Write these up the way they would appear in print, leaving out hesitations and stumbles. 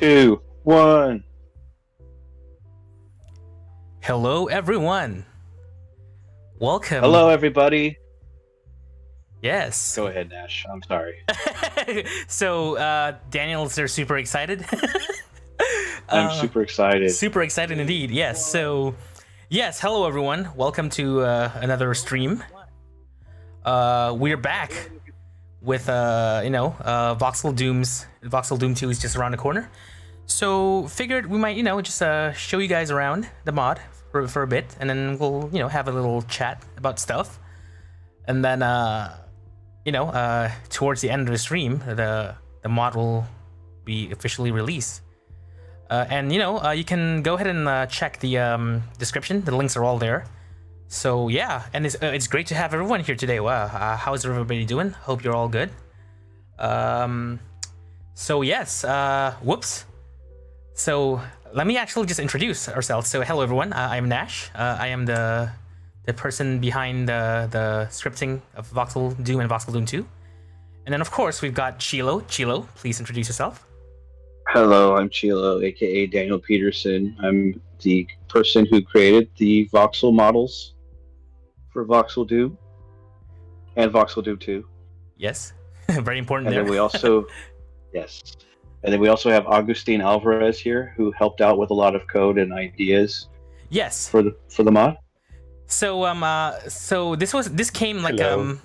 2, 1. Hello, everyone. Welcome. Hello, everybody. Yes. Go ahead, Nash. I'm sorry. So, Daniel's they're super excited. I'm super excited. Super excited indeed. Yes. So, yes. Hello, everyone. Welcome to another stream. We're back with VOXEL Doom 2 is just around the corner. So figured we might just show you guys around the mod for a bit, and then we'll have a little chat about stuff, and then towards the end of the stream the mod will be officially released. And you can go ahead and check the description. The links are all there. So yeah, and it's great to have everyone here today. Wow, how's everybody doing? Hope you're all good. So yes, whoops. So let me actually just introduce ourselves. So hello everyone, I'm Nash. I am the person behind the scripting of VOXEL Doom and VOXEL Doom 2. And then of course we've got Cheello. Cheello, please introduce yourself. Hello, I'm Cheello, aka Daniel Peterson. I'm the person who created the voxel models for VOXEL Doom and VOXEL Doom 2. Yes, very important. And there. then we also, yes, and then we also have Agustin Alvarez here, who helped out with a lot of code and ideas. Yes. For the mod. So so this came like Hello.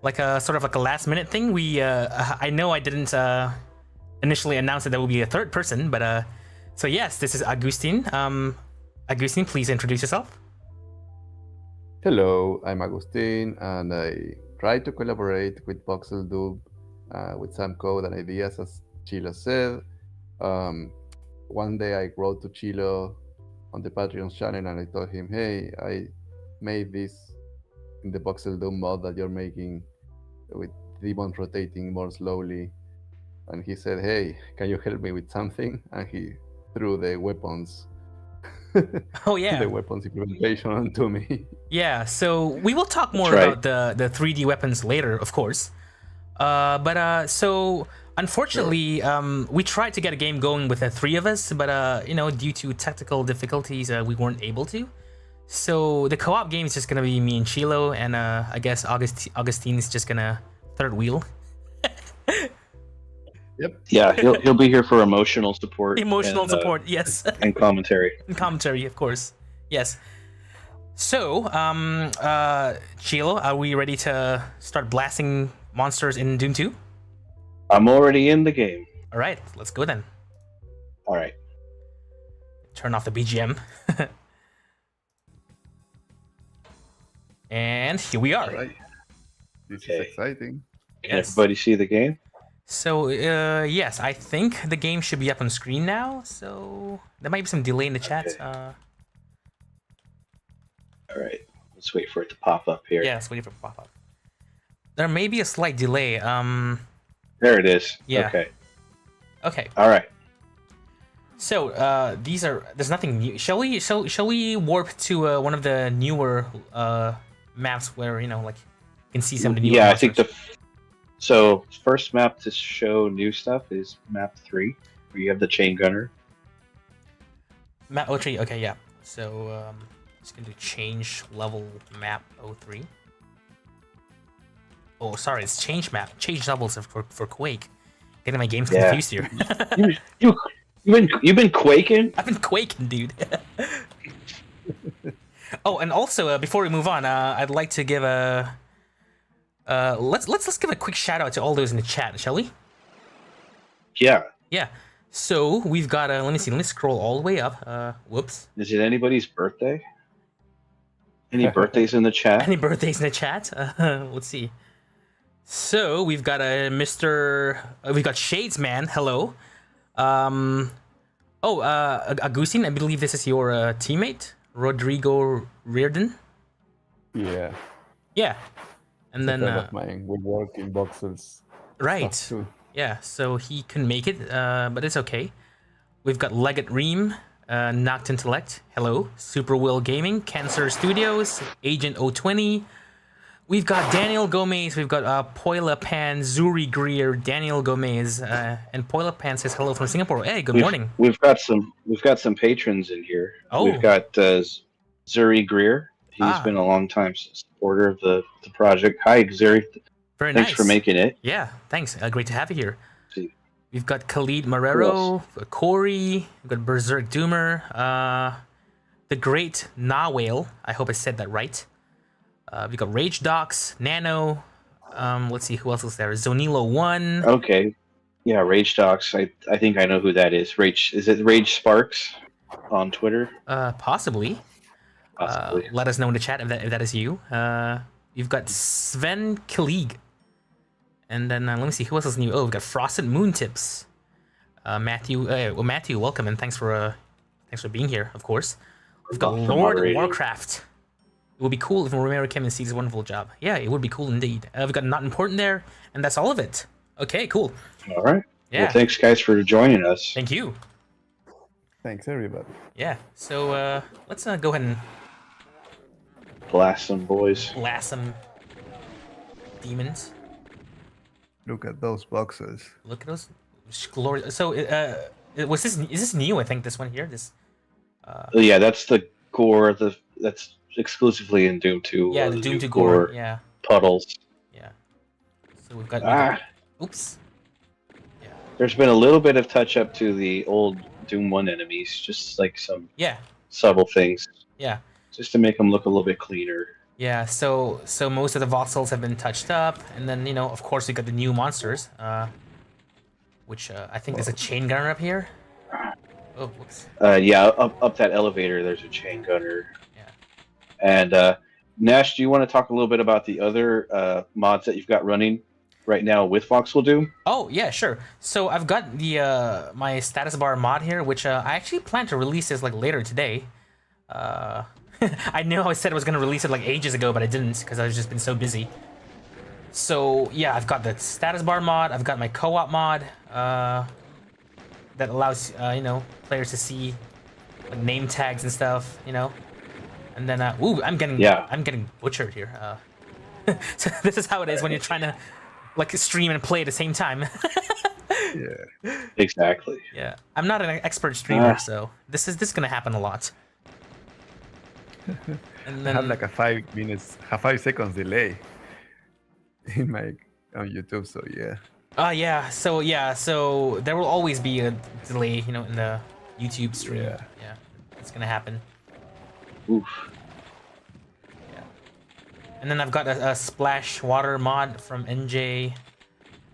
like a sort of like a last minute thing. We I know I didn't initially announce that there will be a third person, but so yes, this is Agustin. Agustin, please introduce yourself. Hello, I'm Agustin, and I try to collaborate with VOXEL Doom with some code and ideas, as Cheello said. One day I wrote to Cheello on the Patreon channel, and I told him, hey, I made this in the VOXEL Doom mod that you're making with demons rotating more slowly. And he said, hey, can you help me with something? And he threw the weapons. Oh yeah, the weapons implementation onto me. Yeah, so we will talk more about the 3D weapons later, of course. So unfortunately, we tried to get a game going with the three of us, but due to technical difficulties, we weren't able to. So the co-op game is just gonna be me and Cheello, and I guess Augustine is just gonna third wheel. Yep. Yeah, he'll be here for emotional support. Emotional support, yes. And commentary. And commentary, of course. Yes. So, Cheello, are we ready to start blasting monsters in Doom 2? I'm already in the game. All right, let's go then. All right. Turn off the BGM. And here we are. All right. This is exciting. Can everybody see the game? So, yes, I think the game should be up on screen now. So, there might be some delay in the chat. All right. Let's wait for it to pop up here. Yeah, let's wait for it to pop up. There may be a slight delay. There it is. Yeah. Okay. Okay. All right. So, there's nothing new. Shall we warp to one of the newer maps where, like, you can see some of the newer monsters? I think so first map to show new stuff is map 3, where you have the chain gunner. Map 03, okay, yeah. So, just gonna do change level map 03. Oh, sorry, it's change map. Change levels for Quake. Getting my games confused here. You've been quaking? I've been quaking, dude. Oh, and also, before we move on, I'd like to give a... let's give a quick shout out to all those in the chat, shall we? Yeah. Yeah. So we've got let me scroll all the way up. Whoops. Is it anybody's birthday? Any birthdays in the chat? Any birthdays in the chat? Let's see. So we've got we've got Shadesman. Hello. Agustin, I believe this is your teammate, Rodrigo Reardon. Yeah. Yeah. And then of mine would work in VOXELs. Right. Yeah, so he couldn't make it, but it's okay. We've got Leggett Ream, Knocked Intellect, hello, Super Will Gaming, Cancer Studios, Agent 020, We've got Daniel Gomez, we've got Poila Pan, Zuri Greer, Daniel Gomez, and Poila Pan says hello from Singapore. Hey, good morning. We've got some patrons in here. Oh. We've got Zuri Greer. He's been a long time supporter of the project. Hi, Zuri. Very Thanks nice. for making it. Yeah, thanks. Great to have you here. See. We've got Khalid Marrero, Corey, we've got Berserk Doomer, the great Nawale. I hope I said that right. We've got Rage Docs, Nano. Let's see who else is there. Zonilo1. Okay. Yeah, Rage Docs. I think I know who that is. Is it Rage Sparks on Twitter? Possibly. Let us know in the chat if that is you. You've got Sven Killig. And then let me see who else is new. Oh, we've got Frosted Moon Tips. Matthew. Matthew, welcome and thanks for being here. Of course. We've got Lord Warcraft. It would be cool if Romero came and sees his wonderful job. Yeah, it would be cool indeed. We've got Not Important there, and that's all of it. Okay, cool. All right. Yeah. Well, thanks, guys, for joining us. Thank you. Thanks, everybody. Yeah. So let's go ahead and blast some boys. Blast some demons. Look at those boxes. Look at those glorious. So is this new? I think this one here. This. Yeah, that's the gore. That's exclusively in Doom 2. Yeah, the Doom 2 gore. Yeah. Puddles. Yeah. So we've got. Oops. Yeah. There's been a little bit of touch up to the old Doom 1 enemies, just like some subtle things. Yeah. Just to make them look a little bit cleaner. Yeah. So most of the voxels have been touched up, and then of course we got the new monsters, which I think there's a chain gunner up here. Oh, whoops. Yeah, up that elevator, there's a chain gunner. And Nash, do you want to talk a little bit about the other mods that you've got running right now with Voxel Doom? Oh yeah, sure. So I've got the my status bar mod here, which I actually plan to release this like later today. I know I said I was gonna release it like ages ago, but I didn't because I've just been so busy. So yeah, I've got the status bar mod. I've got my co-op mod that allows players to see like name tags and stuff. And then, ooh, I'm getting butchered here. So this is how it is when you're trying to, like, stream and play at the same time. Yeah. Exactly. Yeah, I'm not an expert streamer, so this is gonna happen a lot. And then I have like a 5 seconds delay in my on YouTube. So yeah. So there will always be a delay, in the YouTube stream. Yeah, it's gonna happen. Oof. Yeah. And then I've got a splash water mod from NJ.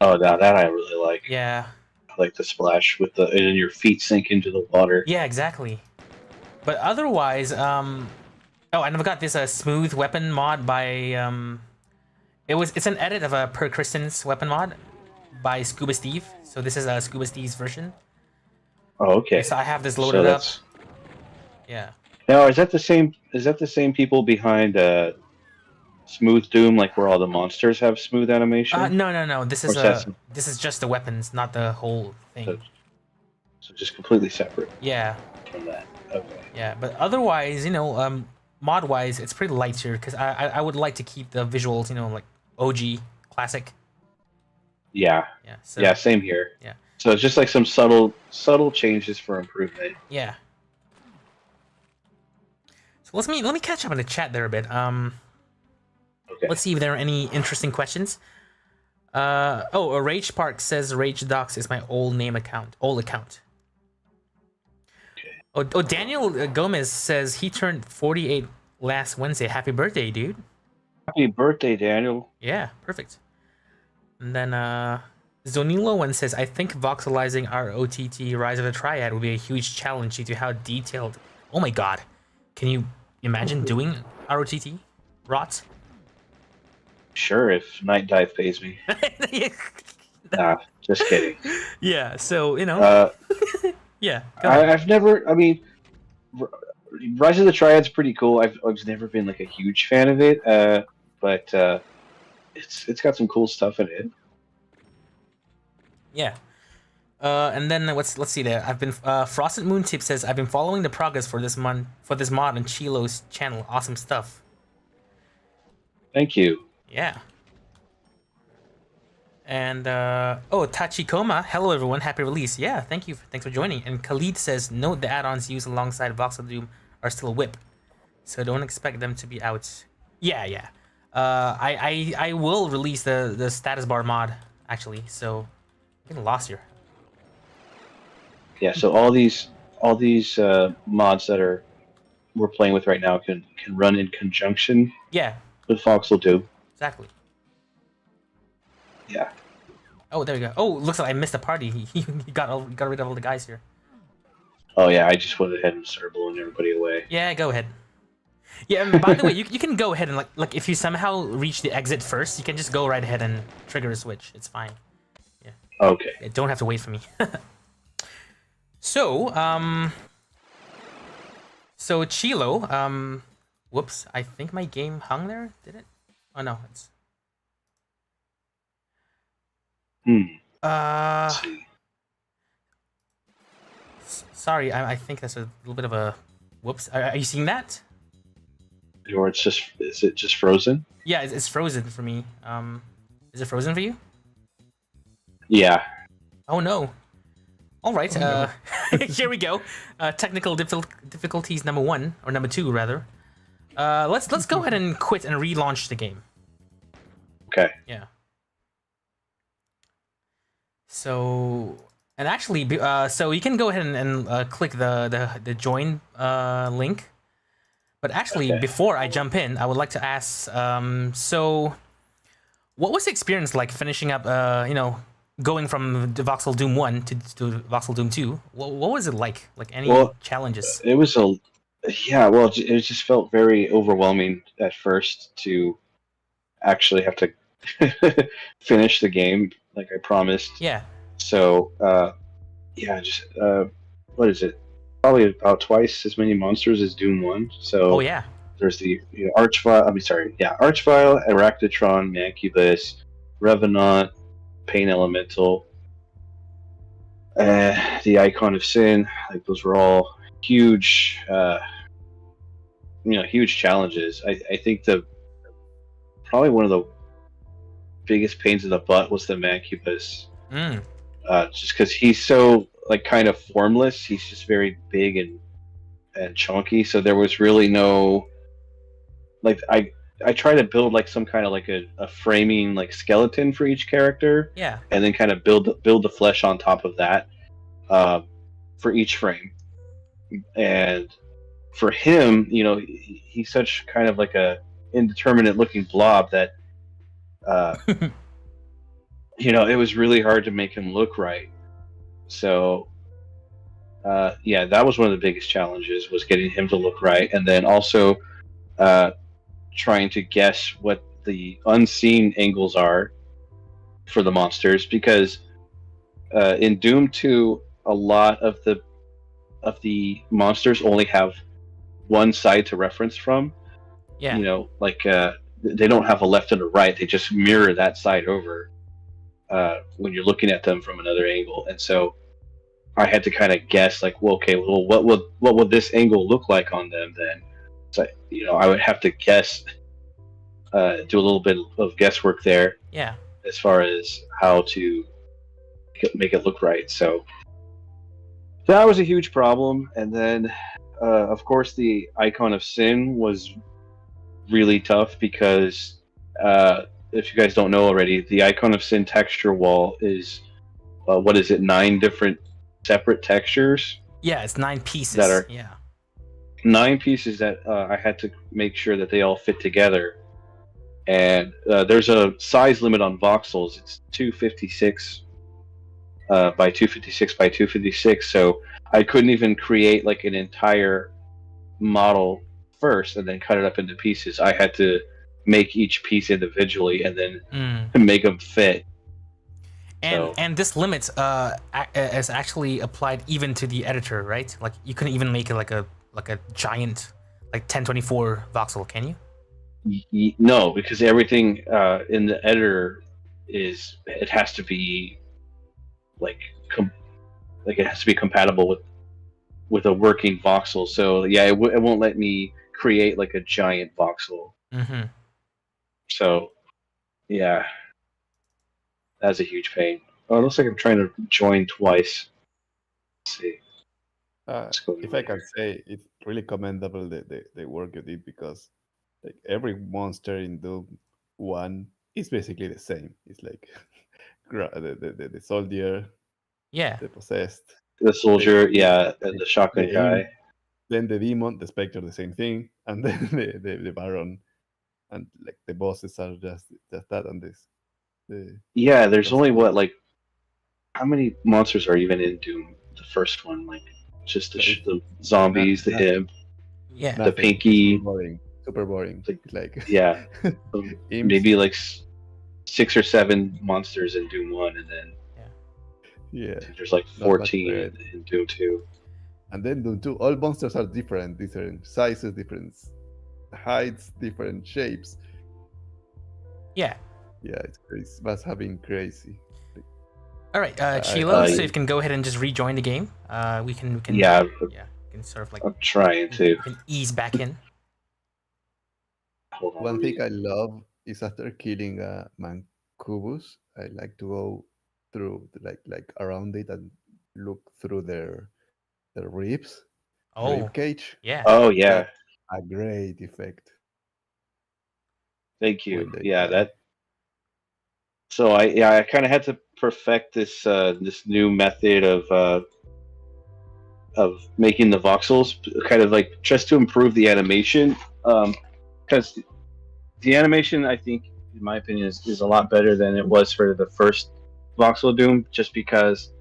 Oh, that I really like. Yeah. I like the splash with and your feet sink into the water. Yeah, exactly. But otherwise, and I've got this smooth weapon mod by it's an edit of a Per Christen's weapon mod by Scuba Steve. So this is Scuba Steve's version. Oh, okay. So I have this loaded up. Yeah. Now, is that the same people behind Smooth Doom, like where all the monsters have smooth animation? No. This is just the weapons, not the whole thing. So just completely separate. Yeah. From that. Okay. Yeah, but otherwise, mod-wise, it's pretty light here because I would like to keep the visuals, like OG classic. Yeah. Yeah. So, yeah. Same here. Yeah. So it's just like some subtle changes for improvement. Yeah. So let me catch up in the chat there a bit. Okay. Let's see if there are any interesting questions. Rage Park says Rage Docs is my old account. Okay. Oh, Daniel Gomez says he turned 48 last Wednesday. Happy birthday, dude. Happy birthday, Daniel. Yeah, perfect. And then Zonilo1 says, I think voxelizing ROTT Rise of the Triad would be a huge challenge due to how detailed. Oh my god. Can you imagine doing ROTT? Rot? Sure, if Night Dive pays me. Nah, just kidding. Yeah, so, yeah. I've never, Rise of the Triad's pretty cool. I've never been like a huge fan of it, but it's got some cool stuff in it. Yeah. And then let's see there. I've been Frosted Moon Tip says I've been following the progress for this mod on Cheello's channel. Awesome stuff. Thank you. Yeah. And oh, Tachikoma, hello everyone, happy release. Yeah, thank you, thanks for joining. And Khalid says, note the add-ons used alongside Voxel Doom are still whip, so don't expect them to be out. Yeah. I will release the status bar mod actually. So I'm getting lost here. Yeah, so all these mods that we're playing with right now can run in conjunction. Yeah. With Voxel Doom. Exactly. Yeah. Oh, there we go. Oh, looks like I missed a party. He got rid of all the guys here. Oh yeah, I just went ahead and started blowing everybody away. Yeah, go ahead. Yeah, and by the way, you can go ahead and like if you somehow reach the exit first, you can just go right ahead and trigger a switch. It's fine. Yeah. Okay. You don't have to wait for me. So Cheello, whoops, I think my game hung there. Did it? Oh no, it's. Sorry, I think that's a little bit of a whoops. Are you seeing that? Or is it just frozen? Yeah, it's frozen for me. Is it frozen for you? Yeah. Oh no. All right. Here we go. Technical difficulties number 1 or number 2 rather. Let's go ahead and quit and relaunch the game. Okay. Yeah. So, and actually, so you can go ahead and click the join link. But actually, okay, before I jump in, I would like to ask, so what was the experience like finishing up, going from the Voxel Doom 1 to Voxel Doom 2? What was it like? Like any challenges? It was it just felt very overwhelming at first to actually have to finish the game like I promised. Yeah. So, what is it? Probably about twice as many monsters as Doom 1. So, oh yeah. There's the Archvile, Arachnotron, Mancubus, Revenant, Pain Elemental, the Icon of Sin. Like those were all huge, huge challenges. I think probably one of the biggest pains in the butt was the Mancubus. Just because he's so like kind of formless. He's just very big and chunky. So there was really no like I try to build like some kind of like a framing like skeleton for each character. Yeah. And then kind of build the flesh on top of that for each frame. And for him, he's such kind of like a indeterminate looking blob that it was really hard to make him look right. So that was one of the biggest challenges, was getting him to look right, and then also trying to guess what the unseen angles are for the monsters, because in Doom 2 a lot of the monsters only have one side to reference from. Yeah. They don't have a left and a right, they just mirror that side over when you're looking at them from another angle. And so I had to kind of guess, like, what would this angle look like on them then? So, I would have to guess, do a little bit of guesswork there. Yeah. As far as how to make it look right. So that was a huge problem. And then, of course, the Icon of Sin was really tough because, if you guys don't know already, the Icon of Sin texture wall is, 9 different separate textures? Yeah, it's 9 pieces. That are 9 pieces that I had to make sure that they all fit together. And there's a size limit on voxels. It's 256 by 256 by 256. So I couldn't even create like an entire model first and then cut it up into pieces. I had to make each piece individually and then make them fit. And this limit is actually applied even to the editor, right? Like you couldn't even make it like a giant like 1024 voxel, can you? No, because everything in the editor it has to be it has to be compatible with a working voxel. So yeah, it won't let me create like a giant voxel. Mm-hmm. So Yeah, that's a huge pain. Oh, it looks like I'm trying to join twice. Let's see. What's going If on I can here? say, it's really commendable the work you did, because like every monster in Doom 1 is basically the same. It's like the soldier, Yeah. the possessed, The the, soldier, the, yeah, and the, the shotgun the imp, guy. then the demon, the specter, the same thing, and then the baron, and like the bosses are just that, and this the Yeah, there's those only two. what, like, how many monsters are even in Doom? The first one, like, just So it's the zombies, the nothing, imp, Yeah. the nothing. It's pinky. boring, super boring. Like, It's like yeah, imps. maybe like 6 or 7 monsters in Doom One, and then Yeah. Yeah, there's like not much 14 variety. in Doom Two. And then Doom 2, all monsters are different sizes, different heights, different shapes. Yeah. Yeah, it's crazy. Must have been crazy. All right, I Cheello, so I you can go ahead and just rejoin the game. We can Yeah, yeah, we can sort of like I'm trying to. we can ease back in. Hold on, let One thing me. I love is after killing Mancubus, I like to go through like around it and look through their ribs, Oh, rib cage. yeah. Oh yeah, That's a great effect thank you. when they Yeah, die. that. So I kind of had to perfect this new method of making the voxels, kind of like just to improve the animation. Because the animation, I think, in my opinion, is a lot better than it was for the first voxel Doom, just because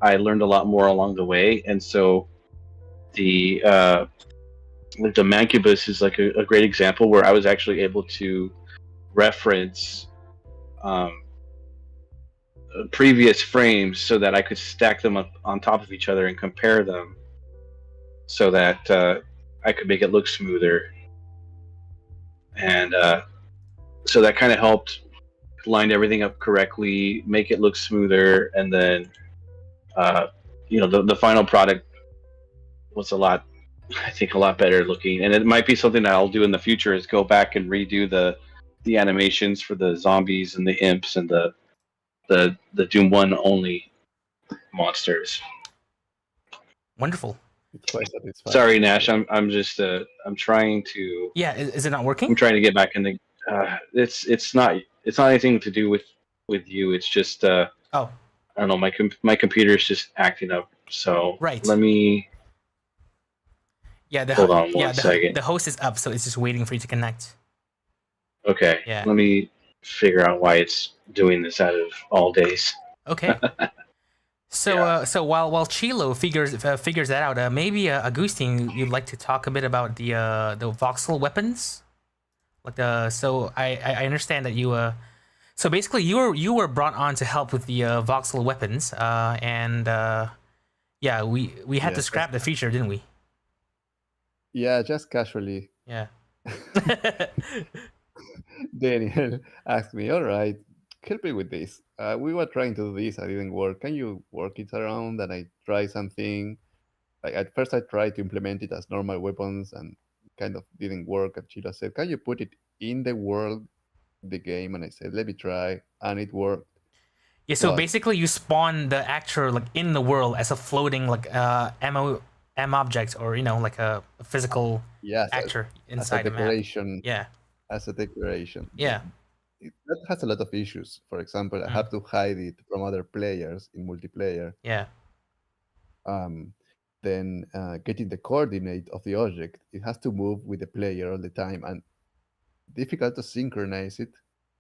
I learned a lot more along the way, and so the like the Mancubus is like a great example where I was actually able to reference um, previous frames so that I could stack them up on top of each other and compare them so that I could make it look smoother. And so that kind of helped line everything up correctly, make it look smoother, and then uh, the final product was I think, a lot better looking. And it might be something that I'll do in the future is go back and redo the animations for the zombies and the imps and the Doom One only monsters. Wonderful. It's quite satisfying. Sorry, Nash. Yeah. I'm just I'm trying to Yeah, is it not working? get back in the. It's not anything to do with you. It's just Oh, I don't know. My computer is just acting up. So right. let me Yeah, hold on yeah, one second. the host is up, so it's just waiting for you to connect. Okay, Yeah. let me figure out why it's doing this out of all days. Okay. So, Yeah. while Cheello figures that out, maybe Agustin, you'd like to talk a bit about the voxel weapons. Like so I understand that so basically you were brought on to help with the voxel weapons, and yeah, we had to Yeah, scrap the feature, didn't we? just casually. Yeah. Daniel asked me, "All right, help me with this. We were trying to do this. I didn't work. Can you work it around?" And I tried something. Like at first, I tried to implement it as normal weapons, and kind of didn't work. And Sheila said, "Can you put it in the world, the game?" And I said, "Let me try," and it worked. Yeah, so But basically you spawn the actor like in the world as a floating like M object, or like a physical yes, actor as a inside a map. decoration, Yeah. But Yeah. that has a lot of issues. For example, I Mm. have to hide it from other players in multiplayer. Yeah. Um, then getting the coordinate of the object, it has to move with the player all the time, and difficult to synchronize it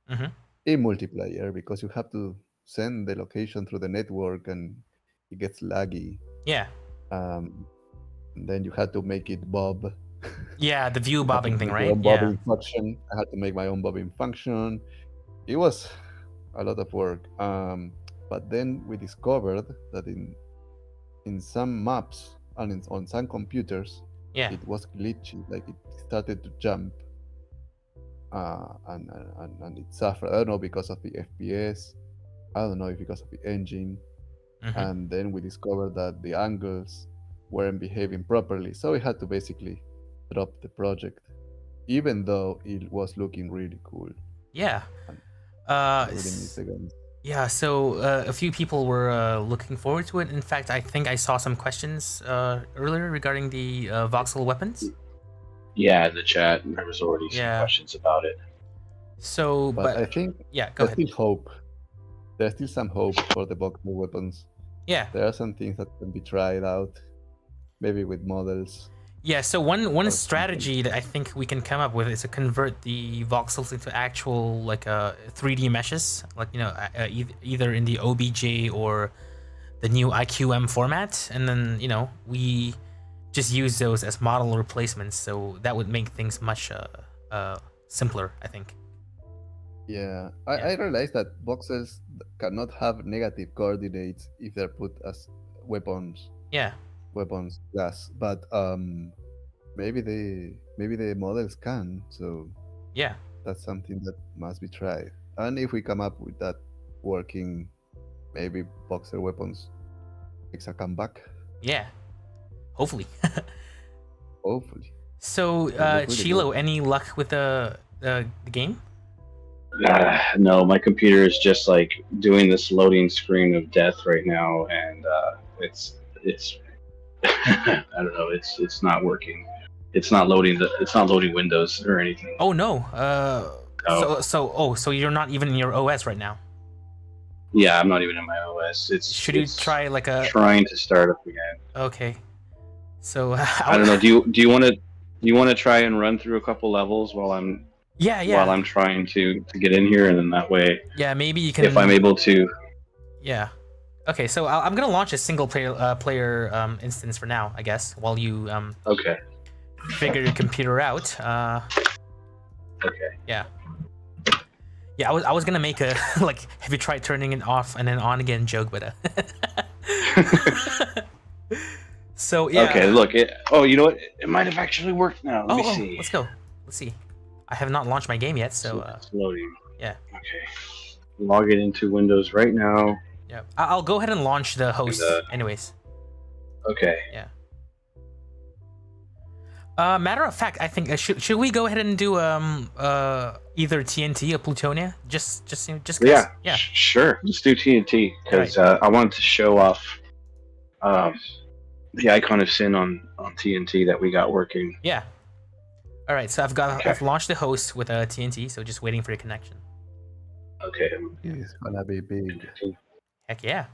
Mm-hmm. in multiplayer because you have to send the location through the network, and it gets laggy. Yeah. Um, and then you had to make it bob. Yeah, the view You have to bobbing thing, make your right? own Yeah. bobbing function. I had to make my own bobbing function. It was a lot of work. But then we discovered that in some maps and on some computers, Yeah. it was glitchy. Like it started to jump, and it suffered. I don't know, because of the FPS. I don't know if because of the engine. Mm-hmm. And then we discovered that the angles weren't behaving properly. So we had to basically drop the project, even though it was looking really cool. Yeah. And Really miss the guns. Yeah, so a few people were looking forward to it. In fact, I think I saw some questions earlier regarding the voxel weapons. Yeah, in the chat, there was already some questions about it. So, But I think yeah, go ahead. Still hope. There's still some hope for the voxel weapons. Yeah. There are some things that can be tried out, maybe with models. Yeah, so one strategy that I think we can come up with is to convert the voxels into actual 3D meshes, either in the OBJ or the new IQM format, and then we just use those as model replacements. So that would make things much simpler, I think. Yeah, I realized that voxels cannot have negative coordinates if they're put as weapons. Yeah. Weapons class, but maybe the models can. So yeah, that's something that must be tried. And if we come up with that working, maybe voxel weapons makes a comeback. Yeah, hopefully. Hopefully. So, Cheello, any luck with the game? No, my computer is just like doing this loading screen of death right now, and it's I don't know, it's not working. It's not loading Windows or anything. Oh no. So you're not even in your OS right now? Yeah, I'm not even in my OS. Should you try trying to start up again? Okay. So I don't know. Do you want to try and run through a couple levels while I'm while I'm trying to get in here, and then that way maybe you can, if I'm able to. Yeah. Okay, so I'm gonna launch a single player instance for now, I guess, while you okay, figure your computer out. Okay. Yeah. Yeah, I was gonna make a have you tried turning it off and then on again joke, but so yeah. Okay, look. You know what? It might have actually worked now. Let me see. Let's go. Let's see. I have not launched my game yet, so it's loading. Yeah. Okay. Log it into Windows right now. Yeah. I'll go ahead and launch the host anyways. Okay. Yeah. Matter of fact, I think should we go ahead and do either TNT or Plutonia? Just yeah. Yeah. Sure. Let's do TNT because I wanted to show off the icon of sin on TNT that we got working. Yeah. All right. So I've launched the host with TNT. So just waiting for the connection. Okay. It's gonna be big. Heck yeah.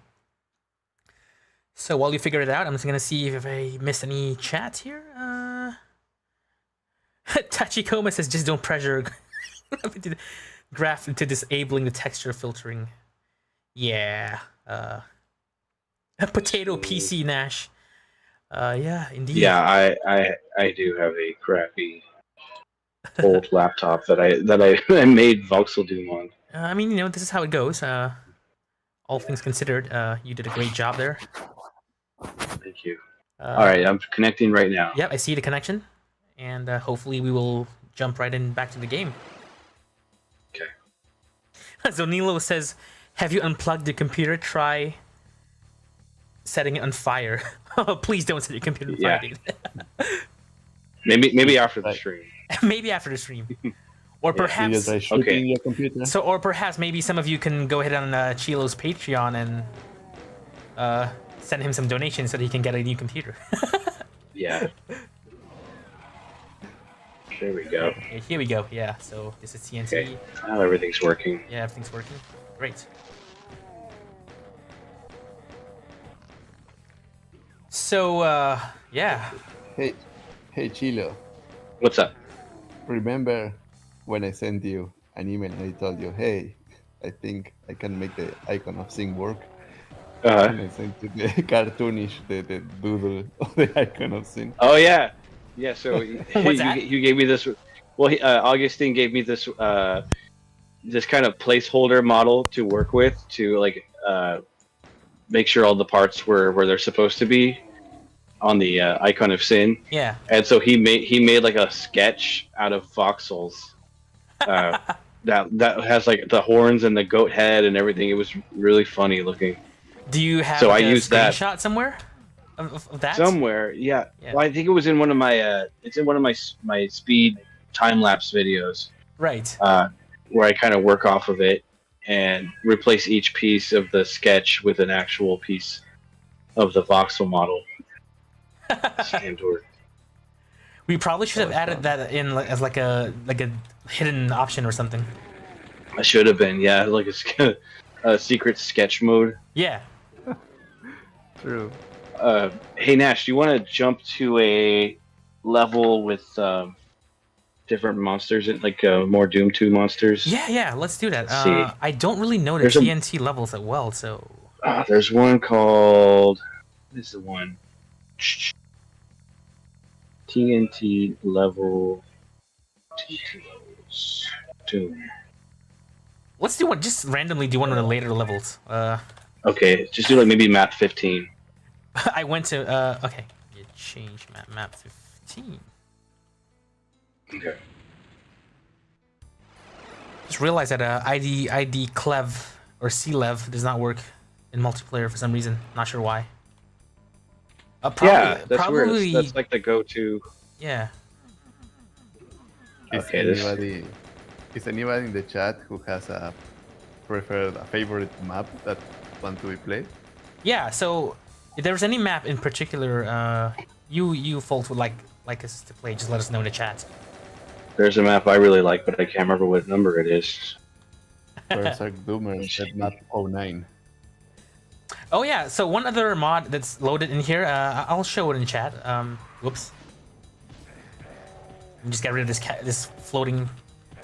So while you figure it out, I'm just gonna see if I missed any chat here. Tachikoma says just don't pressure graph into disabling the texture filtering. Yeah. Potato PC Nash. Yeah, indeed. Yeah, I do have a crappy old laptop that I made Voxel Doom on. I mean, this is how it goes. All things considered, you did a great job there. Thank you. All right, I'm connecting right now. Yep, I see the connection, and hopefully we will jump right in back to the game. Okay. Zonilo says, "Have you unplugged the computer? Try setting it on fire." Please don't set your computer on fire, dude. maybe after the stream. Maybe after the stream. Or perhaps your computer. So, or perhaps maybe some of you can go ahead on Cheello's Patreon and send him some donations so that he can get a new computer. Yeah. There we go. Okay, here we go. Yeah. So this is TNT. Okay. Now everything's working. Yeah, everything's working. Great. So yeah. Hey, Cheello. What's up? Remember when I sent you an email and I told you, hey, I think I can make the icon of Sing work? And I sent you the cartoonish, the doodle of the icon of Sing. Oh, yeah. Yeah, so What's that? you gave me this. Well, Augustine gave me this this kind of placeholder model to work with to make sure all the parts were where they're supposed to be on the icon of sin. Yeah. And so he made like a sketch out of voxels that has like the horns and the goat head and everything. It was really funny looking. Do you have so like I a used screenshot that somewhere of that? somewhere? Yeah. Well, I think it was in one of my it's in one of my speed time lapse videos. Right. Where I kind of work off of it. and replace each piece of the sketch with an actual piece of the voxel model. Standard. We probably should have added that in as like a hidden option or something. I should have been, yeah, like a secret sketch mode. Yeah. True. Hey Nash, do you want to jump to a level with different monsters, like more Doom 2 monsters? Yeah, let's do that. Let's see. I don't really know the There's TNT levels that well, so... There's one called... This is the one. TNT level... TNT levels. Doom. Let's do one, just randomly do one of the later levels. Okay, just do like maybe map 15. I went to, okay. You change map 15. Okay. Just realized that ID Clev or CLev does not work in multiplayer for some reason. Not sure why. Yeah, that's probably, weird. That's like the go-to. Yeah. Is anybody in the chat who has a favorite map that want to be played? Yeah. So if there's any map in particular, you folks would like us to play, just let us know in the chat. There's a map I really like, but I can't remember what number it is. Berserk Doomer said map 09. Oh yeah, so one other mod that's loaded in here, I'll show it in chat. Whoops. Let me just get rid of this floating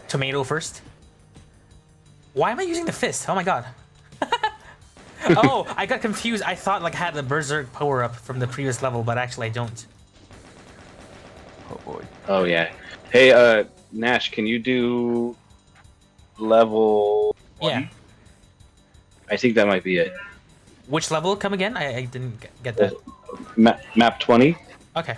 tomato first. Why am I using the fist? Oh my god. Oh, I got confused. I thought like I had the Berserk power up from the previous level, but actually I don't. Oh boy. Oh yeah. Hey, Nash, can you do level 1? Yeah. I think that might be it. Which level come again? I didn't get that. Map 20? Okay.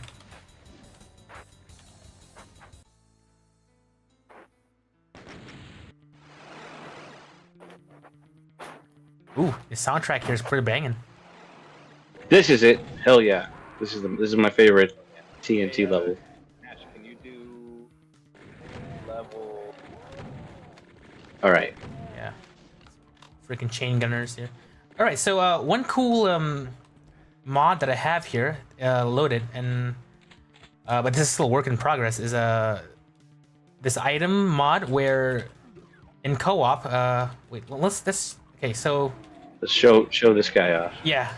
Ooh, the soundtrack here is pretty banging. This is it. Hell yeah. This is my favorite TNT level. Nash, can you do level... Alright. Yeah. Freaking chain gunners here. Alright, so one cool mod that I have here loaded, and but this is still work in progress, is this item mod where in co-op, wait, okay, so Let's show this guy off. yeah.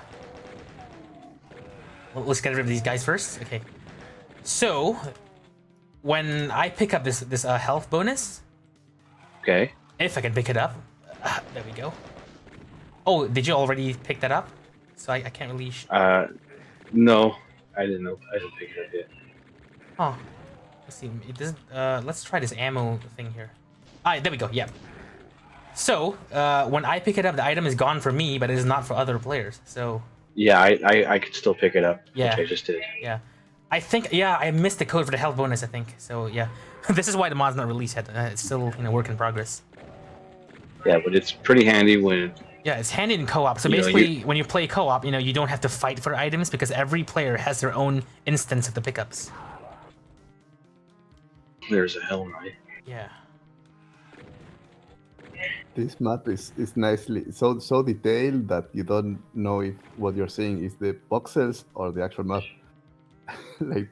Well, let's get rid of these guys first. Okay. So when I pick up this health bonus, Okay. if I can pick it up, there we go. Oh, did you already pick that up? So I can't really. No, I didn't know. I didn't pick it up yet. Oh, let's see. It doesn't. Let's try this ammo thing here. Ah, there we go. Yep. So when I pick it up, the item is gone for me, but it is not for other players. So. Yeah, I could still pick it up. Yeah. Which I just did. Yeah. I think. Yeah, I missed the code for the health bonus. I think. So yeah, this is why the mod's not released yet. It's still work in progress. Yeah, but it's pretty handy when. Yeah, it's handy in co-op. So basically, when you play co-op, you don't have to fight for items because every player has their own instance of the pickups. There's a Hell Knight. Yeah. This map is nicely so detailed that you don't know if what you're seeing is the voxels or the actual map. Like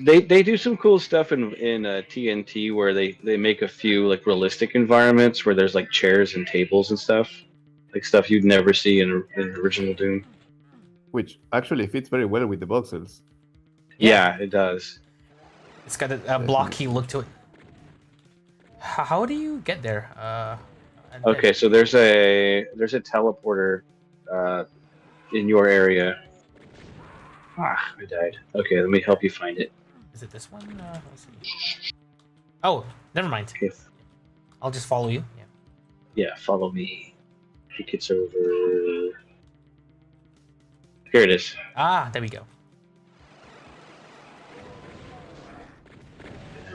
They do some cool stuff in TNT where they make a few like realistic environments where there's like chairs and tables and stuff, like stuff you'd never see in original Doom. Which actually fits very well with the voxels. Yeah, it does. It's got a blocky look to it. How do you get there? Okay, so there's a teleporter in your area. Ah, I died. Okay, let me help you find it. Is it this one? Let's see. Oh, never mind. Okay. I'll just follow you. Yeah. Yeah, follow me. I think it's over. Here it is. Ah, there we go.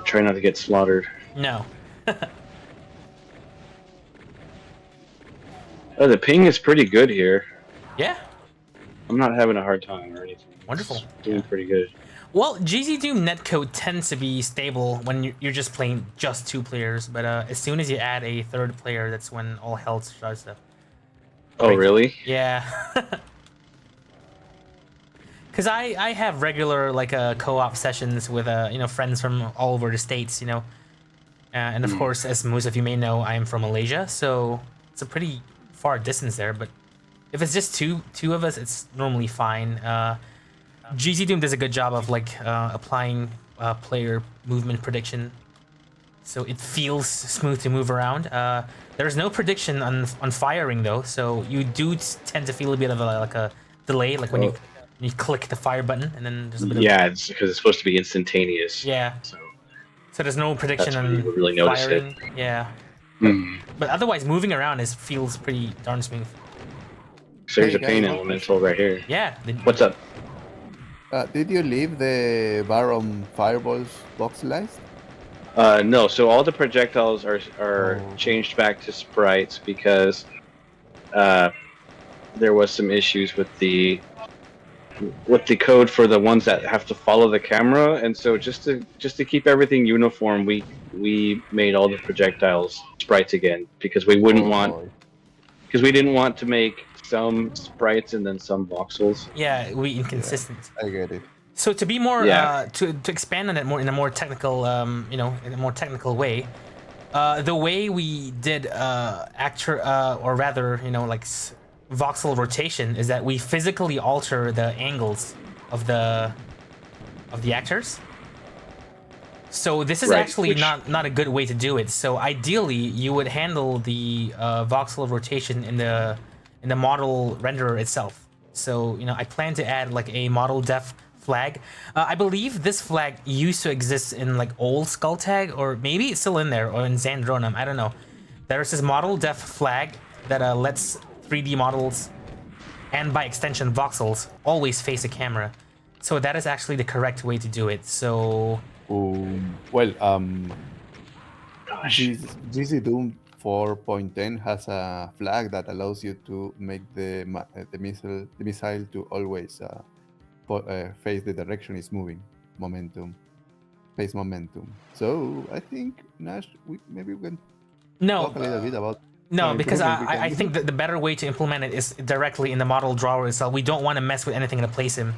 Try not to get slaughtered. No. Oh, the ping is pretty good here. Yeah. I'm not having a hard time or anything. Wonderful. It's doing pretty good. Well, GZ Doom netcode tends to be stable when you're just playing just 2 players, but as soon as you add a 3rd player, that's when all hell starts to. Oh, really? Yeah. Because I have regular like co-op sessions with friends from all over the states, and of course, as most of you may know, I am from Malaysia, so it's a pretty far distance there. But if it's just two of us, it's normally fine. GZ Doom does a good job of like applying player movement prediction, so it feels smooth to move around. There's no prediction on firing though, so you do tend to feel a bit of a delay, like when you click the fire button, and then there's a bit of... it's because it's supposed to be instantaneous. Yeah. So there's no prediction that's on you really notice firing. it. Yeah. Mm. But otherwise, moving around feels pretty darn smooth. So here's Hey, a pain guys. elemental right here. Yeah. What's up? Did you leave the Baron fireballs voxelized? No, so all the projectiles are changed back to sprites because there was some issues with the code for the ones that have to follow the camera, and so just to keep everything uniform, we made all the projectiles sprites again because we didn't want to make some sprites and then some voxels. Yeah, we inconsistent. I get it. So to be more to expand on it more in a more technical in a more technical way, the way we did or rather voxel rotation is that we physically alter the angles of the actors. So this is actually not a good way to do it. So ideally, you would handle the voxel rotation in the model renderer itself. So I plan to add like a model def flag. I believe this flag used to exist in like old Skulltag, or maybe it's still in there, or in Xandronum. I don't know. There's this model def flag that lets 3D models, and by extension voxels, always face a camera. So that is actually the correct way to do it. So GZ Doom 4.10 has a flag that allows you to make the missile to always face the direction it's moving, face momentum. So I think Nash, maybe we can talk a little bit about. No, because I think that the better way to implement it is directly in the model drawer itself. We don't want to mess with anything to place him,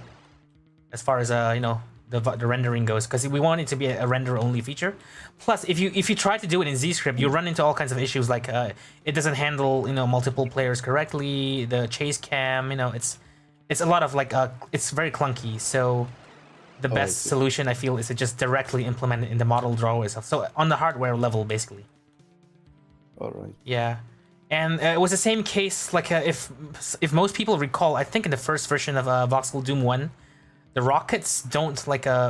as far as the rendering goes, because we want it to be a render-only feature. Plus, if you try to do it in ZScript, you run into all kinds of issues like it doesn't handle multiple players correctly. The chase cam, it's a lot of it's very clunky. So the best solution I feel is to just directly implement it in the model drawer itself. So on the hardware level, basically. All right. Yeah, and it was the same case. Like if most people recall, I think in the first version of VOXEL Doom 1, the rockets don't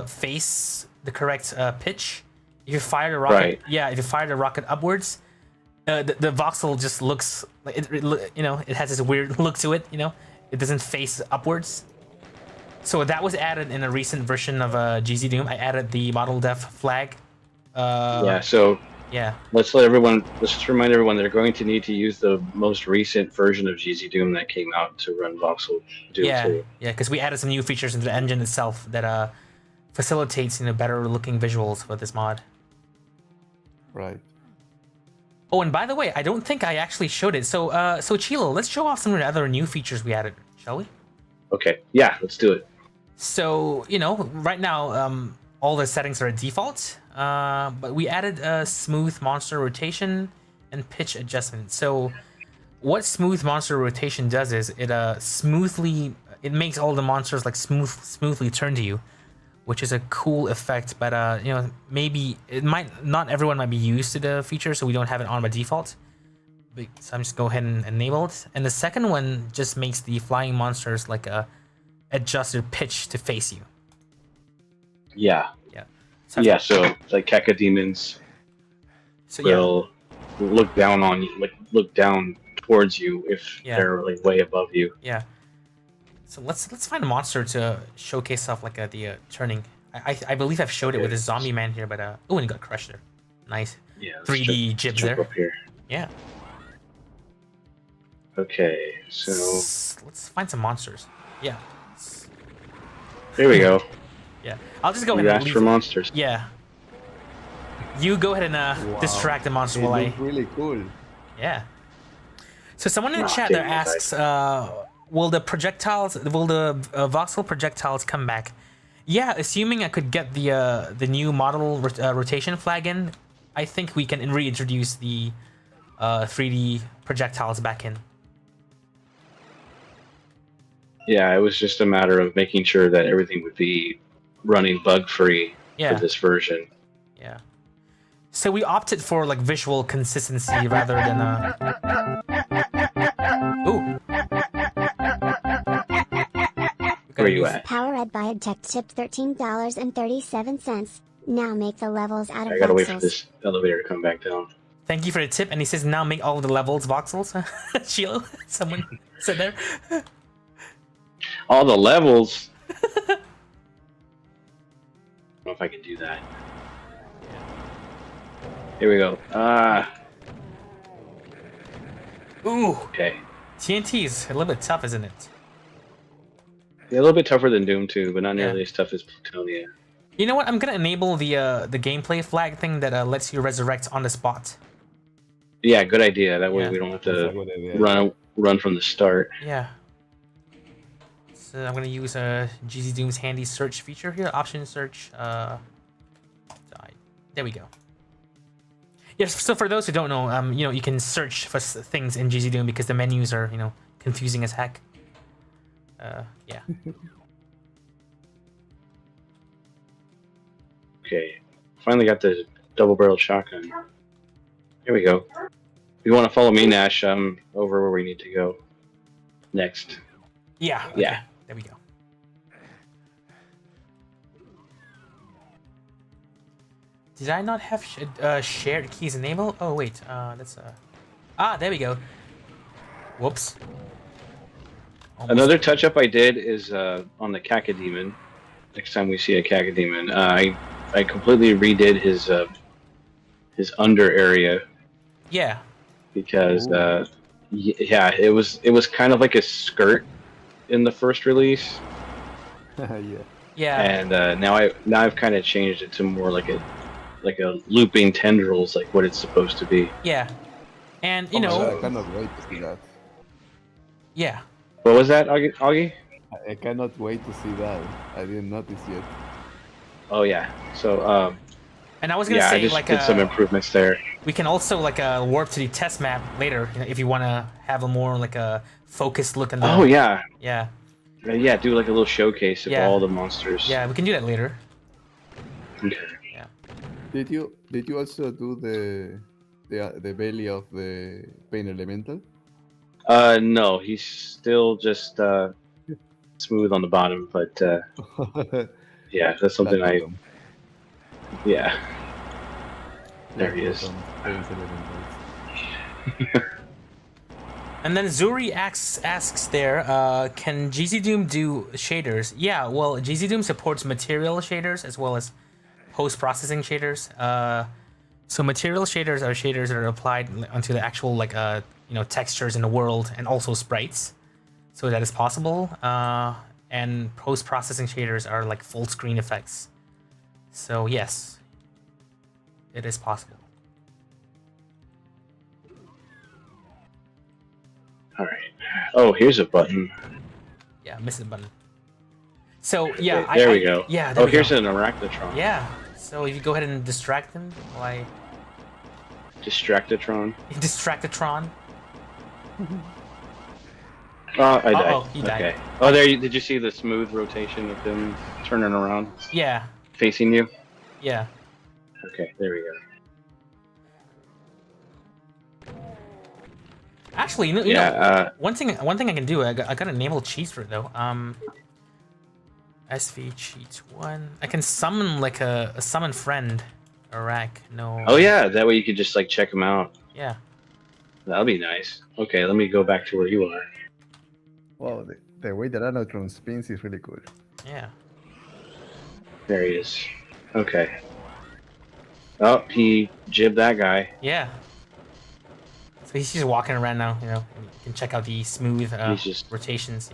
face the correct pitch. If you fire the rocket, if you fire the rocket upwards, the voxel just looks like it has this weird look to it. It doesn't face upwards. So that was added in a recent version of GZ Doom. I added the model def flag. Let's just remind everyone they're going to need to use the most recent version of GZ Doom that came out to run VOXEL Doom 2. Yeah, because we added some new features into the engine itself that facilitates better looking visuals with this mod. Right. Oh, and by the way, I don't think I actually showed it. So Cheello, let's show off some of the other new features we added, shall we? Okay. Yeah, let's do it. So right now all the settings are default. But we added a smooth monster rotation and pitch adjustment. So what smooth monster rotation does is it makes all the monsters smoothly turn to you, which is a cool effect. But maybe not everyone might be used to the feature, so we don't have it on by default. So I'm just go ahead and enable it. And the second one just makes the flying monsters adjust their pitch to face you. Yeah. So like cacodemons will look down on you, look down towards you if they're way above you. Yeah. So let's find a monster to showcase stuff the turning. I believe I've showed it with a zombie man here, but and he got crushed there. Nice. Yeah. 3D jibs there. Up here. Yeah. Okay, so let's find some monsters. Yeah. Here we go. Yeah. I'll just go You ahead and asked leave. for monsters. Yeah. You go ahead and Wow. distract the monster It while I. looks really cool. Yeah. So someone in the Oh, chat damn there it, asks, will the voxel projectiles come back? Yeah, assuming I could get the new model rotation flag in, I think we can reintroduce the 3D projectiles back in. Yeah, it was just a matter of making sure that everything would be running bug-free Yeah. for this version. Yeah. So we opted for like visual consistency rather than Ooh. Where you at? Powered by a tech tip $13.37. Now make the levels out of I gotta wait for voxels. this elevator to come back down. Thank you for the tip. And he says now make all of the levels voxels. Cheello, someone said there. All the levels. I don't know if I can do that. Here we go. Ooh. Okay. TNT's a little bit tough, isn't it? Yeah, a little bit tougher than Doom 2, but not nearly Yeah. as tough as Plutonia. You know what? I'm gonna enable the gameplay flag thing that lets you resurrect on the spot. Yeah, good idea. That way Yeah. we don't have That's a to good idea. run from the start. Yeah. So I'm gonna use GZ Doom's handy search feature here. Option search. There we go. Yes. So for those who don't know, you know, you can search for things in GZ Doom because the menus are, you know, confusing as heck. Yeah. Okay. Finally got the double-barreled shotgun. Here we go. If you want to follow me, Nash, I'm over where we need to go next. Yeah. Okay. Yeah. There we go. Did I not have shared keys enabled? Oh wait, that's there we go. Whoops. Almost. Another touch-up I did is on the Cacodemon. Next time we see a Cacodemon, I completely redid his under area Yeah. because yeah, it was kind of like a skirt in the first release, Yeah. Yeah. and now I've kind of changed it to more like a looping tendrils, like what it's supposed to be. Yeah. And you Oh my know, God, I cannot wait to see that. yeah. What was that, Augie? I cannot wait to see that. I didn't notice yet. Oh yeah. So And I was gonna yeah, I say just like did some improvements there. we can also like warp to the test map later, you know, if you want to have a more like a focused look in the. Oh yeah. Yeah. Yeah, do like a little showcase of Yeah. all the monsters. Yeah, we can do that later. Okay. Yeah. Did you also do the belly of the pain elemental? No, he's still just smooth on the bottom, but yeah, that's something That I. bottom. Yeah. There That he is. bottom, pain elementals. And then Zuri asks there, can GZ Doom do shaders? Yeah, well, GZ Doom supports material shaders as well as post-processing shaders. So material shaders are shaders that are applied onto the actual like you know, textures in the world and also sprites, so that is possible. And post-processing shaders are like full screen effects. So yes, it is possible. All right. Oh, here's a button. Yeah, missed the button. So yeah, Okay, there we go. Yeah. There Oh, we here's go. an arachnotron. Yeah. So if you go ahead and distract him, why Distractotron. Distractatron? Oh, I died. Uh-oh, he died. Okay. Oh, did you see the smooth rotation of him turning around, Yeah. facing you? Yeah. Okay, there we go. Actually, you Yeah. know, one thing I can do. I got to enable cheats for it though. SV cheats 1. I can summon like a summon friend. Iraq. No. Oh yeah, that way you could just like check him out. Yeah. That'll be nice. Okay, let me go back to where you are. Wow, the way that Anotron spins is really cool. Yeah. There he is. Okay. Oh, he jibbed that guy. Yeah. So he's just walking around now. You know, and you can check out the smooth He's just- rotations.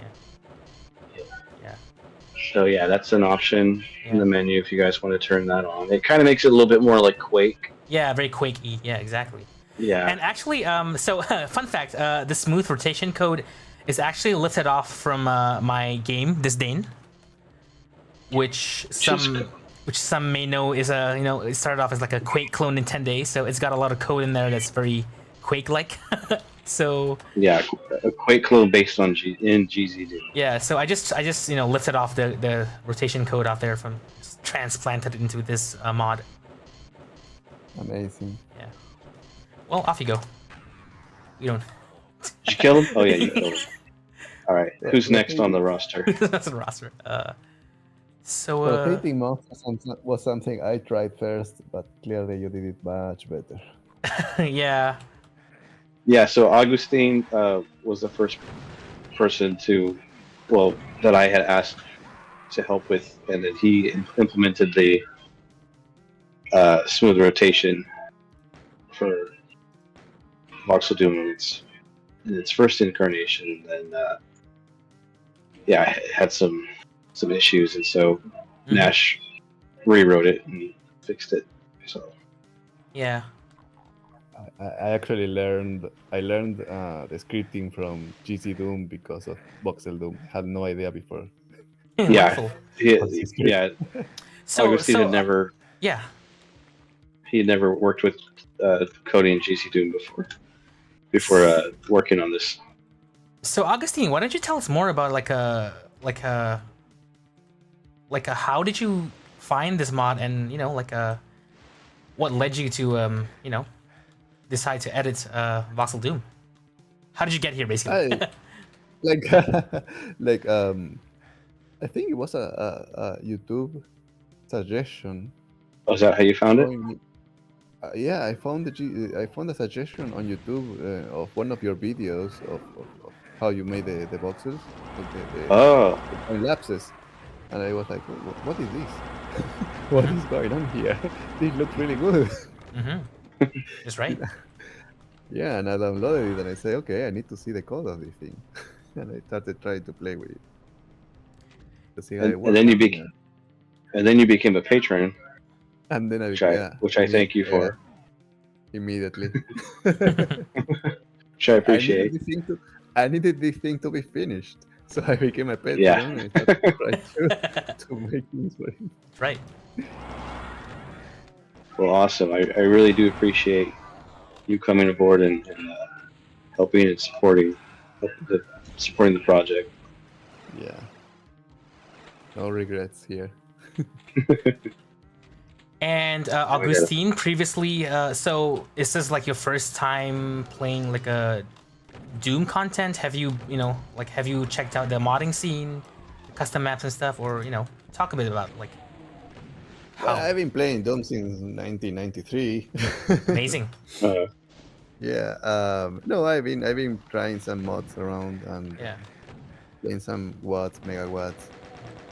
Yeah. Yeah. So yeah, that's an option in the Yeah. menu if you guys want to turn that on. It kind of makes it a little bit more like Quake. Yeah, very Quakey. Yeah, exactly. Yeah. And actually, so fun fact: the smooth rotation code is actually lifted off from my game Disdain, which some may know is a it started off as like a Quake clone in 10 days, so it's got a lot of code in there that's very Quake-like. So yeah, a Quake clone based on GZD. yeah, so I just lifted off the rotation code out there from transplanted it into this mod. Amazing. Yeah. Well, off you go. You don't. Did you kill him? Oh yeah, you killed him. All right, Yeah, who's I next think- on the roster? That's the roster. Well, painting monsters was something I tried first, but clearly you did it much better. Yeah. Yeah, so Augustine was the first person that I had asked to help with, and then he implemented the smooth rotation for Voxel Doom in its first incarnation, and then I had some issues, and so Nash rewrote it and fixed it. So Yeah. I actually learned the scripting from GC Doom because of Voxel Doom. I had no idea before. yeah, Wonderful. yeah. So Augustine had never yeah. he had never worked with coding in GC Doom before working on this. So Augustine, why don't you tell us more about how did you find this mod, and what led you to decide to edit Voxel Doom? How did you get here, basically? I think it was a YouTube suggestion. Oh, is that how you found it? showing me- yeah, I found a suggestion on YouTube of one of your videos of how you made the voxels, like Oh, the time lapses, and I was like, what is this? What is going on here? This looks really good. That's right. Yeah, and I downloaded it and I say, okay, I need to see the code of this thing, and I started trying to play with it to see how it works. and then you became a patron, And then which I thank you for. Immediately. Which I appreciate. I needed this thing to be finished, so I became a patron. Yeah. And I started to try to make things for him. That's right. Well, awesome. I really do appreciate you coming aboard and helping and supporting the project. Yeah. No regrets here. And Augustine, previously, so is this like your first time playing like a Doom content? Have you, have you checked out the modding scene, the custom maps and stuff, or talk a bit about like Well, how I've been playing Doom since 1993. amazing. Yeah. No, I've been trying some mods around and Yeah. playing some watts, megawatts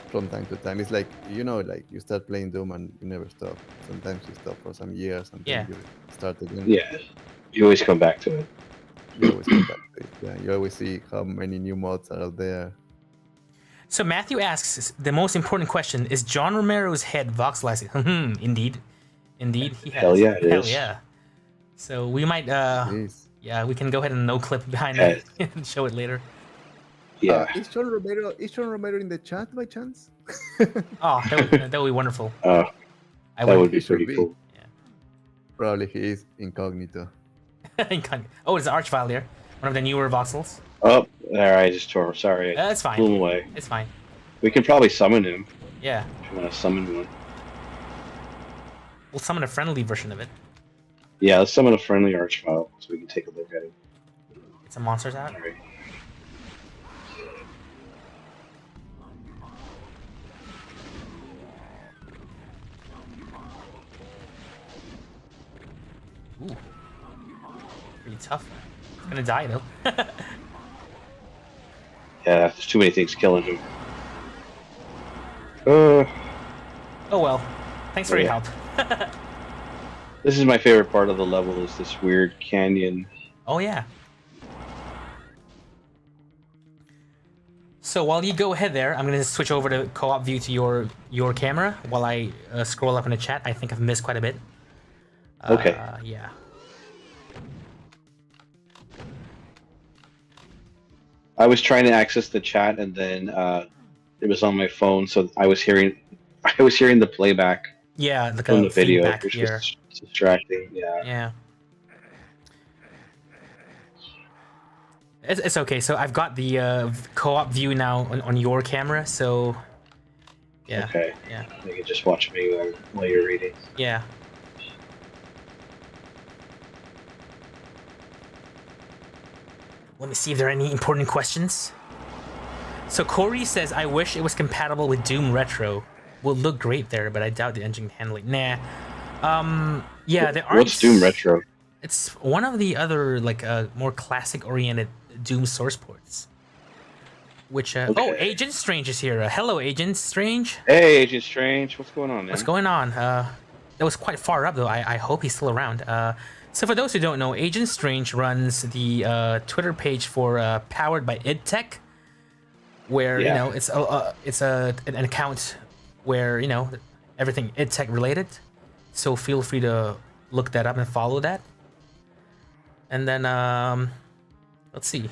from time to time. It's like like you start playing Doom and you never stop. Sometimes you stop for some years and then you start again. Yeah, you always come back to it. You always come back to it. Yeah, you always see how many new mods are out there. So Matthew asks the most important question: is John Romero's head voxelized? Indeed, he has. Hell yeah, it Hell is. yeah. So we might, Please. yeah, we can go ahead and no clip behind it and show it later. Yeah. Is John Romero in the chat by chance? Oh, that would be wonderful. That would be He should pretty be. cool. Probably he is incognito. Oh, it's an archvile there. One of the newer voxels. Oh, there, I just tore him. Sorry. I That's fine. blew him away. It's fine. We can probably summon him Yeah. if you want to summon one. We'll summon a friendly version of it. Yeah, let's summon a friendly archvile so we can take a look at it. Get some monsters out. All right. Ooh. Pretty tough. It's gonna die though. Yeah, there's too many things killing him. Oh well. Thanks for your Yeah. help. This is my favorite part of the level, is this weird canyon. Oh yeah. So while you go ahead there, I'm gonna switch over to co-op view to your camera while I scroll up in the chat. I think I've missed quite a bit. Okay. Yeah. I was trying to access the chat, and then it was on my phone, so I was hearing the playback Yeah, like from a the video, feedback which here. was distracting. Yeah. Yeah. It's okay. So I've got the co-op view now on your camera. So yeah. Okay. Yeah. You can just watch me while you're reading. Yeah. Let me see if there are any important questions. So Corey says, I wish it was compatible with Doom Retro. Will look great there, but I doubt the engine can handle it. Nah. Yeah, there aren't... What's Doom Retro? It's one of the other, like, more classic-oriented Doom source ports. Which, Okay. Oh, Agent Strange is here. Hello, Agent Strange. Hey, Agent Strange. What's going on, man? What's going on? That was quite far up, though. I hope he's still around. So for those who don't know, Agent Strange runs the Twitter page for Powered by IdTech, where you know it's an account where everything IdTech related. So feel free to look that up and follow that. And then let's see.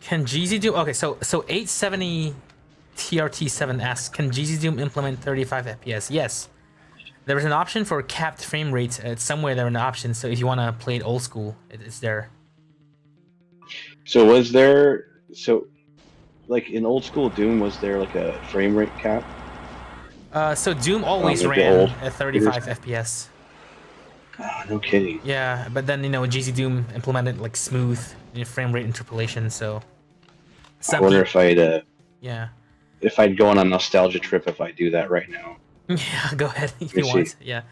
Can GZ Doom? Okay, so 870 TRT7 asks, can GZ Doom implement 35 FPS? Yes. There is an option for capped frame rates. It's somewhere there in the options. So if you want to play it old school, it's there. So was there like in old school Doom, was there like a frame rate cap? So Doom always like the ran old at 35 FPS. Oh, no kidding. Yeah, but then GZ Doom implemented like smooth frame rate interpolation. So I wonder if I'd yeah. if I'd go on a nostalgia trip if I do that right now. Yeah, go ahead if Let you me want. see. Yeah.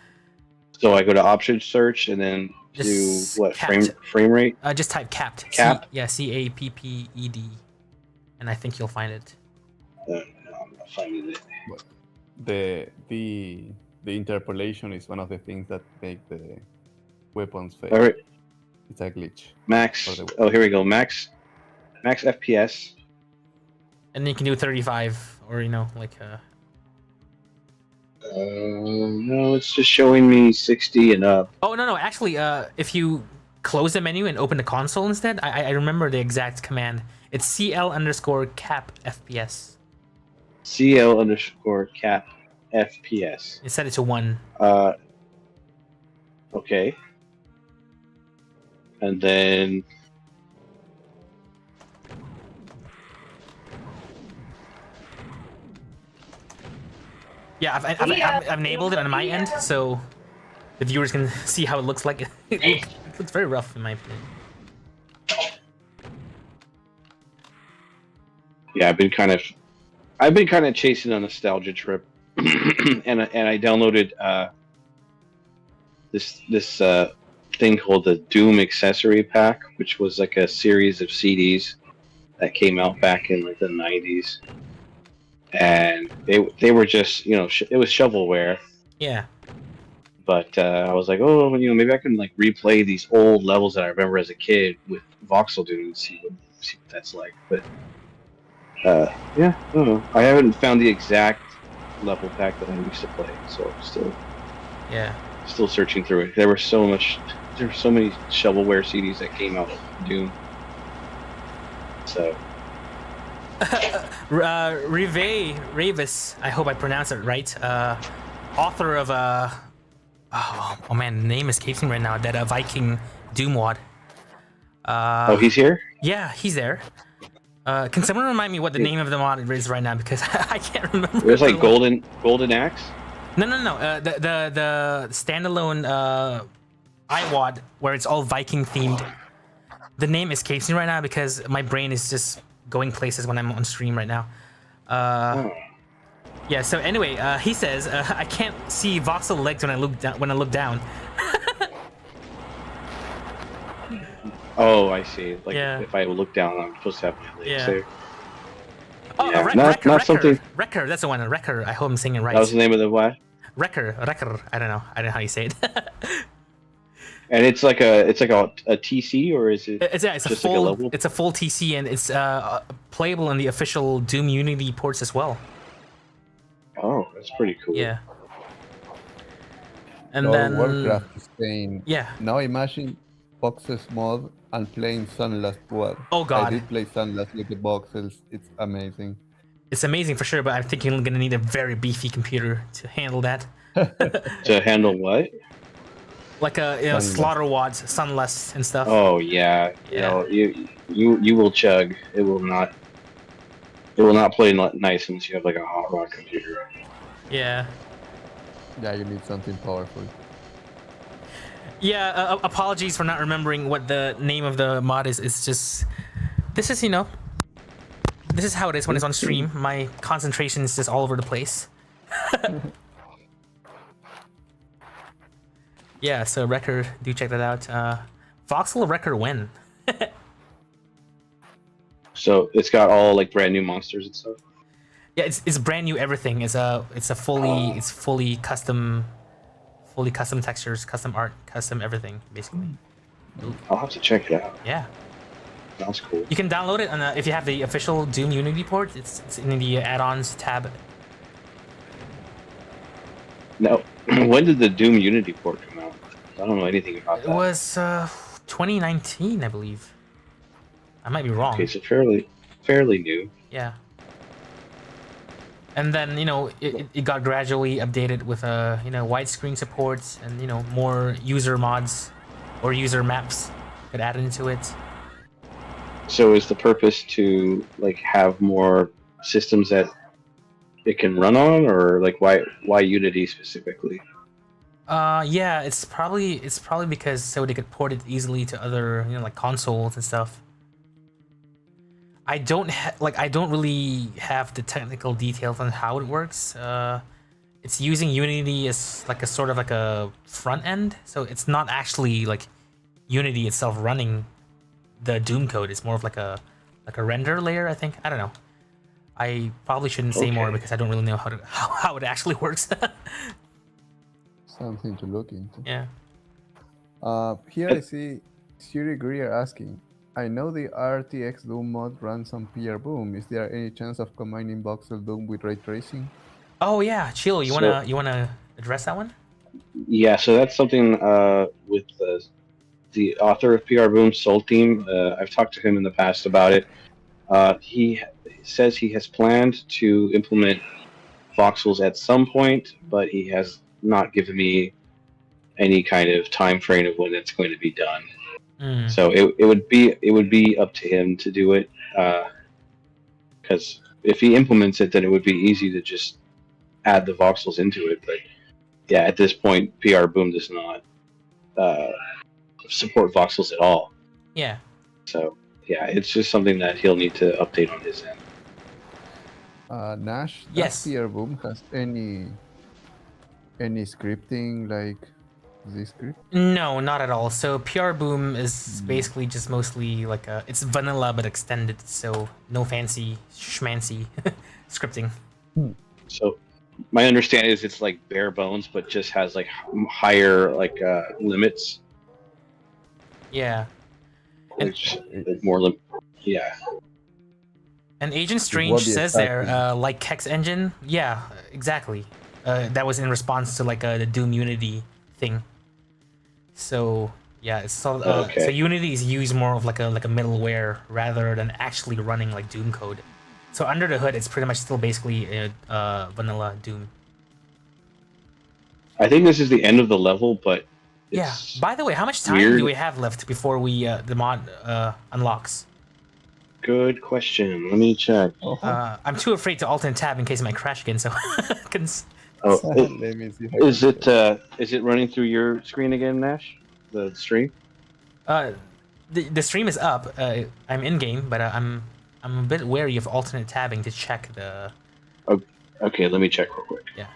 So I go to option search and then Just do what capped. frame rate? Just type capped. Cap? CAPPED, and I think you'll find it. No, I'm not finding it. The interpolation is one of the things that make the weapons fail. All right, It's a glitch. max. For the- Oh, here we go. Max FPS. And then you can do 35 or like No, it's just showing me 60 and up. Oh no, actually if you close the menu and open the console instead, I remember the exact command. It's CL_cap FPS. CL_cap FPS. You set it to 1. Okay. And then Yeah, I've enabled it on my end, so the viewers can see how it looks like. It looks very rough in my opinion. yeah, I've been kind of chasing a nostalgia trip, and I downloaded this thing called the Doom Accessory Pack, which was like a series of CDs that came out back in like the 90s, and they were just it was shovelware. Yeah. But I was like, oh, maybe I can like replay these old levels that I remember as a kid with VOXEL Doom and see what that's like. But yeah, I don't know. I haven't found the exact level pack that I used to play, so still searching through it. There were so many shovelware CDs that came out of Doom. So Ravis, I hope I pronounced it right. Author of oh man, the name escapes me right now. That Viking Doom mod. oh, he's here? Yeah, he's there. Can someone remind me what the name of the mod is right now, because I can't remember. There's like Golden Axe. No. The standalone iWad where it's all Viking themed. The name escapes me right now because my brain is just going places when I'm on stream right now. Yeah. So anyway, he says I can't see voxel legs when I look down. Oh, I see. Like Yeah. if I look down, I'm supposed to have my legs Yeah. there. Oh, Yeah, Wrecker, not something- Wrecker, that's the one. Wrecker. I hope I'm saying it right. That was the name of the what? Wrecker. I don't know. I don't know how you say it. And it's like a TC, or is it It's a just full like a level? it's a full TC, and it's playable on the official Doom Unity ports as well. Oh, that's pretty cool. Yeah. And Lord then Warcraft is saying, yeah. now imagine Voxels mod and playing Sunlast War. Oh I god, did play Sunlast with the Voxels. It's amazing. it's amazing for sure, but I think you're gonna need a very beefy computer to handle that. To handle what? Like a Sunless. slaughter wads, sunless and stuff. Oh yeah, Yeah. you will chug. It will not. It will not play nice unless you have like a hot rod computer. Yeah. Yeah, you need something powerful. Yeah, apologies for not remembering what the name of the mod is. It's just, this is, this is how it is when it's on stream. My concentration is just all over the place. Yeah, so Wrecker, do check that out. Voxel Wrecker when? So it's got all like brand new monsters and stuff. Yeah, it's brand new everything. It's fully custom textures, custom art, custom everything basically. I'll have to check it out. Yeah. Sounds cool. You can download it on if you have the official Doom Unity port. It's in the add-ons tab. Now, when did the Doom Unity port come out? I don't know anything about It that. was 2019, I believe. I might be wrong. Okay, so fairly new. Yeah. And then it got gradually updated with widescreen supports and more user mods or user maps that added into it. So is the purpose to like have more systems that it can run on, or like why Unity specifically? Yeah, it's probably because so they could port it easily to other like consoles and stuff. I don't really have the technical details on how it works. It's using Unity as like a sort of like a front end, so it's not actually like Unity itself running the Doom code. It's more of like a render layer, I think. I don't know. I probably shouldn't say more because I don't really know how it actually works. Something to look into. Yeah. Here I see Siri Greer asking, I know the RTX Doom mod runs on PR Boom. Is there any chance of combining Voxel Doom with ray tracing? Oh yeah, Cheello, you wanna address that one? Yeah, so that's something with the author of PR Boom, Soul Team. I've talked to him in the past about it. He says he has planned to implement voxels at some point, but he has not given me any kind of time frame of when it's going to be done. So it would be up to him to do it, because if he implements it, then it would be easy to just add the voxels into it. But yeah, at this point, PR Boom does not support voxels at all. Yeah. So yeah, it's just something that he'll need to update on his end. Nash, Yes. does PR Boom has any scripting like this script? No, not at all. So PR Boom is basically just mostly like it's vanilla but extended, so no fancy schmancy scripting. So my understanding is it's like bare bones, but just has like higher like limits. Yeah. Like more yeah. And Agent What Strange the says exact there, like Kex Engine. Yeah, exactly. That was in response to like the Doom Unity thing. So yeah, it's so Okay. so Unity is used more of like a middleware rather than actually running like Doom code. So under the hood, it's pretty much still basically vanilla Doom. I think this is the end of the level, but Yeah. it's By the way, how much time weird. do we have left before we the mod unlocks? Good question. Let me check. I'm too afraid to alt and tab in case it might crash again. So Oh, Let me see if I is can it running through your screen again, Nash? The stream? the stream is up. I'm in game, but I'm a bit wary of alternate tabbing to check the. Okay, let me check real quick. Yeah.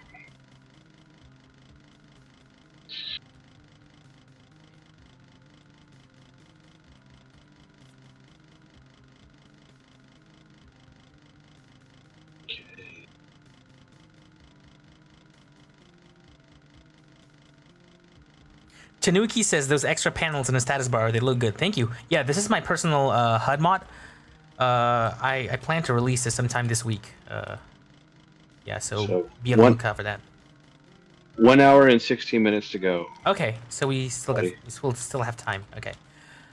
Tanuki says those extra panels in the status bar, they look good. Thank you. Yeah, this is my personal HUD mod. I plan to release this sometime this week. Yeah, so be on the lookout for that. 1 hour and 16 minutes to go. Okay, so we still have time. Okay.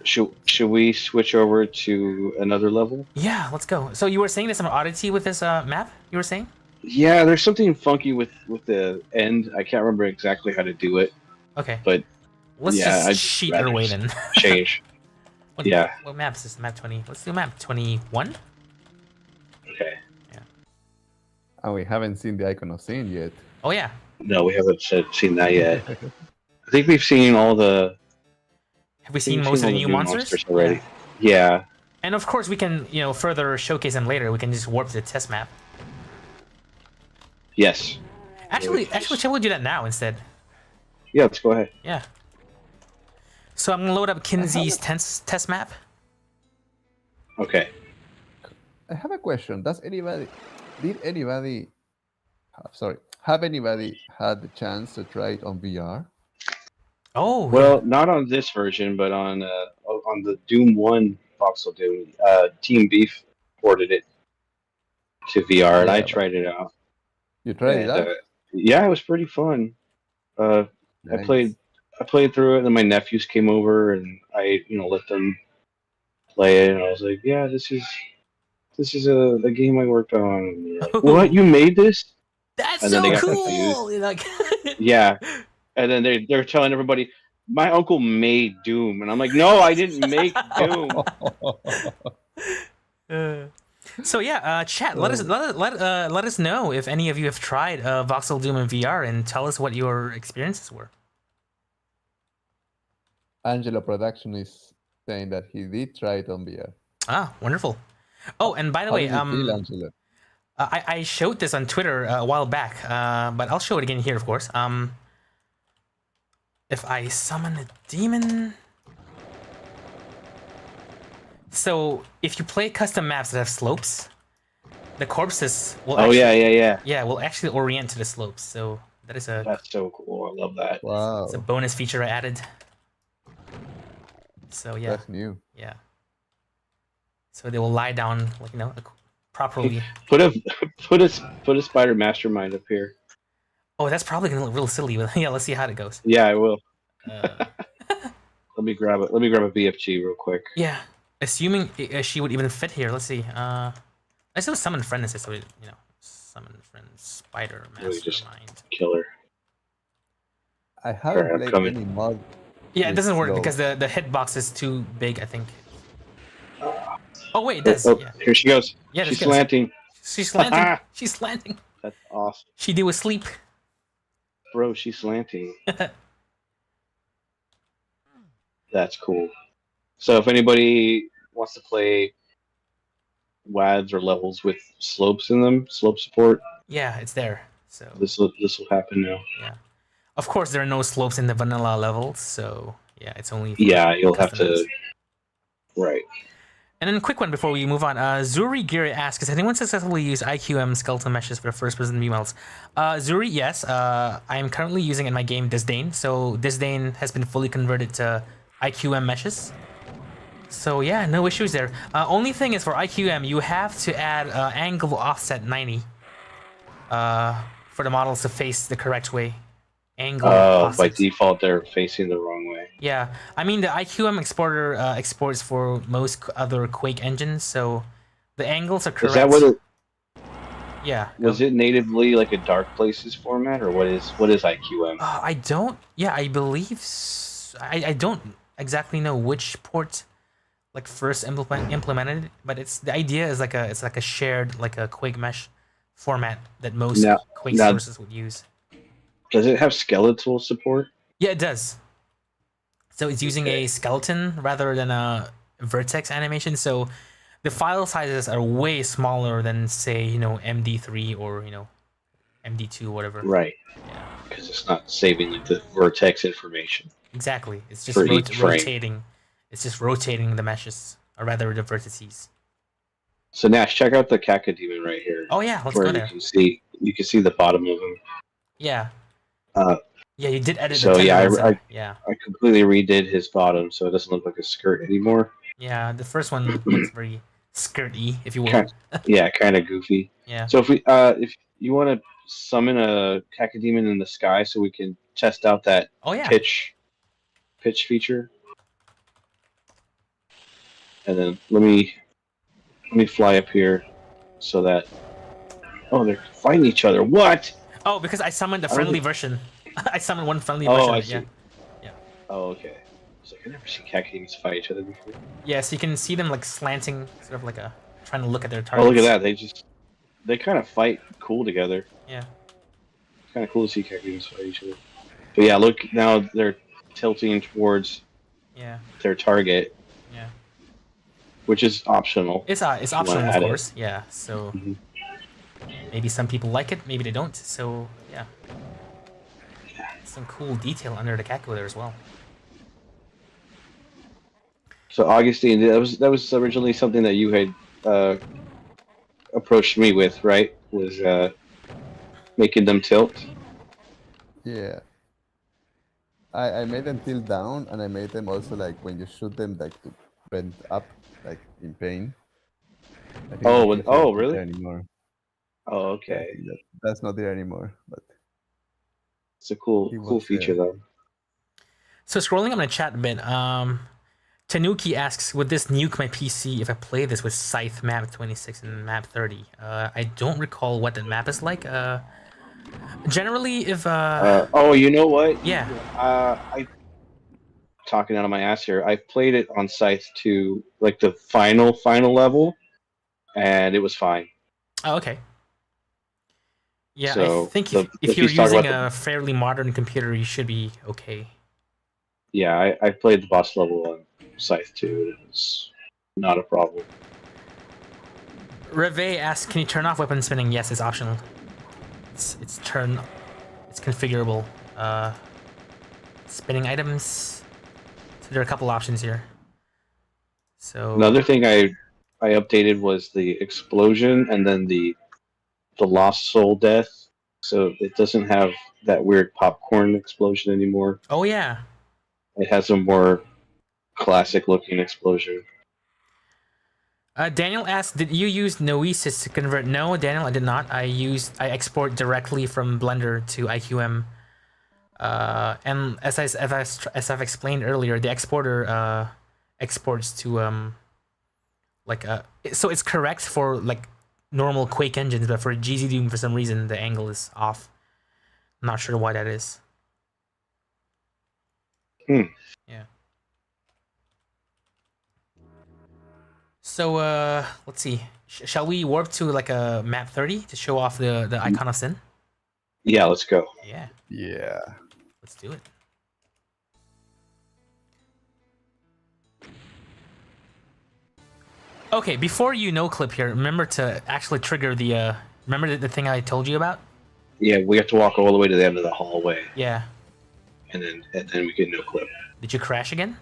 Should we switch over to another level? Yeah, let's go. So you were saying there's some oddity with this map? You were saying? Yeah, there's something funky with the end. I can't remember exactly how to do it. Okay. But let's just cheat our way then. Change. Yeah. What map is this? Map 20. Let's do map 21. Okay. Yeah. And we haven't seen the icon of sin yet. Oh yeah. No, we haven't seen that yet. I think we've seen all the. Have we seen most of the new monsters already? Yeah. And of course, we can further showcase them later. We can just warp to the test map. Yes. Actually, shall we do that now instead? Yeah, let's go ahead. Yeah. So I'm gonna load up Kinsey's test map. Okay. I have a question. Have anybody had the chance to try it on VR? Oh. Well, not on this version, but on the Doom 1 voxel Doom, Team Beef ported it to VR, and I tried it out. You tried it out? Yeah, it was pretty fun. Nice. I played through it, and then my nephews came over, and I let them play it, and I was like, yeah, this is a game I worked on. And like, what, you made this? That's so cool. Like, yeah. And then they're telling everybody, my uncle made Doom, and I'm like, no, I didn't make Doom. So yeah, chat. Let us know if any of you have tried Voxel Doom in VR, and tell us what your experiences were. Angelo Production is saying that he did try it on VR. Ah, wonderful. Oh, and by the way, I showed this on Twitter a while back, but I'll show it again here, of course. If I summon a demon... So, if you play custom maps that have slopes, the corpses will will actually orient to the slopes. So, that's so cool. I love that. Wow. It's a bonus feature I added. So, yeah. That's new. Yeah. So, they will lie down, properly. Put a spider mastermind up here. Oh, that's probably gonna look real silly, but yeah, let's see how it goes. Yeah, I will. Let me grab a BFG real quick. Yeah, assuming she would even fit here. Let's see. Let's do summon friend assist. So summon friend spider mastermind. Kill her. I haven't played any mod. Yeah, it doesn't work because the hitbox is too big, I think. Oh wait, it does. Yeah. Here she goes. Yeah, she's slanting. She's slanting. She's slanting. That's awesome. She do a sleep. Bro, she's slanting. That's cool. So if anybody wants to play WADs or levels with slopes in them, slope support. Yeah, it's there. So this will happen now. Yeah. Of course, there are no slopes in the vanilla levels, so yeah, it's only. You'll have to. Right. And then a quick one before we move on. Zuri Giri asks, has anyone successfully used IQM skeleton meshes for the first-person view models? Zuri, yes. I am currently using in my game Disdain. So Disdain has been fully converted to IQM meshes. So yeah, no issues there. Only thing is for IQM, you have to add angle offset 90 for the models to face the correct way. By default, they're facing the wrong way. Yeah, I mean the IQM exporter exports for most other Quake engines, so the angles are correct. Is that what it? Yeah. Was it natively like a Dark Places format, or what is IQM? I don't. Yeah, I believe. I don't exactly know which port like first implemented, but the idea is like a shared like a Quake mesh format that most Quake sources would use. Does it have skeletal support? Yeah, it does. So it's using a skeleton rather than a vertex animation. So the file sizes are way smaller than, say, MD3 or, MD2, whatever. Right. Yeah. Because it's not saving like the vertex information. Exactly. It's just rotating. It's just rotating the meshes, or rather the vertices. So Nash, check out the Cacodemon right here. Oh yeah, let's go there. You can see the bottom of him. Yeah. Yeah, you did edit So the yeah, tendrils. I Yeah. I completely redid his bottom, so it doesn't look like a skirt anymore. Yeah, the first one looks very skirty, if you will. Kind, yeah, kind of goofy. Yeah. So if you want to summon a cacodemon in the sky, so we can test out that Oh yeah. pitch feature, and then let me fly up here so that they're fighting each other. What? Oh, because I summoned a I don't friendly think- version. I summoned one friendly Oh, version. I Yeah. see. Yeah. Oh, okay. So I never seen cacodemons fight each other before. Yeah, so you can see them like slanting, sort of like trying to look at their Oh, targets. look at that! They kind of fight cool together. Yeah. It's kind of cool to see cacodemons fight each other. But yeah, look now they're tilting towards Yeah. their target, Yeah. which is optional. It's optional, of add it. course. Yeah. So Mhm. maybe some people like it, maybe they don't. So yeah. Some cool detail under the Kako there as well. So Augustine, that was originally something that you had approached me with, right? Was making them tilt. Yeah. I made them tilt down, and I made them also like when you shoot them like to bend up, like in pain. I think Oh, that feature is not really? there anymore. Oh, I okay. think that's not there anymore. But It's a cool It cool was feature there. though. So scrolling on the chat a bit, Tanuki asks, would this nuke my PC if I play this with Scythe map 26 and map 30? I don't recall what that map is like. Generally, if oh, you know what? yeah. I talking out of my ass here. I played it on Scythe to like the final level, and it was fine. Oh, okay. Yeah, So I think the- if if you're he's talking using about a fairly modern computer, you should be okay. Yeah, I played the boss level on Scythe too. It was not a problem. Reve asks, can you turn off weapon spinning? Yes, it's optional. It's configurable. Spinning items. So there are a couple options here. So Another thing I updated was the explosion and then the lost soul death, so it doesn't have that weird popcorn explosion anymore. oh yeah. It has a more classic looking explosion. Daniel asked, did you use Noesis to convert? No, Daniel, I did not. I export directly from Blender to IQM. And as I've explained earlier, the exporter exports to so it's correct for like normal Quake engines, but for GZ Doom for some reason the angle is off. I'm not sure why that is. Hmm. Yeah. So let's see. Shall we warp to like a map 30 to show off the icon of sin? Yeah, let's go. Yeah, yeah. let's do it. Okay, before you no clip here, remember to actually trigger the remember the thing I told you about? Yeah, we have to walk all the way to the end of the hallway, Yeah. and then we get no clip. Did you crash again?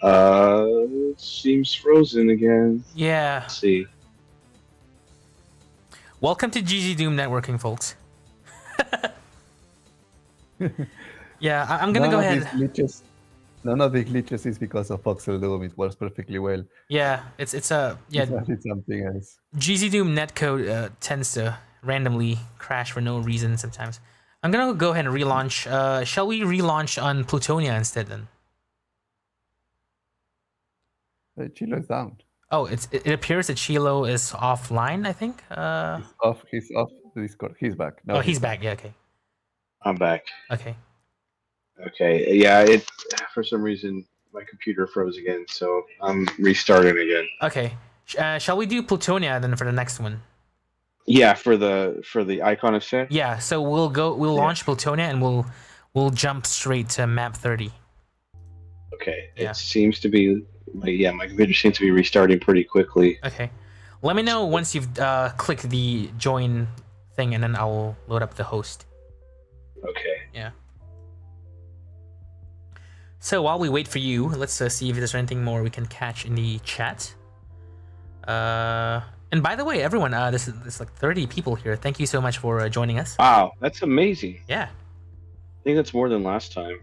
It seems frozen again. Yeah. Let's see. Welcome to GZ Doom networking, folks. Yeah, I'm gonna go ahead. None of the glitches is because of VOXEL Doom. It works perfectly well. Yeah, it's yeah. It's something else. GZ Doom netcode tends to randomly crash for no reason sometimes. I'm gonna go ahead and relaunch. Shall we relaunch on Plutonia instead then? Cheello is down. Oh, it appears that Cheello is offline, I think. He's off the Discord. He's back. No, Oh, he's back. Yeah, okay. I'm back. Okay. Okay. Yeah, it for some reason my computer froze again, so I'm restarting again. Okay. Shall we do Plutonia then for the next one? Yeah, for the icon of sin. Yeah, so we'll launch Plutonia and we'll jump straight to map 30. Okay. Yeah. It seems to be my computer seems to be restarting pretty quickly. Okay. Let me know once you've clicked the join thing and then I'll load up the host. Okay. Yeah. So while we wait for you, let's see if there's anything more we can catch in the chat. And by the way, everyone, this is like 30 people here. Thank you so much for joining us. Wow, that's amazing. Yeah, I think that's more than last time.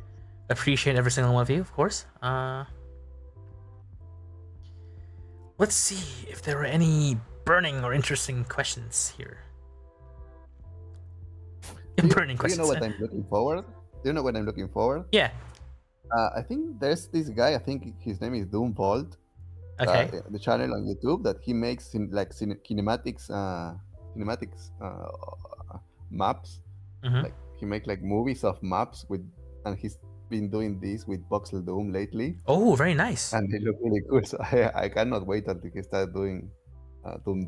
appreciate every single one of you, of course. Let's see if there are any burning or interesting questions here. Burning Do you questions. know what I'm looking forward? Do you know what I'm looking forward? Yeah. I think there's this guy. I think his name is Doom Vault. Okay. The channel on YouTube that he makes kinematics, maps. Mhm. Like he make like movies of maps with, and he's been doing this with VOXEL Doom lately, Oh, very nice. and they look really cool. So I cannot wait until he starts doing Doom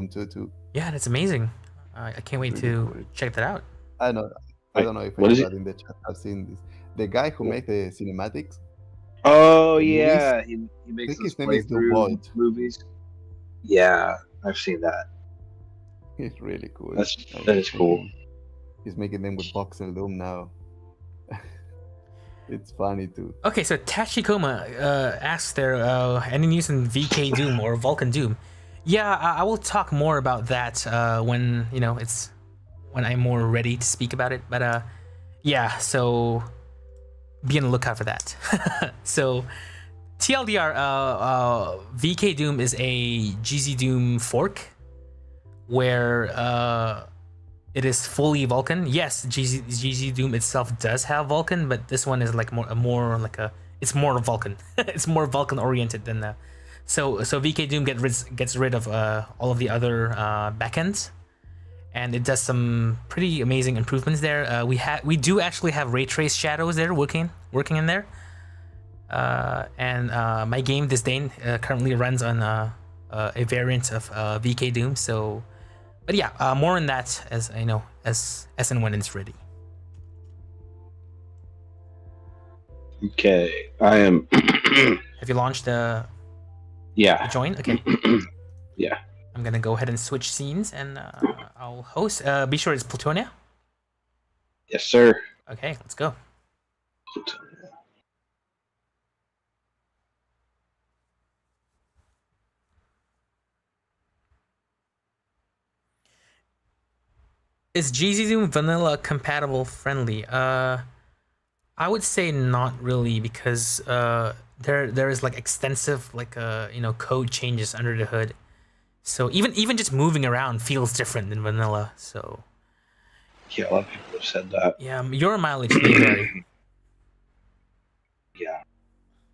2 too. Yeah, that's amazing. I can't wait Really to cool. check that out. I know. I Wait, don't know if what is anybody in the chat has seen this. The guy who made the cinematics. Oh The yeah, he I makes think those his name is Doom playthrough Vault. movies. Yeah, I've seen that. He's really cool. That is cool. He's making them with VOXEL Doom now. It's funny too. Okay, so Tachikoma asks there, any news in VK Doom or Vulcan Doom? Yeah, I will talk more about that when when I'm more ready to speak about it. But yeah, so be on the lookout for that. So TLDR, VK Doom is a GZ Doom fork where it is fully Vulcan. Yes, GZ Doom itself does have Vulcan, but this one is like it's more Vulcan. It's more Vulcan oriented than the. So VK Doom gets rid of all of the other backends, and it does some pretty amazing improvements there. We do actually have ray trace shadows there working in there. And my game Disdain currently runs on a variant of VK Doom. So, but yeah, more on that as as and when it's ready. Okay, I am. Have you launched the Yeah. join? Okay. Yeah. I'm gonna go ahead and switch scenes, and I'll host. Be sure it's Plutonia. Yes, sir. Okay, let's go. Is GZ Doom vanilla compatible friendly? I would say not really, because there is like extensive code changes under the hood. So even just moving around feels different than vanilla. So Yeah, a lot of people have said that. yeah, your mileage may vary. Yeah.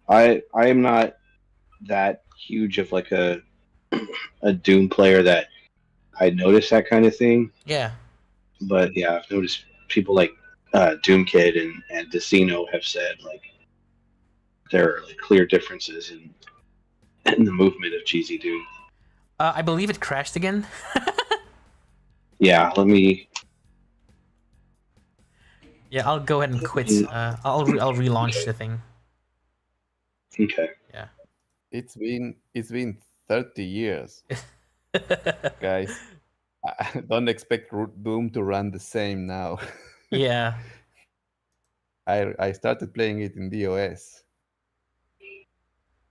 I am not that huge of like a Doom player that I notice that kind of thing. Yeah. But yeah, I've noticed people like Doom Kid and Decino have said like there are like clear differences in the movement of GZ Doom. I believe it crashed again. Yeah, let me. Yeah, I'll go ahead and quit. I'll relaunch the thing. Okay. Yeah. It's been 30 years, guys. I don't expect Doom to run the same now. Yeah. I started playing it in DOS.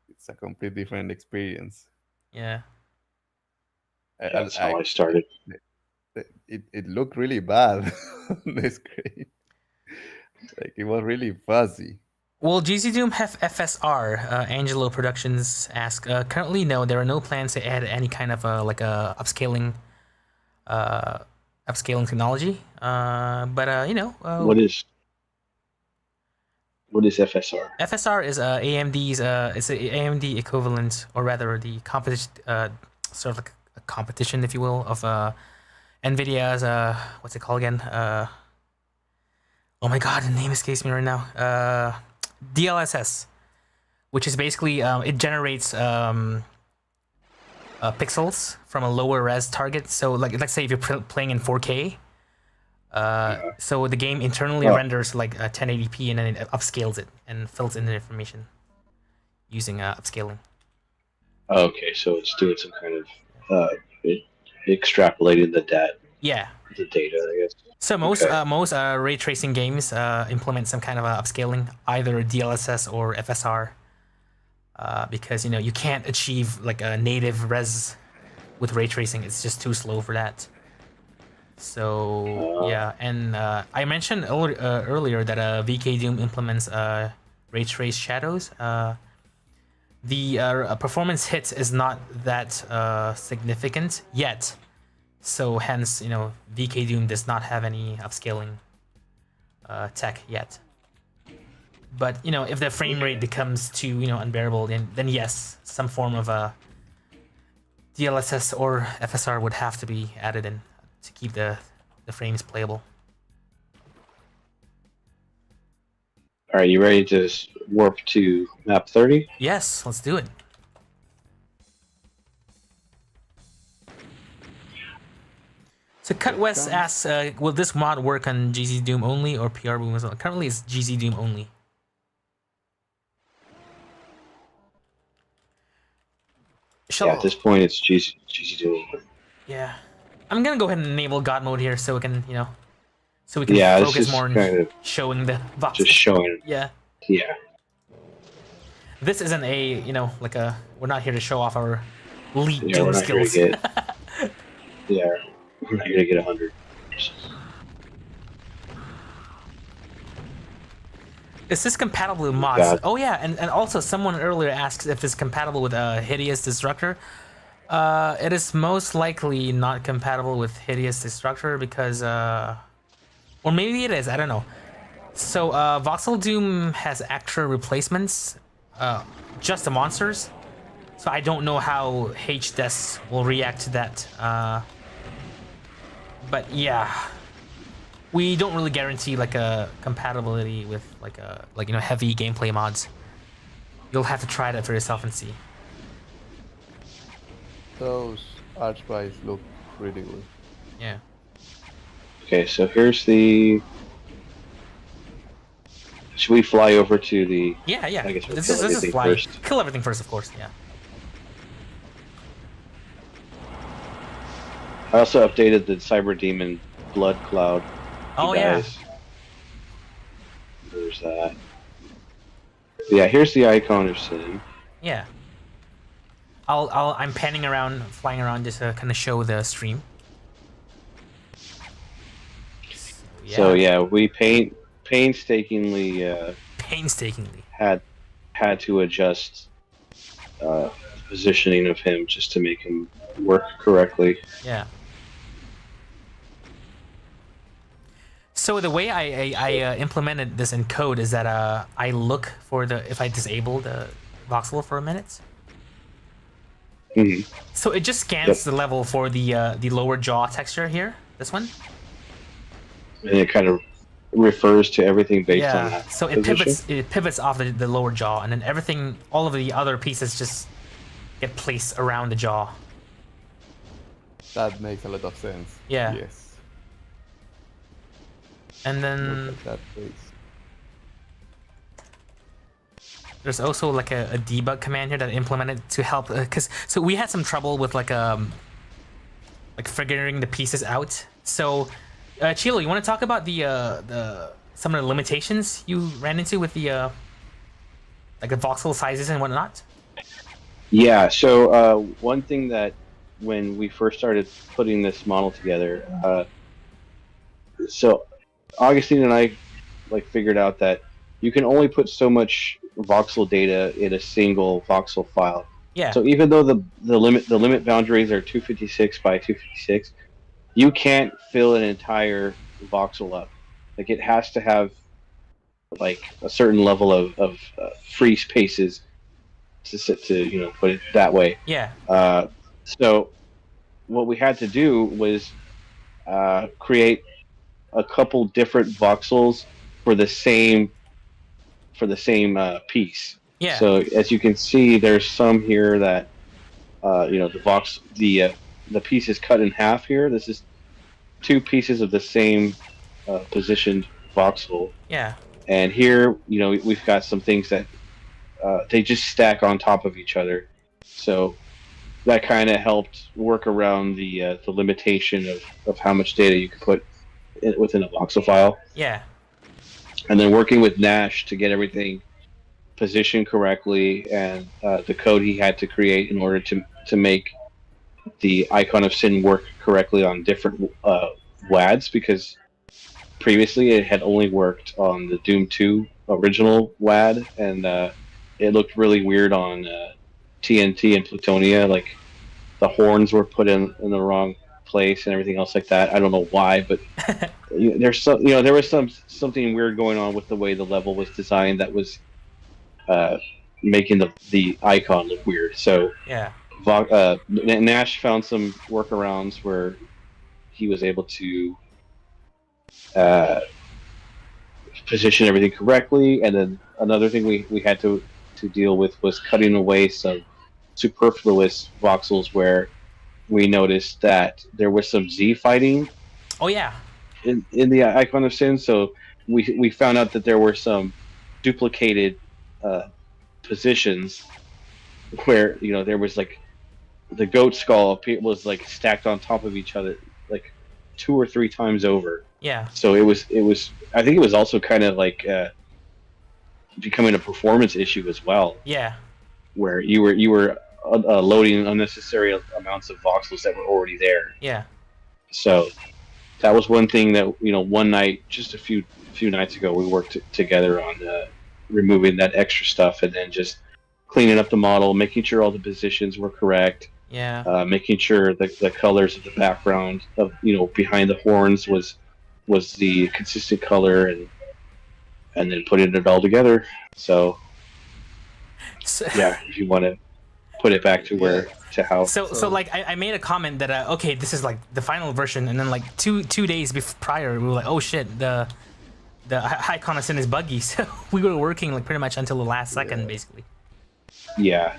It's a complete different experience. Yeah. That's how I started. It looked really bad on the screen. Like it was really fuzzy. Will GZ Doom have FSR? Angelo Productions ask. Currently, no. There are no plans to add any kind of upscaling technology. But what is FSR? FSR is AMD's. It's an AMD equivalent, or rather, the competition, sort of like a competition, if you will, of NVIDIA's. What's it called again? Oh my God, the name escapes me right now. DLSS, which is basically it generates pixels from a lower res target. So like let's say if you're playing in 4K, so the game internally renders like 1080p and then it upscales it and fills in the information using upscaling. Okay, so it's doing some kind of extrapolating the data. Yeah. The data, I guess. So most ray tracing games implement some kind of upscaling, either DLSS or FSR, because you can't achieve like a native res with ray tracing. It's just too slow for that. So yeah, and I mentioned earlier that VK Doom implements ray trace shadows. The performance hit is not that significant yet, so hence VK Doom does not have any upscaling tech yet. But if the frame rate becomes too unbearable, then yes, some form of a DLSS or FSR would have to be added in to keep the frames playable. All right, you ready to warp to map 30? Yes, let's do it. So Cut West asks, will this mod work on GZ Doom only or PR Boom as well? Currently it's GZ Doom only. Yeah, at this point it's GZ Doom. Yeah. I'm gonna go ahead and enable God mode here so we can, focus more on showing the voxels. Just showing. Yeah. Yeah. This isn't a, we're not here to show off our elite Yeah, Doom we're not skills. Here to get, yeah, we're not here to get 100. Is this compatible with mods? God. Oh yeah, and also someone earlier asked if it's compatible with Hideous Destructor. It is most likely not compatible with Hideous Destructor because, or maybe it is, I don't know. So Voxel Doom has extra replacements, just the monsters. So I don't know how HDES will react to that. But yeah, we don't really guarantee a compatibility with heavy gameplay mods. You'll have to try that for yourself and see. Those archvies look pretty good. Yeah. Okay, so here's the. Should we fly over to the? Yeah. I guess we'll This kill is everything fly. first. Kill everything first, of course. Yeah. I also updated the Cyber Demon Blood Cloud. Oh yeah. There's that. Yeah, here's the icon of sin. Yeah. I'm panning around, flying around, just to kind of show the stream. So yeah, we painstakingly had to adjust positioning of him just to make him work correctly. Yeah. So the way I implemented this in code is that I look for if I disable the voxel for a minute. Mm-hmm. So it just scans the level for the lower jaw texture here. This one. And it kind of refers to everything based on that. So it pivots off the lower jaw, and then everything, all of the other pieces just get placed around the jaw. That makes a lot of sense. Yeah. Yes. And then Look at that face. there's also a debug command here that I implemented to help, so we had some trouble with figuring the pieces out. So Cheello, you want to talk about some of the limitations you ran into with the voxel sizes and whatnot? Yeah. So one thing that when we first started putting this model together, so Augustine and I figured out that you can only put so much voxel data in a single voxel file. Yeah. So even though the limit boundaries are 256 by 256, you can't fill an entire voxel up. It has to have a certain level of free spaces to put it that way. Yeah. So what we had to do was create a couple different voxels for the same piece. Yeah. So as you can see, there's some here that the piece is cut in half here. This is two pieces of the same positioned voxel. Yeah. And here, we've got some things that they just stack on top of each other. So that kind of helped work around the limitation of how much data you could put within a voxel file. Yeah. And then working with Nash to get everything positioned correctly, and the code he had to create in order to make the icon of sin work correctly on different WADs, because previously it had only worked on the Doom 2 original WAD, and it looked really weird on TNT and Plutonia. Like the horns were put in the wrong place and everything else like that. I don't know why, but there's some, there was something weird going on with the way the level was designed that was making the icon look weird. So Yeah. Nash found some workarounds where he was able to position everything correctly, and then another thing we had to deal with was cutting away some superfluous voxels where we noticed that there was some Z fighting Oh yeah. in the icon of sin. So we found out that there were some duplicated positions where there was like the goat skull was like stacked on top of each other like 2 or 3 times over. Yeah. So it was I think it was also kind of like becoming a performance issue as well, Yeah. where you were loading unnecessary amounts of voxels that were already there. Yeah. So that was one thing that one night, just a few nights ago, we worked together on removing that extra stuff, and then just cleaning up the model, making sure all the positions were correct. Yeah. Making sure the colors of the background of behind the horns was the consistent color, and then putting it all together. So So, yeah, if you want to put it back to where to how. So like I made a comment that okay, this is like the final version, and then like two days prior we were like, oh shit, the icon of sin is buggy. So we were working like pretty much until the last second, basically. Yeah.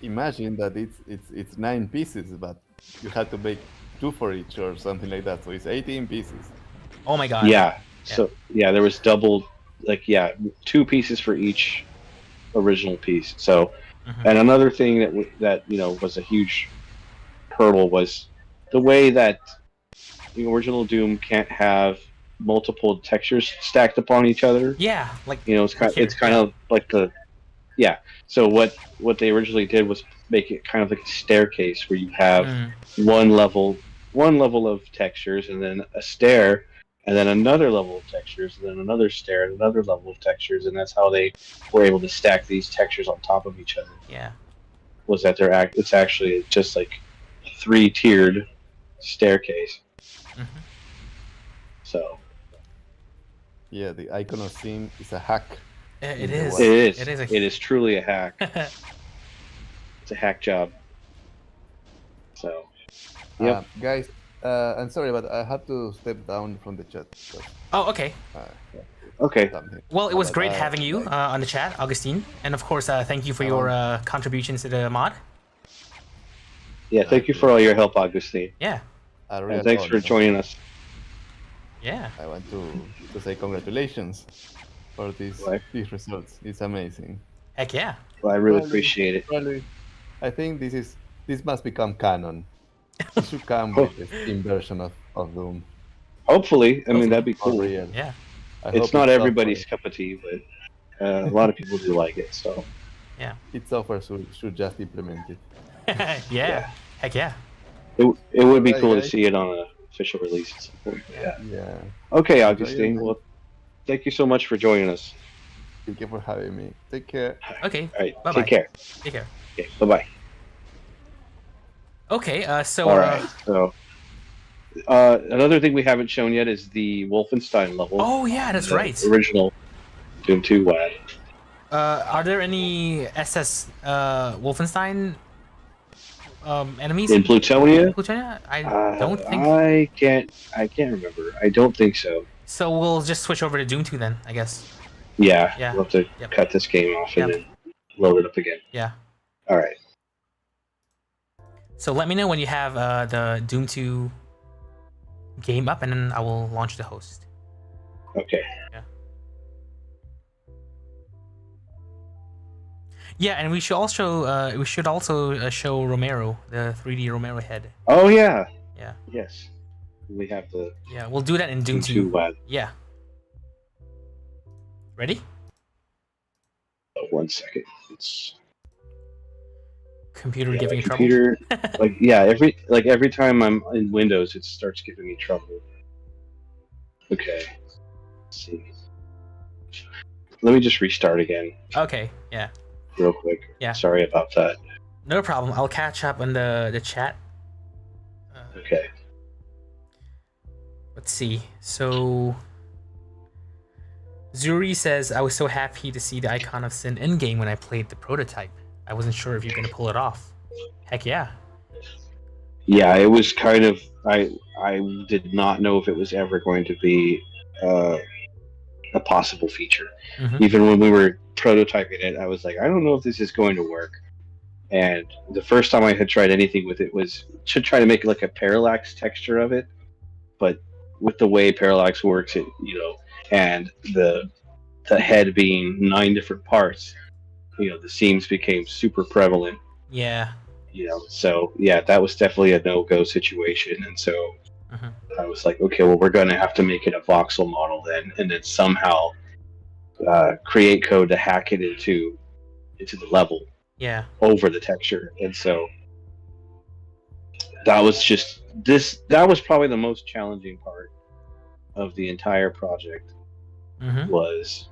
Imagine that it's 9 pieces, but you had to make 2 for each or something like that. So it's 18 pieces. Oh my god. Yeah. So there was double, 2 pieces for each original piece. So, and another thing that was a huge hurdle was the way that the original Doom can't have multiple textures stacked upon each other. Yeah, like it's kind of like So what they originally did was make it kind of like a staircase where you have one level of textures, and then a stair, and then another level of textures, and then another stair, and another level of textures, and that's how they were able to stack these textures on top of each other. Yeah. Was that it's actually just like a 3-tiered staircase. So. Yeah, the icon of sin is a hack. It is. It is truly a hack. It's a hack job. So. Yep. Guys, I'm sorry, but I have to step down from the chat. Oh, okay. Okay. Well, it was great having you on the chat, Augustine, and of course, thank you for your contributions to the mod. Yeah, thank you for all your help, Augustine. Yeah. And thanks for joining us. Yeah. I want to say congratulations for these results. It's amazing. Heck yeah. Well, I really appreciate it. Probably, I think this must become canon. It should come with the Steam version of Doom. Hopefully. I mean, that'd be cool. Yeah. It's not everybody's cup of tea, but a lot of people do like it, so. Yeah. Its software should just implement it. Yeah. Heck yeah. It would be cool to see it on an official release at some point. Yeah. Okay, Augustine. Well, thank you so much for joining us. Thank you for having me. Take care. Okay. All right. Bye-bye. Take care. Take care. Okay. Bye-bye. Okay. So. All right. So. Another thing we haven't shown yet is the Wolfenstein level. Oh yeah, that's right. Original Doom 2 WAD. Are there any SS Wolfenstein enemies in Plutonia? Plutonia? I don't think. I can't remember. I don't think so. So we'll just switch over to Doom 2 then, I guess. Yeah. Yeah. We'll have to cut this game off and then load it up again. Yeah. All right. So let me know when you have the Doom 2 game up, and then I will launch the host. Okay. Yeah. Yeah, and we should also show Romero, the 3D Romero head. Oh yeah. Yeah. Yes. We have the. Yeah, we'll do that in Doom 2. WAD. Yeah. Ready? 1 second. Computer Yeah, giving my you trouble. computer, every time I'm in Windows, it starts giving me trouble. Okay, let's see. Let me just restart again, Okay, yeah. real quick. Yeah. Sorry about that. No problem. I'll catch up on the chat. Okay. Let's see. So Zuri says, I was so happy to see the Icon of Sin in-game when I played the prototype. I wasn't sure if you're going to pull it off. Heck yeah. Yeah, it was kind of. I did not know if it was ever going to be a possible feature. Mm-hmm. Even when we were prototyping it, I was like, I don't know if this is going to work. And the first time I had tried anything with it was to try to make like a parallax texture of it, but with the way parallax works, and the head being 9 different parts, the seams became super prevalent. Yeah. So yeah, that was definitely a no-go situation, and so I was like, okay, well, we're going to have to make it a voxel model then, and then somehow create code to hack it into the level. Yeah. Over the texture, and so that was probably the most challenging part of the entire project. Was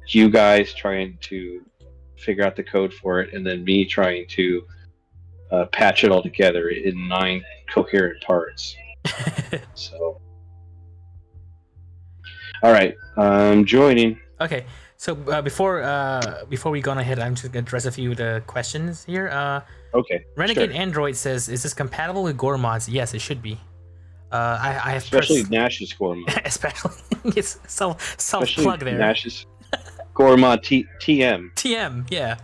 you guys trying to figure out the code for it, and then me trying to patch it all together in 9 coherent parts. So, all right, I'm joining. Okay, so before we go on ahead, I'm just gonna address a few of the questions here. Okay. Renegade sure. Android says, "Is this compatible with Gore mods?" Yes, it should be. I have especially Nash's Gore mod. especially it's self plug there. Nash's Gore mod TM. TM, yeah.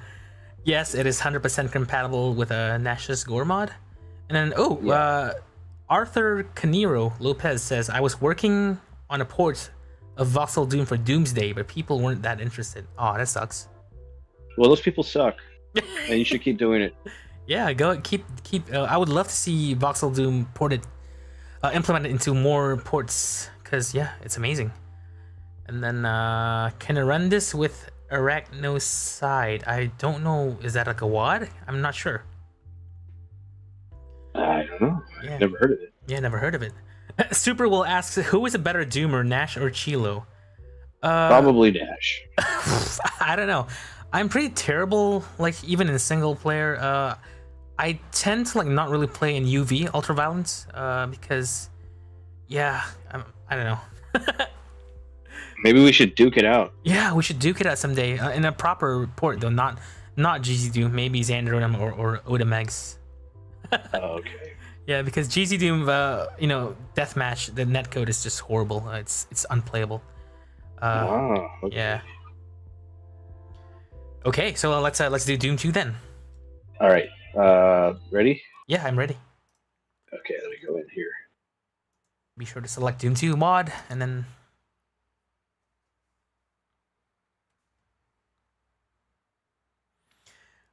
Yes, it is 100% compatible with Nash's Gore mod. And then Arthur Caniro Lopez says, "I was working on a port of VOXEL Doom for Doomsday, but people weren't that interested." Oh, that sucks. Well, those people suck, and you should keep doing it. Yeah, go keep. I would love to see VOXEL Doom ported, implemented into more ports, because yeah, it's amazing. And then Kenarandis with Arachnocide. I don't know. Is that like a WAD? I'm not sure. I don't know. Yeah. Never heard of it. Yeah, never heard of it. Super will asks, who is a better Doomer, Nash or Cheello? Probably Nash. I don't know. I'm pretty terrible, like even in single player. I tend to like not really play in UV ultraviolence because, yeah, I don't know. Maybe we should duke it out. Yeah, we should duke it out someday in a proper port though, not GZ Doom, maybe Xandronum or Odamegs. Okay. Yeah, because GZ Doom, deathmatch, the netcode is just horrible. It's unplayable. Okay. Yeah. Okay, so let's do Doom 2 then. All right. Ready? Yeah, I'm ready. Okay, let me go in here. Be sure to select Doom 2 mod, and then...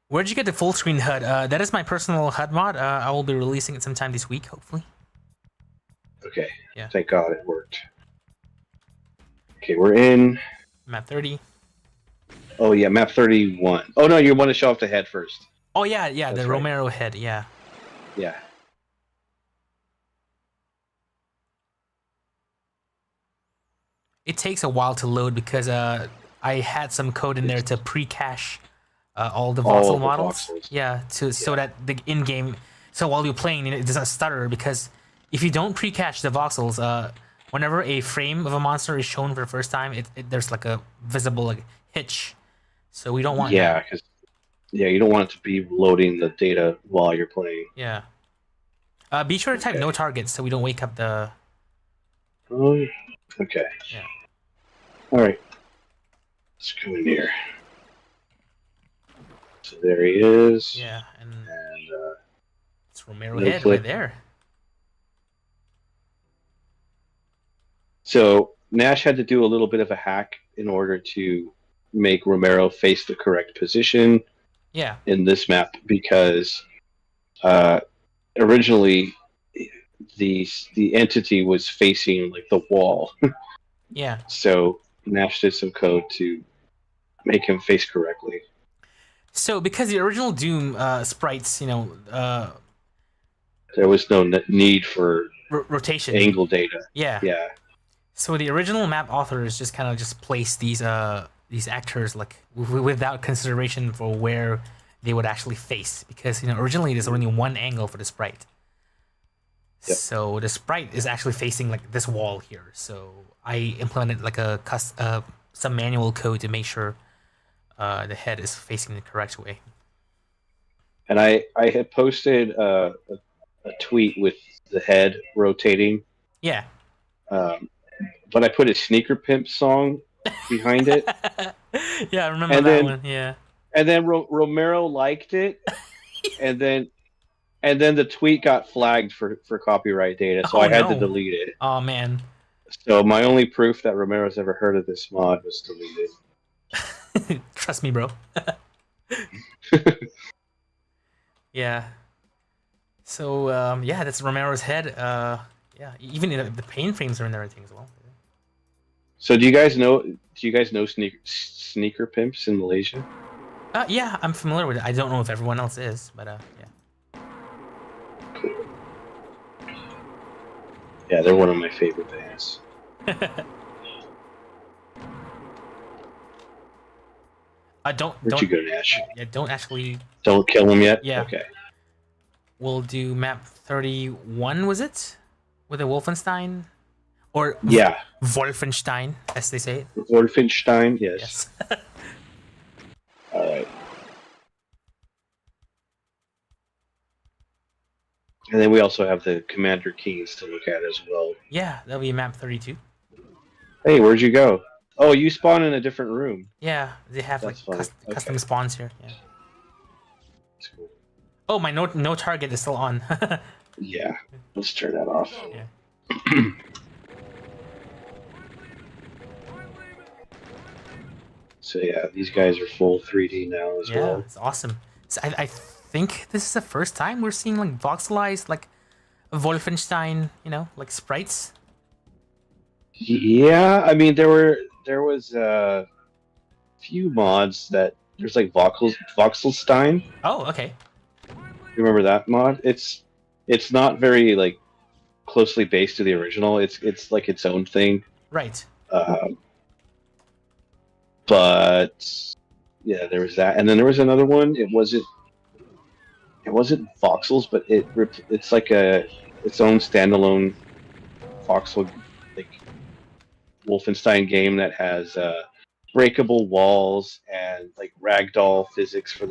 Where'd you get the full screen HUD? That is my personal HUD mod. I will be releasing it sometime this week, hopefully. Okay. Yeah. Thank God it worked. Okay, we're in... Map 30. Oh, yeah, map 31. Oh, no, you want to show off the head first. Oh, yeah, That's the right. Romero head, yeah. Yeah. It takes a while to load because I had some code in there to pre-cache all the voxel models. voxels. Yeah, so that the in-game, so while you're playing, it doesn't stutter, because if you don't pre-cache the voxels, whenever a frame of a monster is shown for the first time, there's like a visible like hitch. So we don't want that. Yeah, because you don't want it to be loading the data while you're playing. Yeah. Be sure to type no targets so we don't wake up the... Okay. Yeah. All right. Let's go in here. So there he is. Yeah, and it's Romero no head clip. right there. So Nash had to do a little bit of a hack in order to make Romero face the correct position. Yeah. In this map, because originally the entity was facing like the wall. Yeah. So Nash did some code to make him face correctly. So because the original Doom sprites, There was no need for rotation. angle data. Yeah. Yeah. So the original map authors just kind of just placed these actors like without consideration for where they would actually face, because originally there's only one angle for the sprite. Yep. So the sprite is actually facing like this wall here. So I implemented like some manual code to make sure the head is facing the correct way. And I had posted a tweet with the head rotating. Yeah. But I put a Sneaker Pimp song behind it. Yeah, I remember that one. Yeah. And then Romero liked it, and then the tweet got flagged for copyright data, so I had to delete it. Oh man. So my only proof that Romero's ever heard of this mod was deleted. Trust me, bro. Yeah. So yeah, that's Romero's head. Yeah, even the paint frames are in there, I think, as well. So do you guys know sneaker pimps in Malaysia? Yeah, I'm familiar with it. I don't know if everyone else is, but yeah. Cool. Yeah, they're one of my favorite bands. Where'd you go, Nash? Yeah, don't actually. Don't kill him yet. Yeah. Okay. We'll do map 31. Was it with a Wolfenstein, or yeah, Wolfenstein, as they say it? Wolfenstein. Yes. Yes. All right. And then we also have the commander keys to look at as well. Yeah, that'll be map 32. Hey, where'd you go? Oh, you spawn in a different room. Yeah, they have That's like custom spawns here. Yeah. That's cool. Oh, my no target is still on. Yeah, let's turn that off. Yeah. So yeah, these guys are full 3D now as well. Yeah, it's awesome. So I think this is the first time we're seeing like voxelized like Wolfenstein, like sprites. Yeah, I mean there was a few mods that there's like Voxelstein. Oh, okay. You remember that mod? It's not very like closely based to the original. It's like its own thing. Right. But yeah, there was that, and then there was another one. It wasn't voxels, but it's like its own standalone voxel like Wolfenstein game that has breakable walls and like ragdoll physics for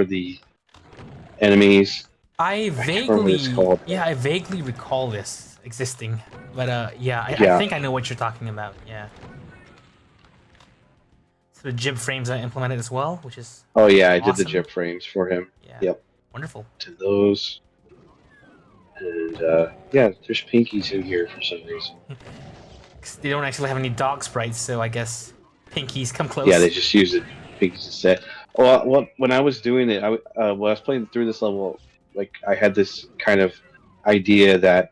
the enemies. I vaguely recall this existing, but I think I know what you're talking about. Yeah. So the jib frames are implemented as well, which is I did the awesome. jib frames for him. Yeah. Yep. Wonderful. To those, and there's pinkies in here for some reason. They don't actually have any dog sprites, so I guess pinkies come close. Yeah, they just use it pinkies instead. Well, when I was doing it, when I was playing through this level, like I had this kind of idea that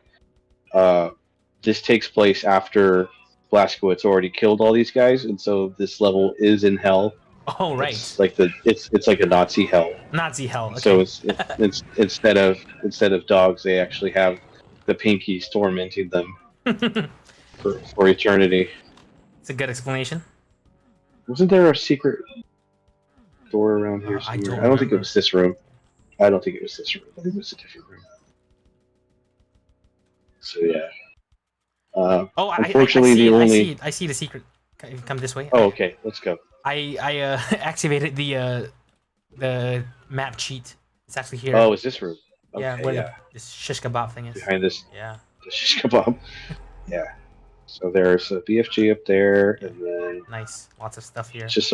this takes place after Blazkowicz already killed all these guys, and so this level is in hell. Oh, right. It's like it's like a Nazi hell. Nazi hell. Okay. So it's instead of dogs, they actually have the pinkies tormenting them for eternity. It's a good explanation. Wasn't there a secret door around here somewhere? I don't think it was this room. I don't think it was this room. I think it was a different room. So yeah. Unfortunately, I see the secret. Come this way. Oh, okay. Let's go. I activated the map cheat. It's actually here. Oh, is this room? Okay, yeah, where this shish kebab thing is. Behind this. Yeah. The shish kebab. Yeah. So there's a BFG up there, and then nice, lots of stuff here. Just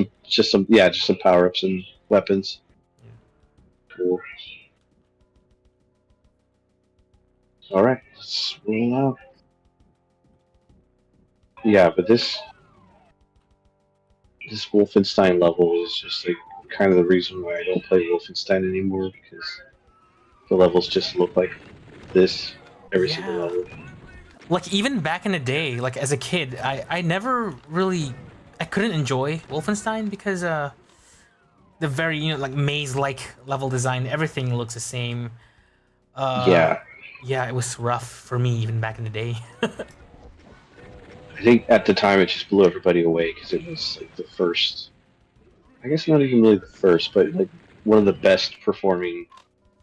some power ups and weapons. Yeah. Cool. All right, let's roll out. Yeah, but this Wolfenstein level is just like kind of the reason why I don't play Wolfenstein anymore, because the levels just look like this every single level. Like even back in the day, like as a kid, I couldn't enjoy Wolfenstein because the very like maze-like level design. Everything looks the same. Yeah. Yeah, it was rough for me even back in the day. I think at the time it just blew everybody away because it was like the first. I guess not even really the first, but like one of the best performing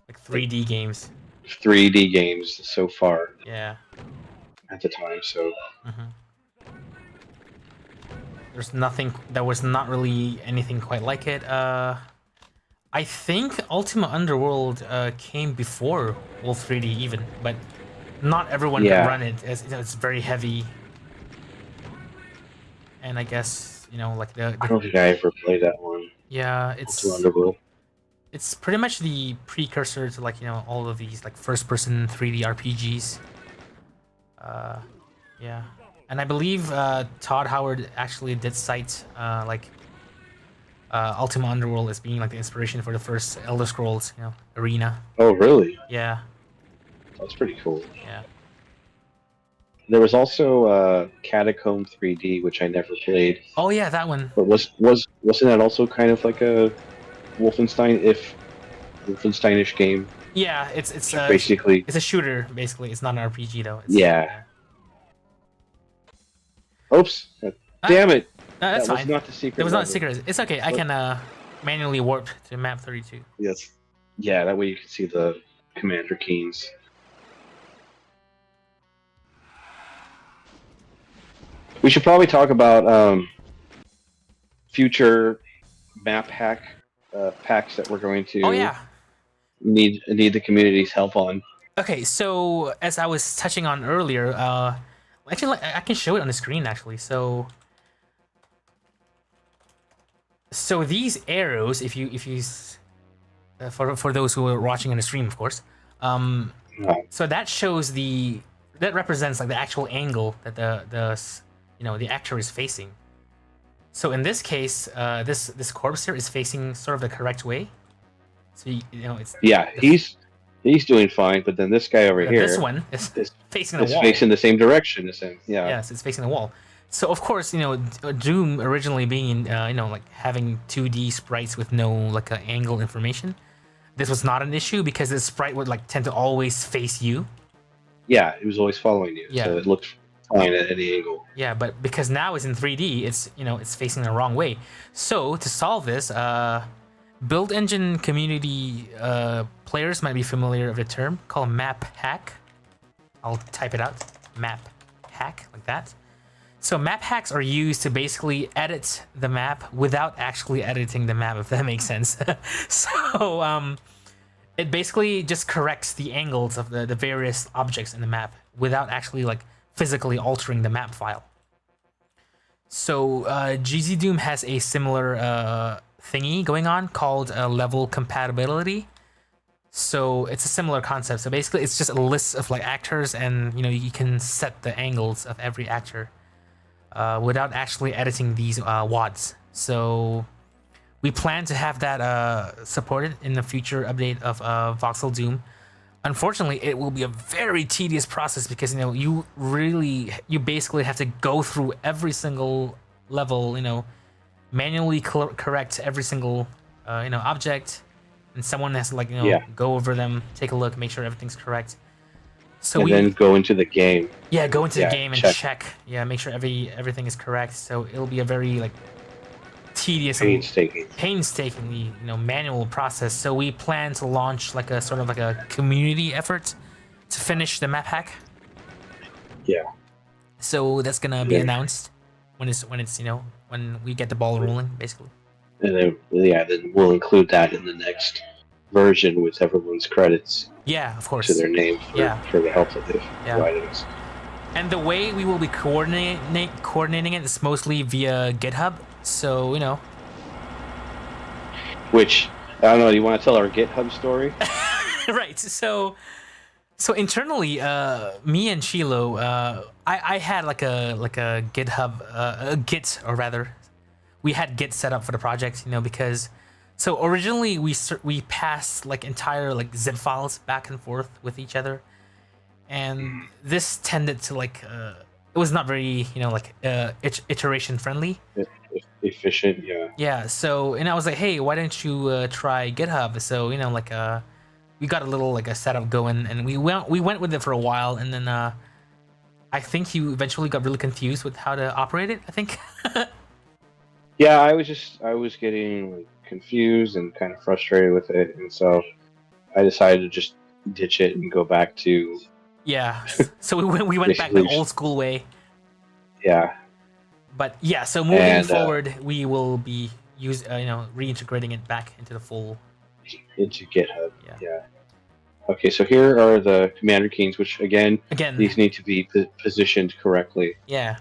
Like 3D games. 3D games so far Yeah. at the time. So There's nothing. There was not really anything quite like it. I think Ultima Underworld came before Wolf 3D even, but not everyone Yeah. can run it. It's very heavy, and I guess like I don't think I ever played that one. yeah, Ultima Underworld. it's pretty much the precursor to like all of these like first-person 3D RPGs. Yeah, and I believe Todd Howard actually did cite Ultima Underworld as being like the inspiration for the first Elder Scrolls, arena. Oh, really? Yeah, That's pretty cool. yeah. There was also Catacomb 3D, which I never played. Oh yeah, that one. But wasn't that also kind of like a Wolfensteinish game? Yeah, it's Basically. it's a shooter. Basically, it's not an RPG though. Yeah. Oops! Damn it! That's that fine. was not the secret. It was not a level. secret. It's okay. I can manually warp to map 32. Yes. Yeah, that way you can see the commander keys. We should probably talk about future map packs that we're going to Oh yeah. need the community's help on. Okay, so as I was touching on earlier, actually I can show it on the screen actually. So these arrows, if you for those who are watching on the stream, of course, so that shows that represents like the actual angle that the actor is facing. So in this case, this corpse here is facing sort of the correct way. So it's he's doing fine, but then this guy over here, this one is facing the wall. Facing the same direction, yeah. Yes, it's facing the wall. So of course, Doom originally being like having 2D sprites with no like angle information, this was not an issue because the sprite would like tend to always face you. Yeah, it was always following you, Yeah. so it looked fine at any angle. Yeah, but because now it's in 3D, it's facing the wrong way. So to solve this, build engine community players might be familiar with the term called map hack. I'll type it out, map hack, like that. So map hacks are used to basically edit the map without actually editing the map, if that makes sense. So it basically just corrects the angles of the various objects in the map without actually like physically altering the map file. So GZ Doom has a similar thingy going on called level compatibility. So it's a similar concept. So basically it's just a list of like actors, and you can set the angles of every actor without actually editing these WODs. So we plan to have that supported in the future update of Voxel Doom. Unfortunately, it will be a very tedious process because you basically have to go through every single level, manually correct every single object, and someone has to go over them, take a look, make sure everything's correct. So then go into the game. Yeah, go into the game and check. Yeah, make sure everything is correct. So it'll be a very tedious, painstakingly manual process. So we plan to launch like a sort of like a community effort to finish the map hack. Yeah. So that's gonna be announced when we get the ball rolling, basically. And then we'll include that in the next version with everyone's credits. Yeah, of course. To their name for the help that they've provided us. And the way we will be coordinating it is mostly via GitHub. So Which I don't know. You want to tell our GitHub story? Right. So internally, me and Cheello, I had like a GitHub, a Git, or rather, we had Git set up for the project. Because so originally we passed like entire zip files back and forth with each other, and this tended to it was not very, like iteration friendly. Efficient, yeah. Yeah. So, and I was like, hey, why don't you try GitHub? So, like we got a little like a setup going, and we went with it for a while, and then I think he eventually got really confused with how to operate it, I think. Yeah, I was getting like confused and kind of frustrated with it, and so I decided to just ditch it and go back to Yeah. So we went back the Basically, old school way. yeah. But yeah, so moving And forward, we will be reintegrating it back into the full. into GitHub. Yeah. Yeah. Okay, so here are the commander keys, which again, Again. these need to be positioned correctly. Yeah.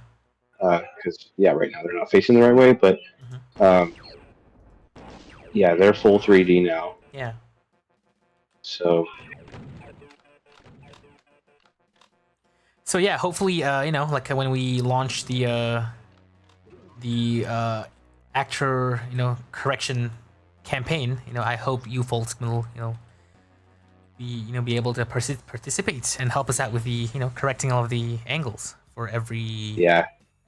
Because right now they're not facing the right way, but yeah, they're full 3D now. Yeah. So yeah, hopefully, like when we launch the actor, correction campaign, I hope you folks will, be able to participate and help us out with the, correcting all of the angles for every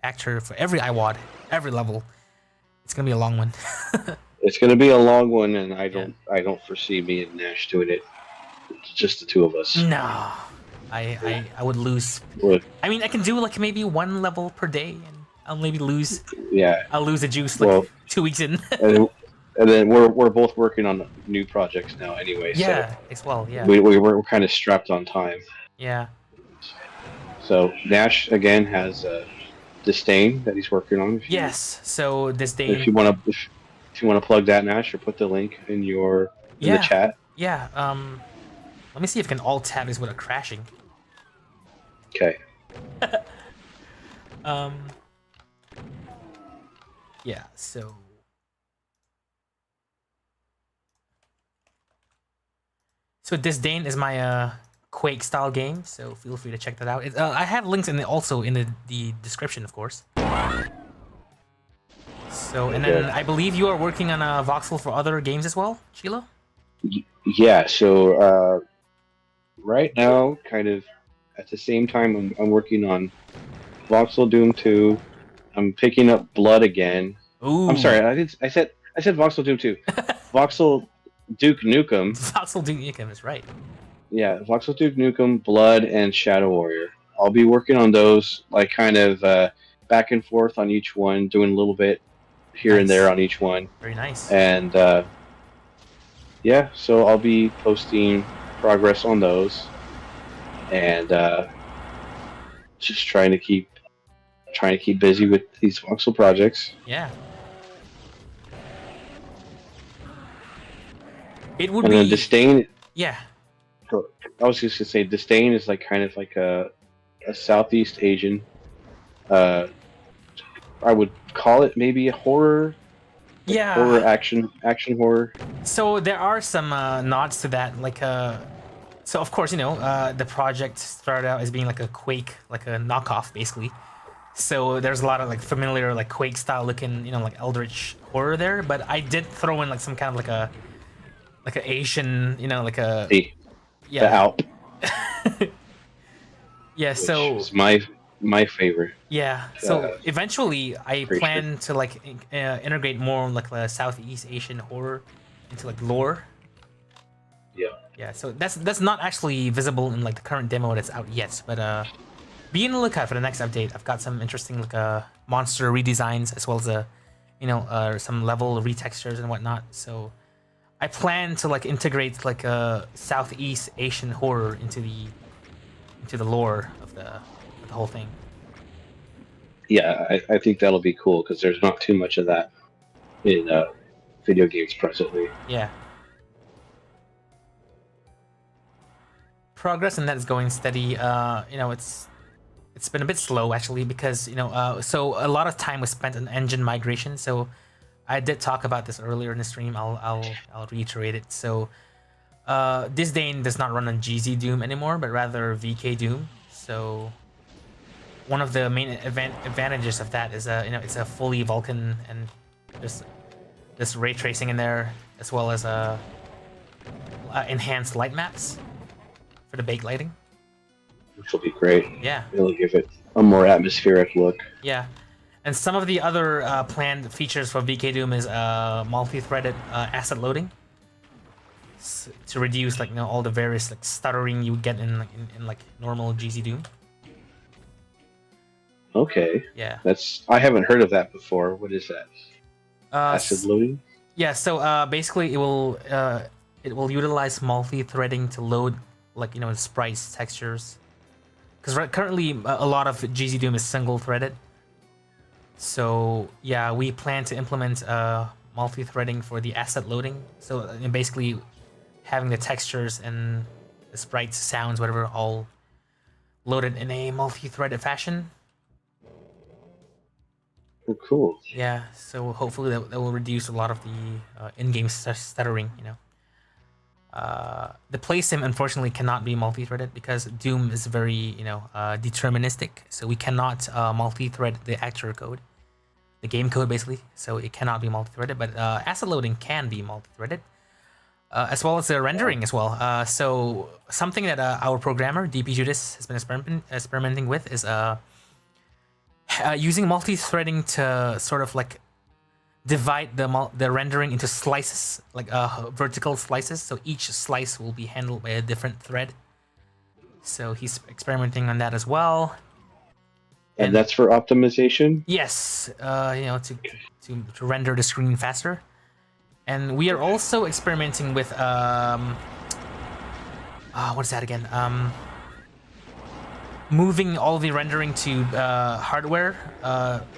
actor, for every IWAD, every level. It's gonna be a long one. it's going to be a long one, and I don't foresee me and Nash doing it. It's just the two of us. No, I would lose. I mean, I can do like maybe one level per day, and I'll maybe lose. Yeah, I'll lose the juice like 2 weeks in. and then we're both working on new projects now, anyway. Yeah, so as well. Yeah, we're kind of strapped on time. Yeah. So Nash again has Disdain that he's working on. Yes. So Disdain. If you want to plug that, Nash, or put the link in the chat. Yeah. Let me see if I can alt tab this without crashing. Okay. Yeah. So. So Disdain is my Quake style game, so feel free to check that out. I have links also in the description, of course. So, and then I believe you are working on a voxel for other games as well, Cheello? Yeah, so right now, kind of at the same time, I'm working on VOXEL Doom II. I'm picking up Blood again. Ooh. I'm sorry, I said VOXEL Doom II. VOXEL Duke Nukem. VOXEL Duke Nukem is right. Yeah, VOXEL Duke Nukem, Blood, and Shadow Warrior. I'll be working on those, like kind of back and forth on each one, doing a little bit here and there on each one. Very nice. And yeah, so I'll be posting progress on those, and just trying to keep busy with these voxel projects. Yeah. It would and be. Then Disdain. Yeah. I was just gonna say Disdain is like kind of like a Southeast Asian. I would call it maybe a horror. Yeah. Horror action horror. So there are some nods to that, like so of course the project started out as being like a Quake, like a knockoff basically. So there's a lot of like familiar like Quake style looking, like eldritch horror there. But I did throw in like some kind of like a Asian, like a the Alp. Yeah. Which so is my favorite. Yeah. So eventually, I plan to like integrate more like the Southeast Asian horror into like lore. Yeah. Yeah. So that's not actually visible in like the current demo that's out yet, but be on the lookout for the next update. I've got some interesting like monster redesigns as well as some level retextures and whatnot. So I plan to like integrate like a Southeast Asian horror into the lore of the whole thing. Yeah, I think that'll be cool because there's not too much of that in video games presently. Yeah. Progress and that is going steady. It's been a bit slow actually because so a lot of time was spent on engine migration. So I did talk about this earlier in the stream. I'll reiterate it. So Disdain does not run on GZ Doom anymore, but rather VK Doom. So one of the main advantages of that is it's a fully Vulkan and there's ray tracing in there as well as enhanced light maps for the baked lighting. Which will be great. Yeah. It'll give it a more atmospheric look. Yeah. And some of the other planned features for VK Doom is multi-threaded asset loading to reduce like all the various like stuttering you get in like normal GZ Doom. Okay. Yeah. I haven't heard of that before. What is that? Acid loading? Yeah. So basically, it will utilize multi-threading to load like sprites, textures. Because currently a lot of GZ Doom is single-threaded. So yeah, we plan to implement multi-threading for the asset loading. So basically, having the textures and the sprites, sounds, whatever, all loaded in a multi-threaded fashion. Oh, cool. Yeah, so hopefully that will reduce a lot of the in-game stuttering. The playsim unfortunately cannot be multi-threaded because Doom is very deterministic. So we cannot multi-thread the actor code, the game code basically. So it cannot be multi-threaded, but asset loading can be multi-threaded. As well as the rendering as well. So something that our programmer DP Judas has been experimenting with is using multi-threading to sort of like divide the rendering into slices, like vertical slices. So each slice will be handled by a different thread. So he's experimenting on that as well. And that's for optimization? Yes, to render the screen faster. And we are also experimenting with what is that again? Moving all the rendering to hardware,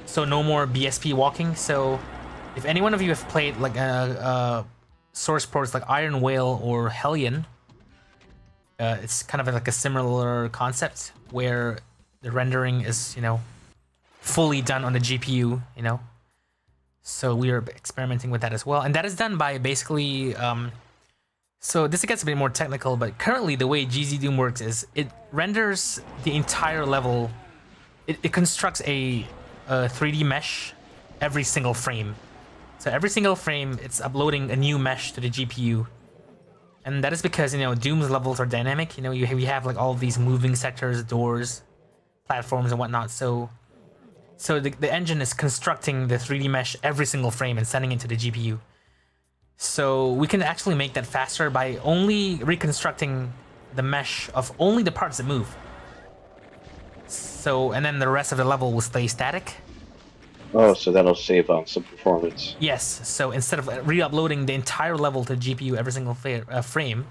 so no more BSP walking. So if any one of you have played like source ports like Iron Whale or Hellion, it's kind of like a similar concept where the rendering is fully done on the GPU. So we are experimenting with that as well, and that is done by basically. So this gets a bit more technical, but currently the way GZ Doom works is it renders the entire level. It constructs a 3D mesh every single frame. So every single frame, it's uploading a new mesh to the GPU, and that is because Doom's levels are dynamic. You have like all of these moving sectors, doors, platforms, and whatnot. So the engine is constructing the 3D mesh every single frame and sending it to the GPU. So we can actually make that faster by only reconstructing the mesh of only the parts that move. So, and then the rest of the level will stay static. Oh, so that'll save on some performance. Yes, so instead of re-uploading the entire level to GPU every single frame,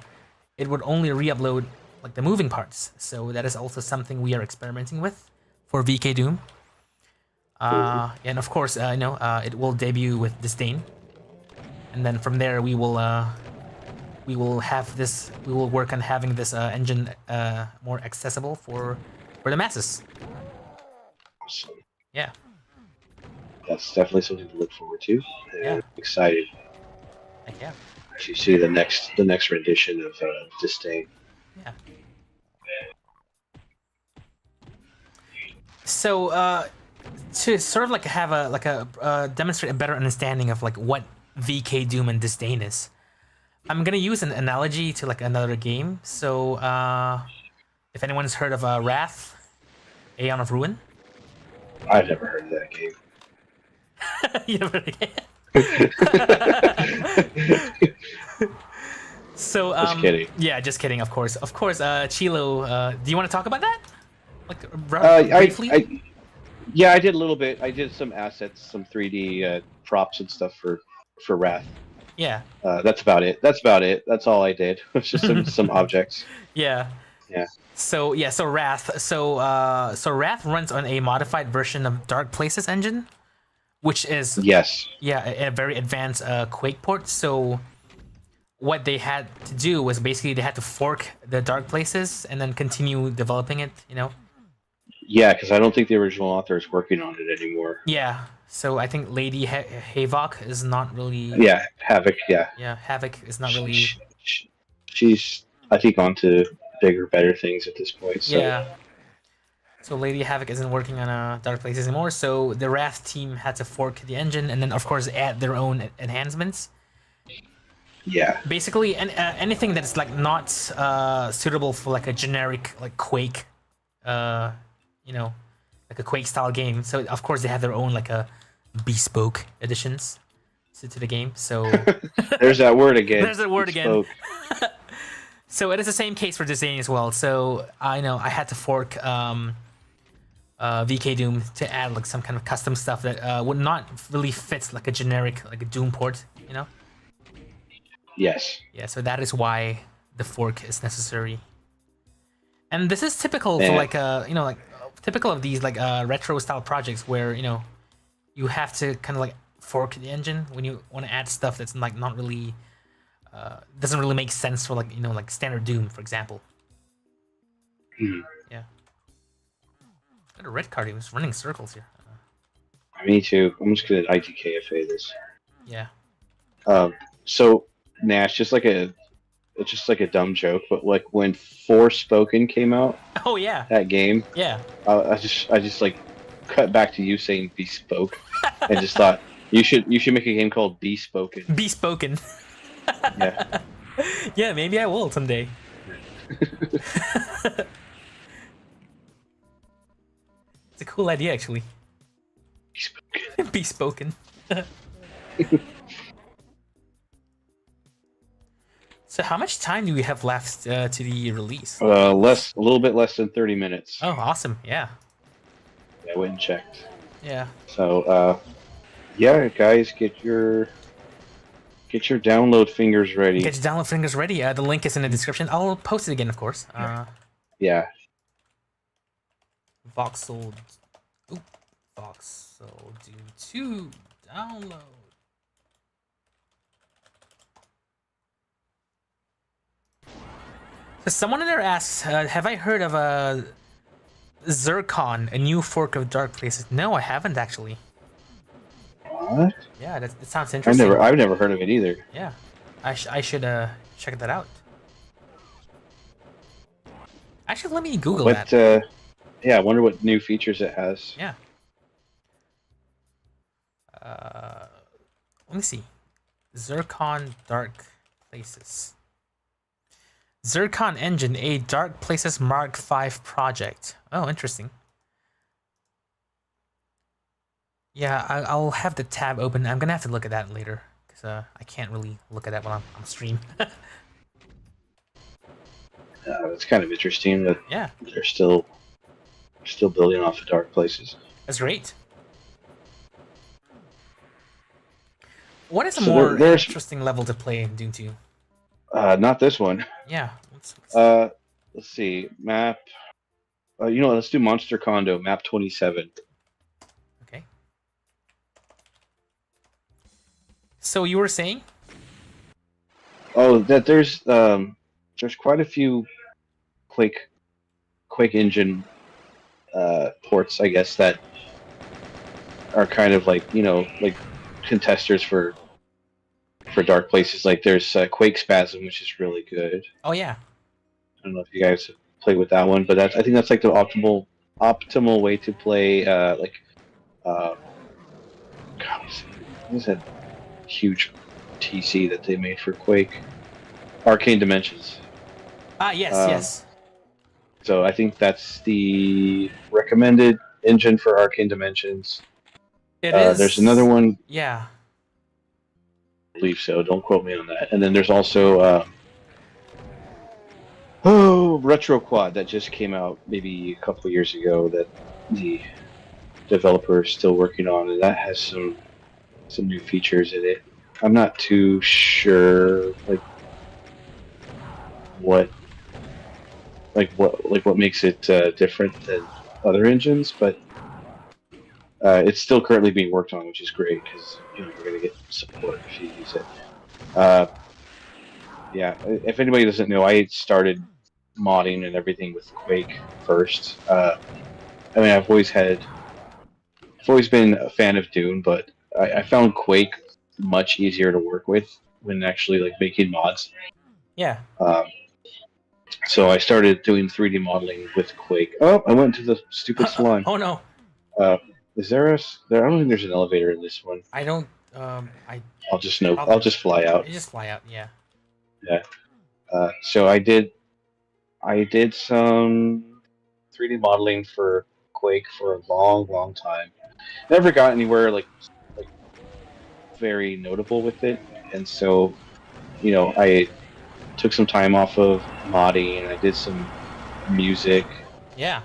it would only re-upload like the moving parts. So that is also something we are experimenting with for VK Doom. And of course, it will debut with Disdain. And then from there, we will work on having this engine more accessible for the masses. Awesome. Yeah. That's definitely something to look forward to. And Yeah. I'm excited. Heck yeah. To see the next rendition of Disdain. Yeah. So to sort of like have a demonstrate a better understanding of like what VK Doom and Disdain is, I'm gonna use an analogy to like another game. So if anyone's heard of Wrath, Aeon of Ruin. I've never heard of that game. You never heard of it? So just kidding. Yeah, just kidding. Of course, Cheello. Do you want to talk about that? Like briefly? Yeah, I did a little bit. I did some assets, some 3D props and stuff for Wrath. Yeah. That's about it. That's all I did. It's just some objects. Yeah. Yeah. So Wrath. So Wrath runs on a modified version of Dark Places engine, which is a very advanced Quake port. So what they had to do was basically they had to fork the Dark Places and then continue developing it. Yeah, because I don't think the original author is working on it anymore. Yeah. So I think Lady Havoc is not really. Yeah, Havoc. Yeah. Yeah, Havoc is not really. She's I think on to bigger, better things at this point. So. Yeah. So Lady Havoc isn't working on Dark Places anymore. So the Wrath team had to fork the engine and then of course add their own enhancements. Yeah. Basically, anything that's like not suitable for like a generic like Quake, like a Quake style game. So of course they have their own like a bespoke editions to the game. So There's that word again. There's that word again. Bespoke. So it is the same case for designing as well. So I know I had to fork VK Doom to add like some kind of custom stuff that would not really fit like a generic like a Doom port, you know? Yes. Yeah, so that is why the fork is necessary. And this is typical for Yeah. like you know, like typical of these like retro style projects where, you know, you have to kind of like fork the engine when you want to add stuff that's like not really doesn't really make sense for like, you know, like standard Doom, for example. Hmm. Yeah. Got a red card. He was running circles here. Me too. I'm just gonna ITKFA this. Yeah. So Nash, just like a dumb joke, but like when Forspoken came out, Oh yeah. that game, Yeah. I just like cut back to you saying bespoke, and just thought you should make a game called Bespoken. Bespoken. Yeah. Yeah, maybe I will someday. It's a cool idea, actually. Bespoken. Bespoken. So, how much time do we have left to the release? A little bit less than 30 minutes. Oh, awesome! Yeah. I went and checked. Yeah. So, yeah, guys, get your download fingers ready. Get your download fingers ready. The link is in the description. I'll post it again, of course. Yeah. VOXEL Doom 2 download. So someone in there asks, have I heard of a Zircon, a new fork of Dark Places? No, I haven't actually. What? Yeah, that sounds interesting. I've never heard of it either. Yeah, I should check that out. Actually, let me Google that. Yeah, I wonder what new features it has. Yeah. Let me see. Zircon Dark Places. Zircon Engine, a Dark Places Mark V project. Oh, interesting. Yeah, I'll have the tab open. I'm gonna have to look at that later because I can't really look at that while I'm on stream. It's kind of interesting that Yeah, they're still building off of Dark Places. that's great. What is a So more there's- interesting level to play in Doom 2? Not this one. Yeah. Let's see. Map. Let's do Monster Condo, map 27. Okay. So you were saying? Oh, that there's quite a few Quake engine ports, I guess, that are kind of like, like contesters for Dark Places. Like there's Quake Spasm, which is really good. Oh yeah. I don't know if you guys have played with that one, but I think that's like the optimal way to play. God, what is that huge TC that they made for Quake? Arcane Dimensions. Ah yes, yes. So I think that's the recommended engine for Arcane Dimensions. It is. There's another one. Yeah. I believe so. Don't quote me on that. And then there's also Retro Quad that just came out maybe a couple of years ago that the developer is still working on, and that has some new features in it. I'm not too sure what makes it different than other engines, but it's still currently being worked on, which is great because you're going to get support if you use it. Yeah, if anybody doesn't know, I started modding and everything with Quake first. I mean, I've always been a fan of Doom, but I found Quake much easier to work with when actually like making mods. Yeah. So I started doing 3D modeling with Quake. Oh, I went into the stupid slime. Oh no. Is there I don't think there's an elevator in this one. I don't. I'll just fly out. You just fly out. Yeah. Yeah. So I did some 3D modeling for Quake for a long time. Never got anywhere like very notable with it, and so I took some time off of modding and I did some music, Yeah.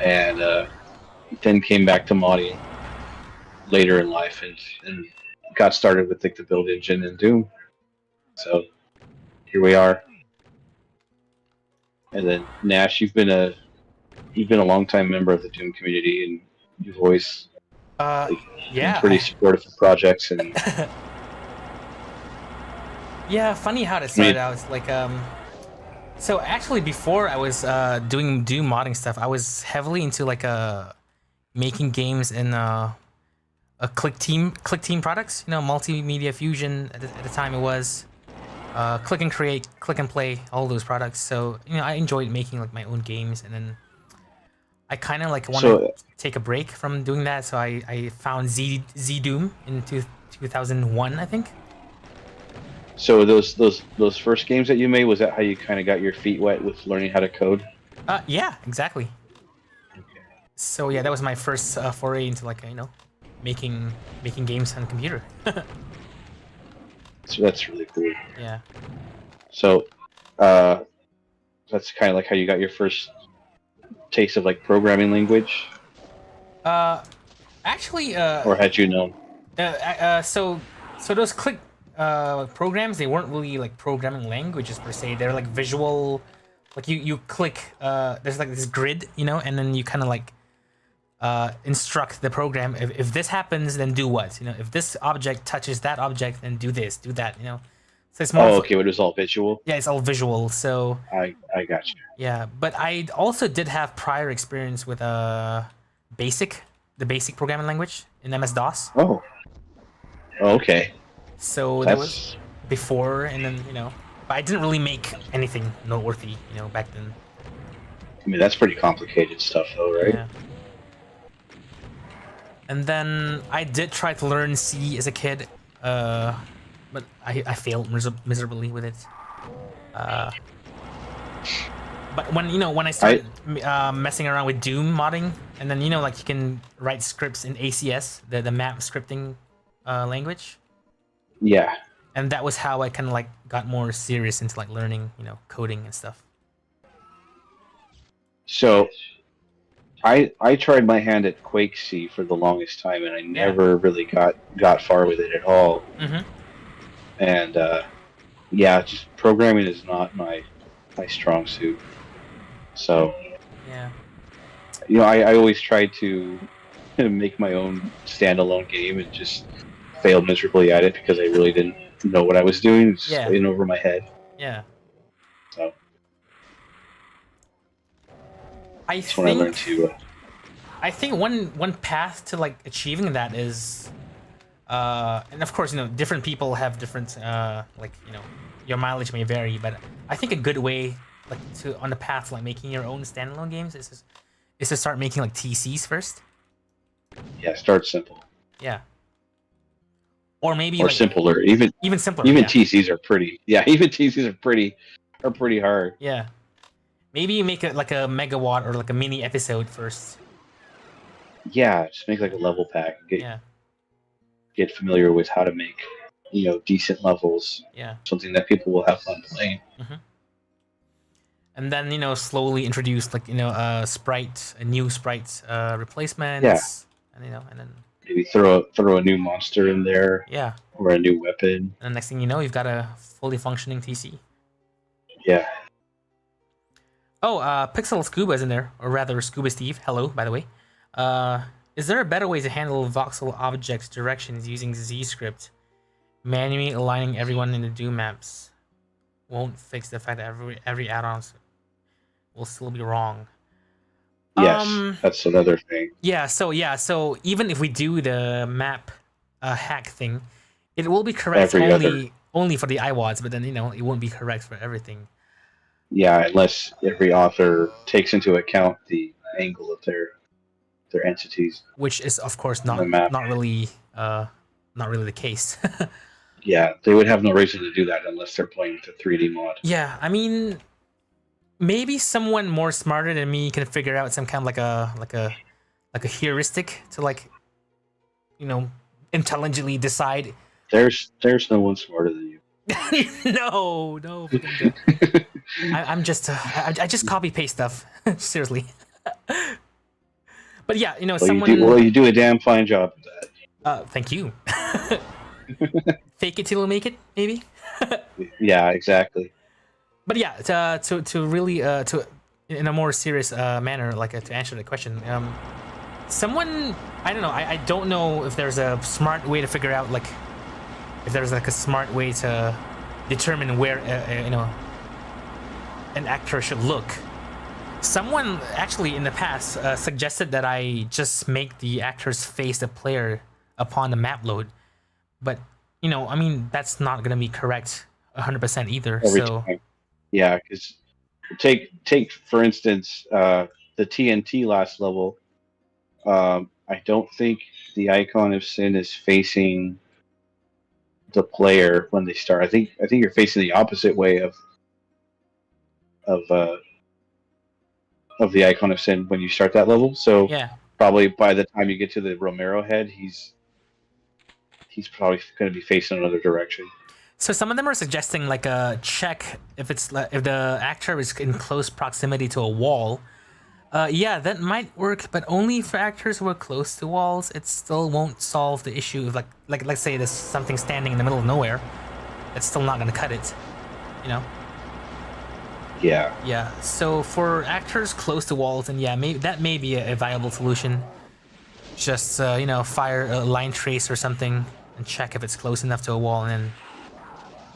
and then came back to modding later in life and got started with like the build engine and Doom. So here we are. And then Nash, you've been a long time member of the Doom community, and you've always been Yeah. pretty supportive of projects. And Yeah, funny how it started out. It's like so actually before I was doing Doom modding stuff, I was heavily into like making games in a click team products, multimedia fusion at the time it was click and create, click and play, all those products. So I enjoyed making like my own games, and then I kind of like wanted to take a break from doing that, so I found Z Doom in 2001, I think. so those first games that you made, was that how you kind of got your feet wet with learning how to code? Yeah, exactly. Okay. So yeah, that was my first foray into like making games on the computer. So that's really cool. Yeah. So that's kind of like how you got your first taste of like programming language, Actually, or had you known? so those click programs, they weren't really like programming languages per se. They're like visual, like you click. There's like this grid, and then you kind of like instruct the program, if this happens, then do what? If this object touches that object, then do this, do that. So it's more. Okay, but it was all visual. Yeah, it's all visual. So I got you. yeah, but I also did have prior experience with the basic programming language in MS-DOS. Oh, okay. So that was before, and then but I didn't really make anything noteworthy, back then. I mean, that's pretty complicated stuff, though, right? Yeah. And then I did try to learn C as a kid, but I failed miserably with it. But when I started messing around with Doom modding, and then like you can write scripts in ACS, the map scripting language. Yeah. And that was how I kind of like got more serious into like learning, coding and stuff. So I tried my hand at Quake C for the longest time, and I never really got far with it at all. Mm-hmm. And just programming is not my strong suit. So yeah, I always tried to make my own standalone game and just failed miserably at it because I really didn't know what I was doing. It's just in over my head. Yeah. So I think one path to like achieving that is, and of course different people have different your mileage may vary, but I think a good way like on the path to like making your own standalone games is to start making like TCs first. Yeah, start simple. Yeah. Or maybe or like, simpler. Even simpler. Even TCs are pretty. Yeah, even TCs are pretty hard. Yeah. Maybe make it like a megawatt or like a mini episode first. Yeah, just make like a level pack. Get familiar with how to make, decent levels. Yeah. Something that people will have fun playing. Mm-hmm. And then slowly introduce like new sprite replacements. Yeah. And then maybe throw a new monster in there. Yeah. Or a new weapon. And the next thing you know, you've got a fully functioning TC. Yeah. Oh, Pixel Scuba's in there, or rather Scuba Steve. Hello, by the way. Is there a better way to handle voxel objects directions using ZScript? Manually aligning everyone in the Doom maps won't fix the fact that every add-on will still be wrong. Yes, that's another thing. Yeah, so even if we do the map hack thing, it will be correct only for the IWADs, but then it won't be correct for everything. Yeah, unless every author takes into account the angle of their entities, which is of course not really the case. Yeah, they would have no reason to do that unless they're playing with a 3D mod. Yeah, I mean, maybe someone more smarter than me can figure out some kind of like a like a heuristic to like, intelligently decide. There's no one smarter than you. No. I'm just I just copy paste stuff. Seriously. But yeah, Well, someone. you do a damn fine job of that. Thank you. Fake it till you make it, maybe. Yeah, exactly. But yeah, to really to in a more serious manner, like to answer the question, someone, I don't know, I don't know if there's a smart way to figure out, like if there's like a smart way to determine where an actor should look. Someone actually in the past suggested that I just make the actor's face the player upon the map load, but I mean, that's not gonna be correct 100% either. Every so time. Yeah, because take for instance the TNT last level. I don't think the icon of sin is facing the player when they start. I think you're facing the opposite way of the icon of sin when you start that level. So yeah. probably by the time you get to the Romero head, he's probably going to be facing another direction. So some of them are suggesting like a check if the actor is in close proximity to a wall. Yeah, that might work, but only for actors who are close to walls. It still won't solve the issue of like let's say there's something standing in the middle of nowhere. It's still not going to cut it, Yeah. Yeah. So for actors close to walls, and yeah, that may be a viable solution. Just fire a line trace or something and check if it's close enough to a wall, and then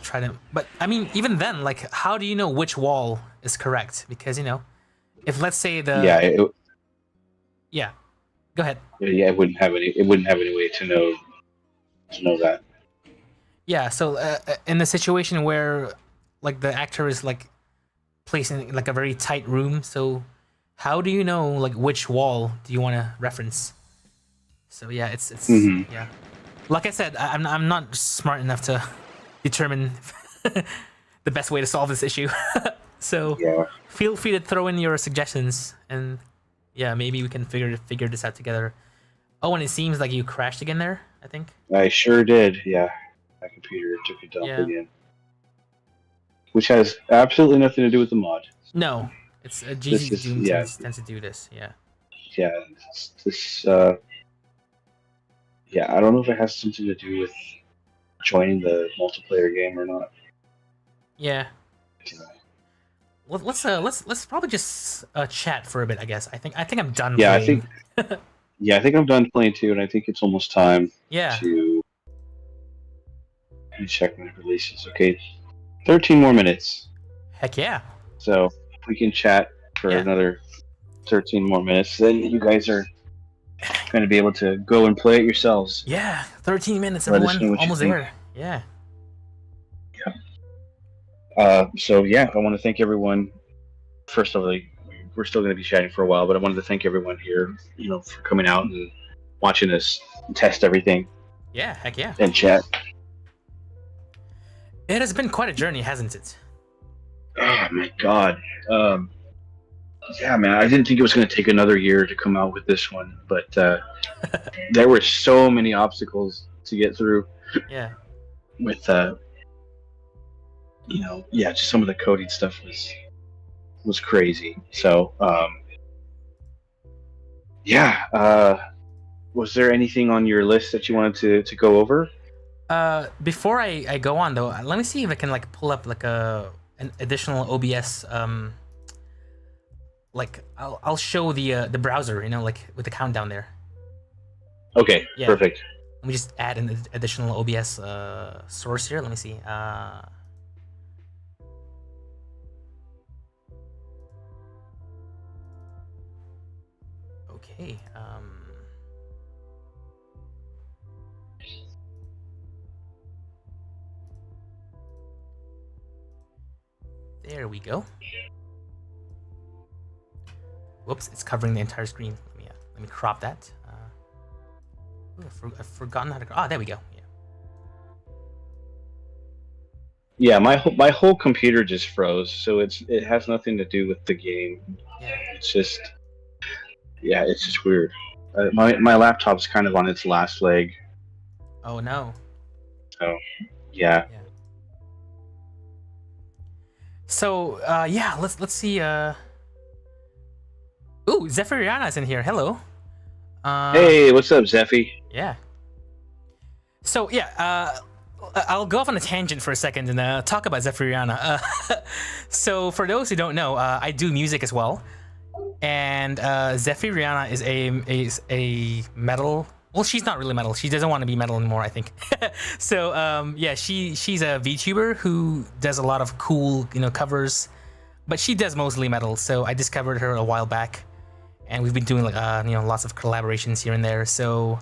try to. But I mean, even then, like, how do you know which wall is correct? Because if let's say the yeah, go ahead. Yeah, it wouldn't have any way to know that. Yeah. So in the situation where like the actor is like placed in like a very tight room, so how do you know like which wall do you want to reference? So yeah, it's yeah. Like I said, I'm not smart enough to determine the best way to solve this issue. So Yeah. feel free to throw in your suggestions, and yeah, maybe we can figure this out together. Oh, and it seems like you crashed again there, I think. I sure did. Yeah, my computer took a dump again, which has absolutely nothing to do with the mod. No, it's GG Doom tends to do this. Yeah. Yeah, this. Yeah, I don't know if it has something to do with joining the multiplayer game or not. Yeah. Let's probably just chat for a bit, I guess. I think I'm done. Yeah, playing. I think I'm done playing too, and I think it's almost time. Yeah. To let me check my releases. Okay, 13 more minutes. Heck yeah. So if we can chat for another 13 more minutes, then you guys are going to be able to go and play it yourselves. Yeah, 13 minutes, everyone. Almost there. Yeah. So yeah, I want to thank everyone. First of all, we're still going to be chatting for a while, but I wanted to thank everyone here, for coming out and watching us test everything. Yeah, heck yeah. And chat. It has been quite a journey, hasn't it? Oh my god. Yeah, man, I didn't think it was going to take another year to come out with this one, but there were so many obstacles to get through. Yeah. With just some of the coding stuff was crazy. So was there anything on your list that you wanted to go over? Before I go on though, let me see if I can like pull up like an additional OBS. Like I'll show the browser, like with the countdown there. Okay, perfect. Let me just add an additional OBS source here. Let me see. Okay. There we go. Whoops, it's covering the entire screen. Let me crop that. I've forgotten how to. There we go. Yeah, my whole computer just froze, so it has nothing to do with the game. Yeah. It's just weird. My laptop's kind of on its last leg. Oh no. So, yeah. So yeah, let's see. Ooh, Zephyrina's in here. Hello. Hey, what's up, Zeffy? Yeah. So yeah, I'll go off on a tangent for a second and talk about Zephyrina. So for those who don't know, I do music as well, and Zephyrina is a metal. Well, she's not really metal. She doesn't want to be metal anymore, I think. So yeah, she's a VTuber who does a lot of cool covers, but she does mostly metal. So I discovered her a while back, and we've been doing like lots of collaborations here and there. So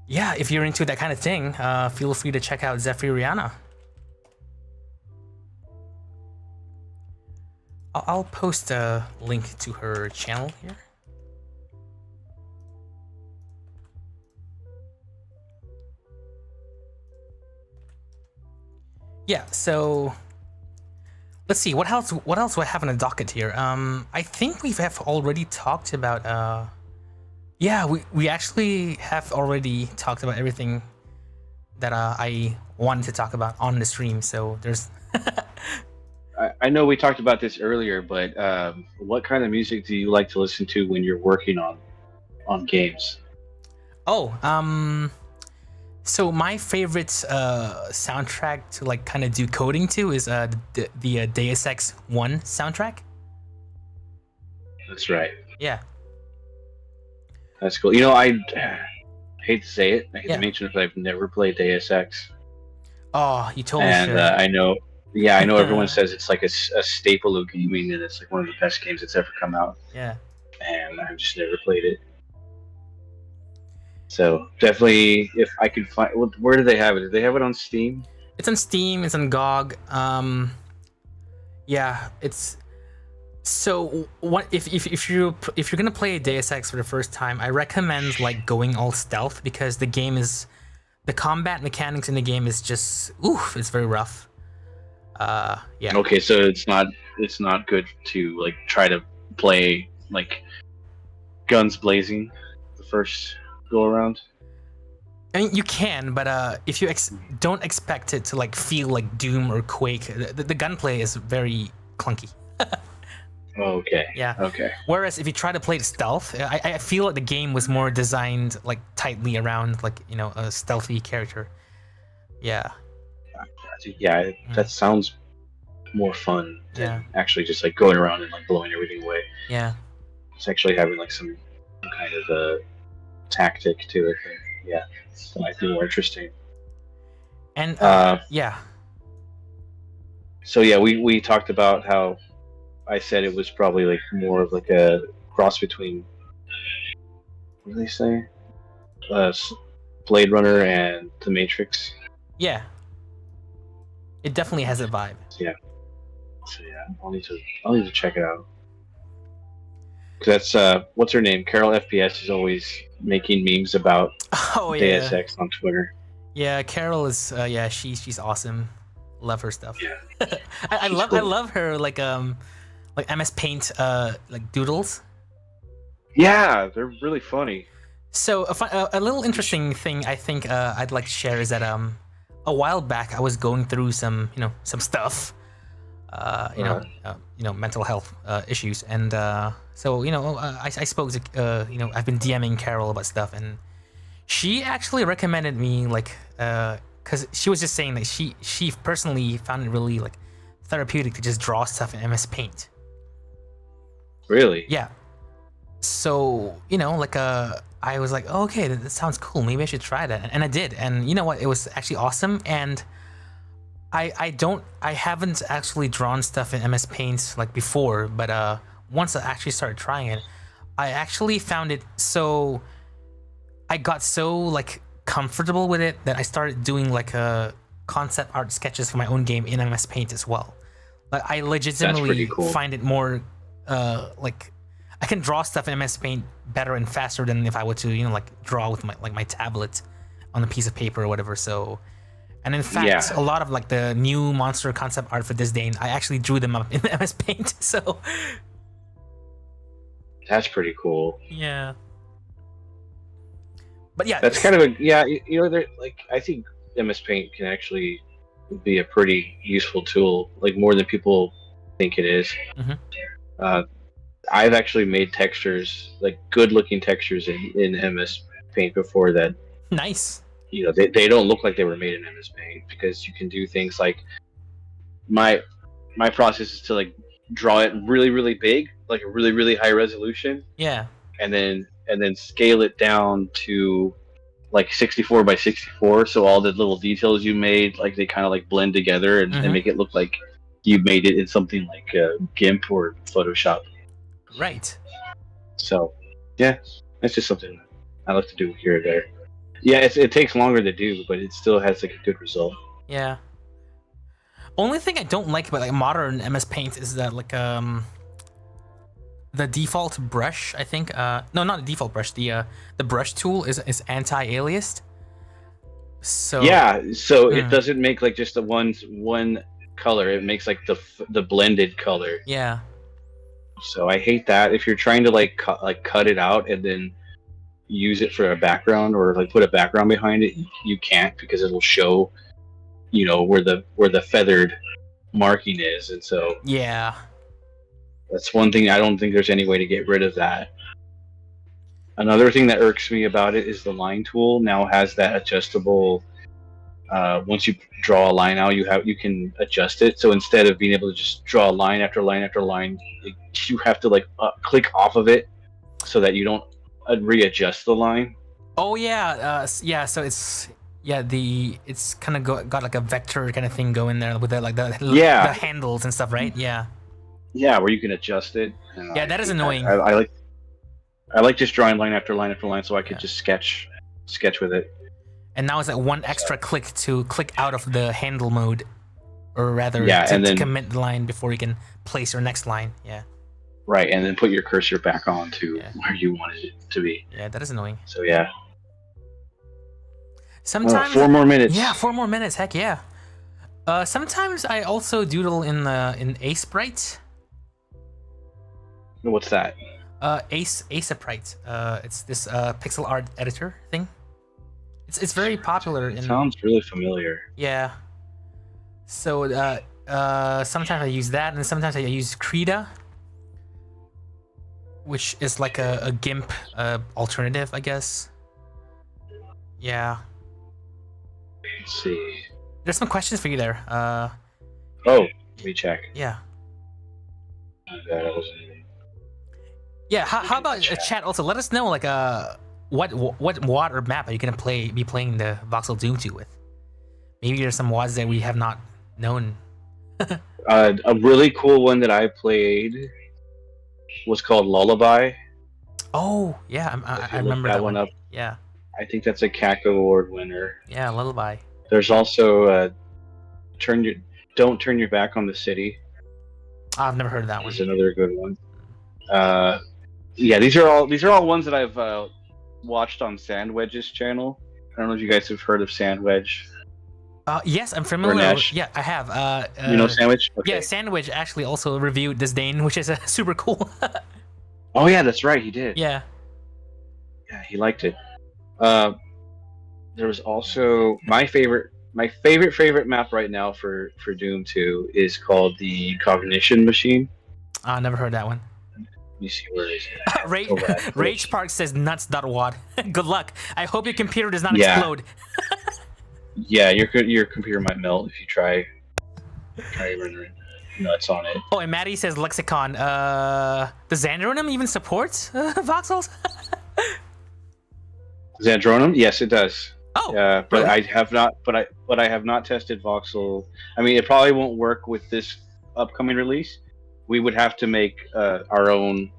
yeah, if you're into that kind of thing, feel free to check out Zephyrina. I'll post a link to her channel here. Yeah, so let's see what else do I have on the docket here. I think we have already talked about yeah, we actually have already talked about everything that I wanted to talk about on the stream. So there's I know we talked about this earlier, but what kind of music do you like to listen to when you're working on games? So my favorite soundtrack to like kind of do coding to is the Deus Ex 1 soundtrack. That's right. Yeah. That's cool. I hate to say it. I hate to mention it, but I've never played Deus Ex. Oh, you totally should. And I know everyone says it's like a staple of gaming, and it's like one of the best games that's ever come out. Yeah. And I've just never played it. So definitely, if I could find, where do they have it? Do they have it on Steam? It's on Steam. It's on GOG. Yeah, it's. So what if you're gonna play Deus Ex for the first time, I recommend like going all stealth, because the combat mechanics in the game is just it's very rough. Yeah. Okay, so it's not good to like try to play like guns blazing the first go around. I mean, you can, but if you don't expect it to like feel like Doom or Quake, the gunplay is very clunky. Okay. Yeah. Okay. Whereas if you try to play the stealth, I feel like the game was more designed like tightly around like a stealthy character. Yeah. Yeah, that sounds more fun than actually just like going around and like blowing everything away. Yeah. It's actually having like some kind of a tactic to it. Yeah, that might be more interesting. And yeah. So yeah, we talked about how I said it was probably like more of like a cross between, what do they say? Blade Runner and The Matrix. Yeah. It definitely has a vibe. Yeah. So yeah, I'll need to check it out. Cause that's what's her name? Carol FPS is always making memes about Deus Ex on Twitter. Yeah, Carol is she's awesome. Love her stuff. Yeah. I love her like MS Paint like doodles. Yeah, they're really funny. So a little interesting thing I think I'd like to share is that a while back I was going through some stuff, mental health issues, and so I spoke to I've been DMing Carol about stuff, and she actually recommended me like because she was just saying that she personally found it really like therapeutic to just draw stuff in MS Paint. Really? Yeah. So I was like, oh, okay, that sounds cool. Maybe I should try that, and I did. And you know what? It was actually awesome. And I haven't actually drawn stuff in MS Paint like before, but once I actually started trying it, I actually found it so. I got so like comfortable with it that I started doing like concept art sketches for my own game in MS Paint as well. Like I legitimately find it more like I can draw stuff in MS Paint better and faster than if I were to like draw with my tablet on a piece of paper or whatever. So, and in fact, a lot of like the new monster concept art for this day, I actually drew them up in MS Paint. So that's pretty cool. Yeah. But yeah, That's kind of a you know, like I think MS Paint can actually be a pretty useful tool, like more than people think it is. Mhm. I've actually made textures, like good looking textures in MS Paint before that. nice. You know, they don't look like they were made in MS Paint because you can do things like my process is to like draw it really really big, like a really really high resolution, Yeah. and then scale it down to like 64 by 64, so all the little details you made, like they kind of like blend together and Mhm. make it look like you made it in something like GIMP or Photoshop. Right. So yeah, that's just something I like to do here or there. Yeah, it takes longer to do, but it still has like a good result. Yeah. Only thing I don't like about like modern MS Paint is that like the default brush, I think no, not the default brush, the brush tool is anti-aliased. So Yeah, so it Mm. doesn't make like just the one color. It makes like the blended color. yeah. So I hate that. If you're trying to like cut it out and then use it for a background or like put a background behind it, you can't because it'll show, you know, where the feathered marking is, and so Yeah. that's one thing. I don't think there's any way to get rid of that. Another thing that irks me about it is the line tool now has that adjustable. Once you draw a line out, you can adjust it. So instead of being able to just draw a line after line after line, you have to like click off of it so that you don't readjust the line. Oh yeah. Yeah. So it's it's kind of got like a vector kind of thing going there with the like the handles and stuff, right? Yeah. Yeah, where you can adjust it. And Yeah, that is annoying. I like just drawing line after line after line, so I could just sketch with it. And now it's like one extra click to click out of the handle mode, or rather, and then to commit the line before you can place your next line. Yeah. Right, and then put your cursor back on to Yeah. where you wanted it to be. Yeah, that is annoying. So yeah. Sometimes 4 more minutes. Yeah, 4 more minutes. Heck yeah. Sometimes I also doodle in Sprite. What's that? Sprite. It's this pixel art editor thing. It's very popular in. Sounds really familiar. Yeah. So sometimes I use that, and sometimes I use Krita, which is like a GIMP alternative, I guess. Yeah. Let's see. There's some questions for you there. Oh, let me check. Yeah. My bad, I wasn't even... Yeah. How about chat? Also, let us know like what WOD or map are you gonna be playing the Voxel Doom 2 with? Maybe there's some WODs that we have not known. A really cool one that I played was called Lullaby. Oh yeah, I remember that one. Up. Yeah. I think that's a CAC award winner. Yeah, Lullaby. There's also Don't Turn Your Back on the City. I've never heard of that one. Is another good one. Yeah, these are all ones that I've watched on Sandwedge's channel. I don't know if you guys have heard of Sandwedge. Yes, I'm familiar. Nash. Yeah, I have. You know Sandwedge? Okay. Yeah, Sandwich actually also reviewed Disdain, which is super cool. Oh yeah, that's right, he did. Yeah. Yeah, he liked it. There was also my favorite map right now for Doom 2 is called the Cognition Machine. I never heard that one. Let me see where it is. Rage Park says nuts.wad. Good luck. I hope your computer does not Yeah. explode. Yeah, your computer might melt if you try rendering nuts on it. Oh, and Maddie says lexicon. Does Xandronum even support voxels? Xandronum? Yes, it does. Oh, Yeah, but really? I have not. But I have not tested Voxel. I mean, it probably won't work with this upcoming release. We would have to make our own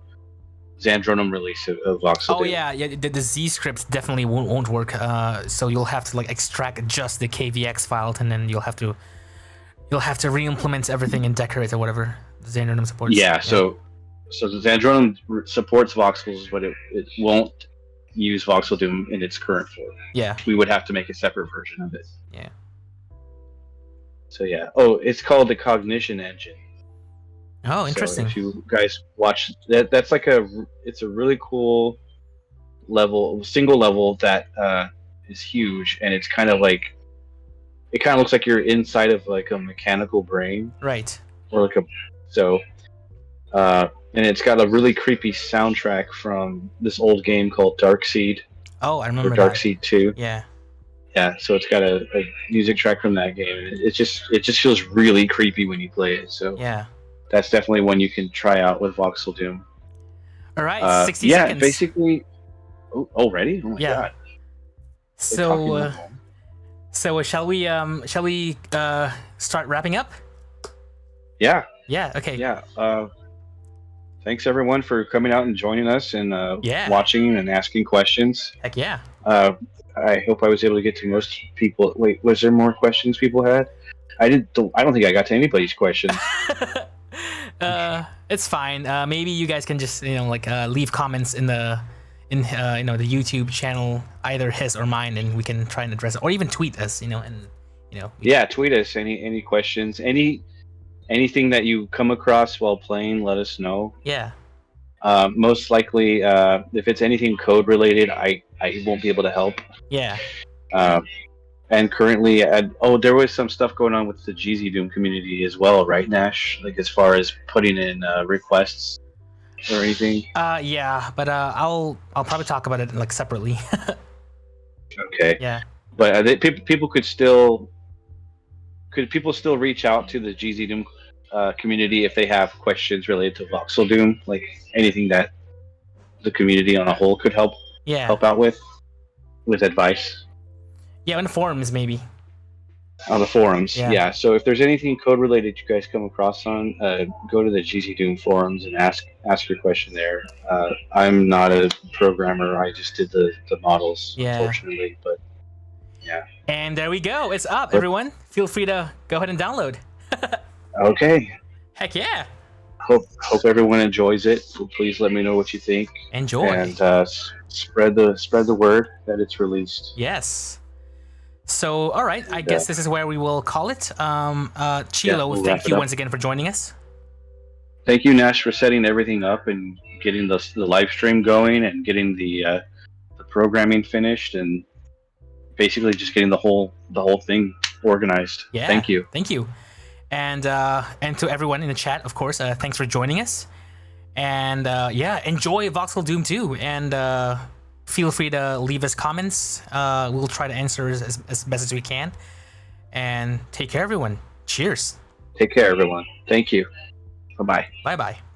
Xandronum release of Voxel. Oh yeah. The Z scripts definitely won't work. So you'll have to like extract just the KVX file, and then you'll have to re-implement everything in Decorate or whatever Xandronum supports. Yeah. So the Xandronum supports voxels, but it won't use Voxel Doom in its current form. Yeah. We would have to make a separate version of it. Yeah. So yeah. Oh, it's called the Cognition Engine. Oh, interesting. So if you guys watch that, that's like it's a really cool single level that is huge, and it's kind of like it kind of looks like you're inside of like a mechanical brain, Right. or like a so. And it's got a really creepy soundtrack from this old game called Darkseed, Oh, I or remember that. Darkseed 2. Yeah. Yeah, so it's got a music track from that game, and it just feels really creepy when you play it. So Yeah. that's definitely one you can try out with Voxel Doom. All right. 60 yeah, seconds. basically. Oh, already? Oh my Yeah. god. They're talking So, that long. shall we start wrapping up? Yeah, Yeah. Okay. yeah. Thanks everyone for coming out and joining us and Yeah. watching and asking questions. Heck yeah. I hope I was able to get to most people. Wait, was there more questions people had? I don't think I got to anybody's questions. It's fine. Maybe you guys can just leave comments in the the YouTube channel, either his or mine, and we can try and address it, or even tweet us. Yeah, tweet us any questions, anything that you come across while playing. Let us know. Yeah. Most likely, if it's anything code related, I won't be able to help. Yeah. And currently, there was some stuff going on with the GZ Doom community as well, right, Nash? Like as far as putting in requests or anything. Yeah, but I'll probably talk about it like separately. Okay. Yeah. But people could still reach out to the GZ Doom community if they have questions related to Voxel Doom, like anything that the community on a whole could help out with advice. Yeah, in the forums maybe. On the forums, Yeah. yeah. So if there's anything code related you guys come across on, go to the GZ Doom forums and ask your question there. I'm not a programmer. I just did the models, unfortunately. But yeah. And there we go. It's up, everyone. Feel free to go ahead and download. Okay. Heck yeah. Hope everyone enjoys it. Please let me know what you think. Enjoy. And spread the word that it's released. Yes. So, all right. I guess this is where we will call it. Cheello, we'll thank wrap it you up. once again for joining us. Thank you, Nash, for setting everything up and getting the live stream going and getting the programming finished and basically just getting the whole thing organized. Yeah. Thank you. Thank you. And to everyone in the chat, of course, thanks for joining us. And enjoy Voxel Doom 2. And feel free to leave us comments. We'll try to answer as best as we can. And take care, everyone. Cheers. Take care, everyone. Thank you. Bye-bye. Bye-bye.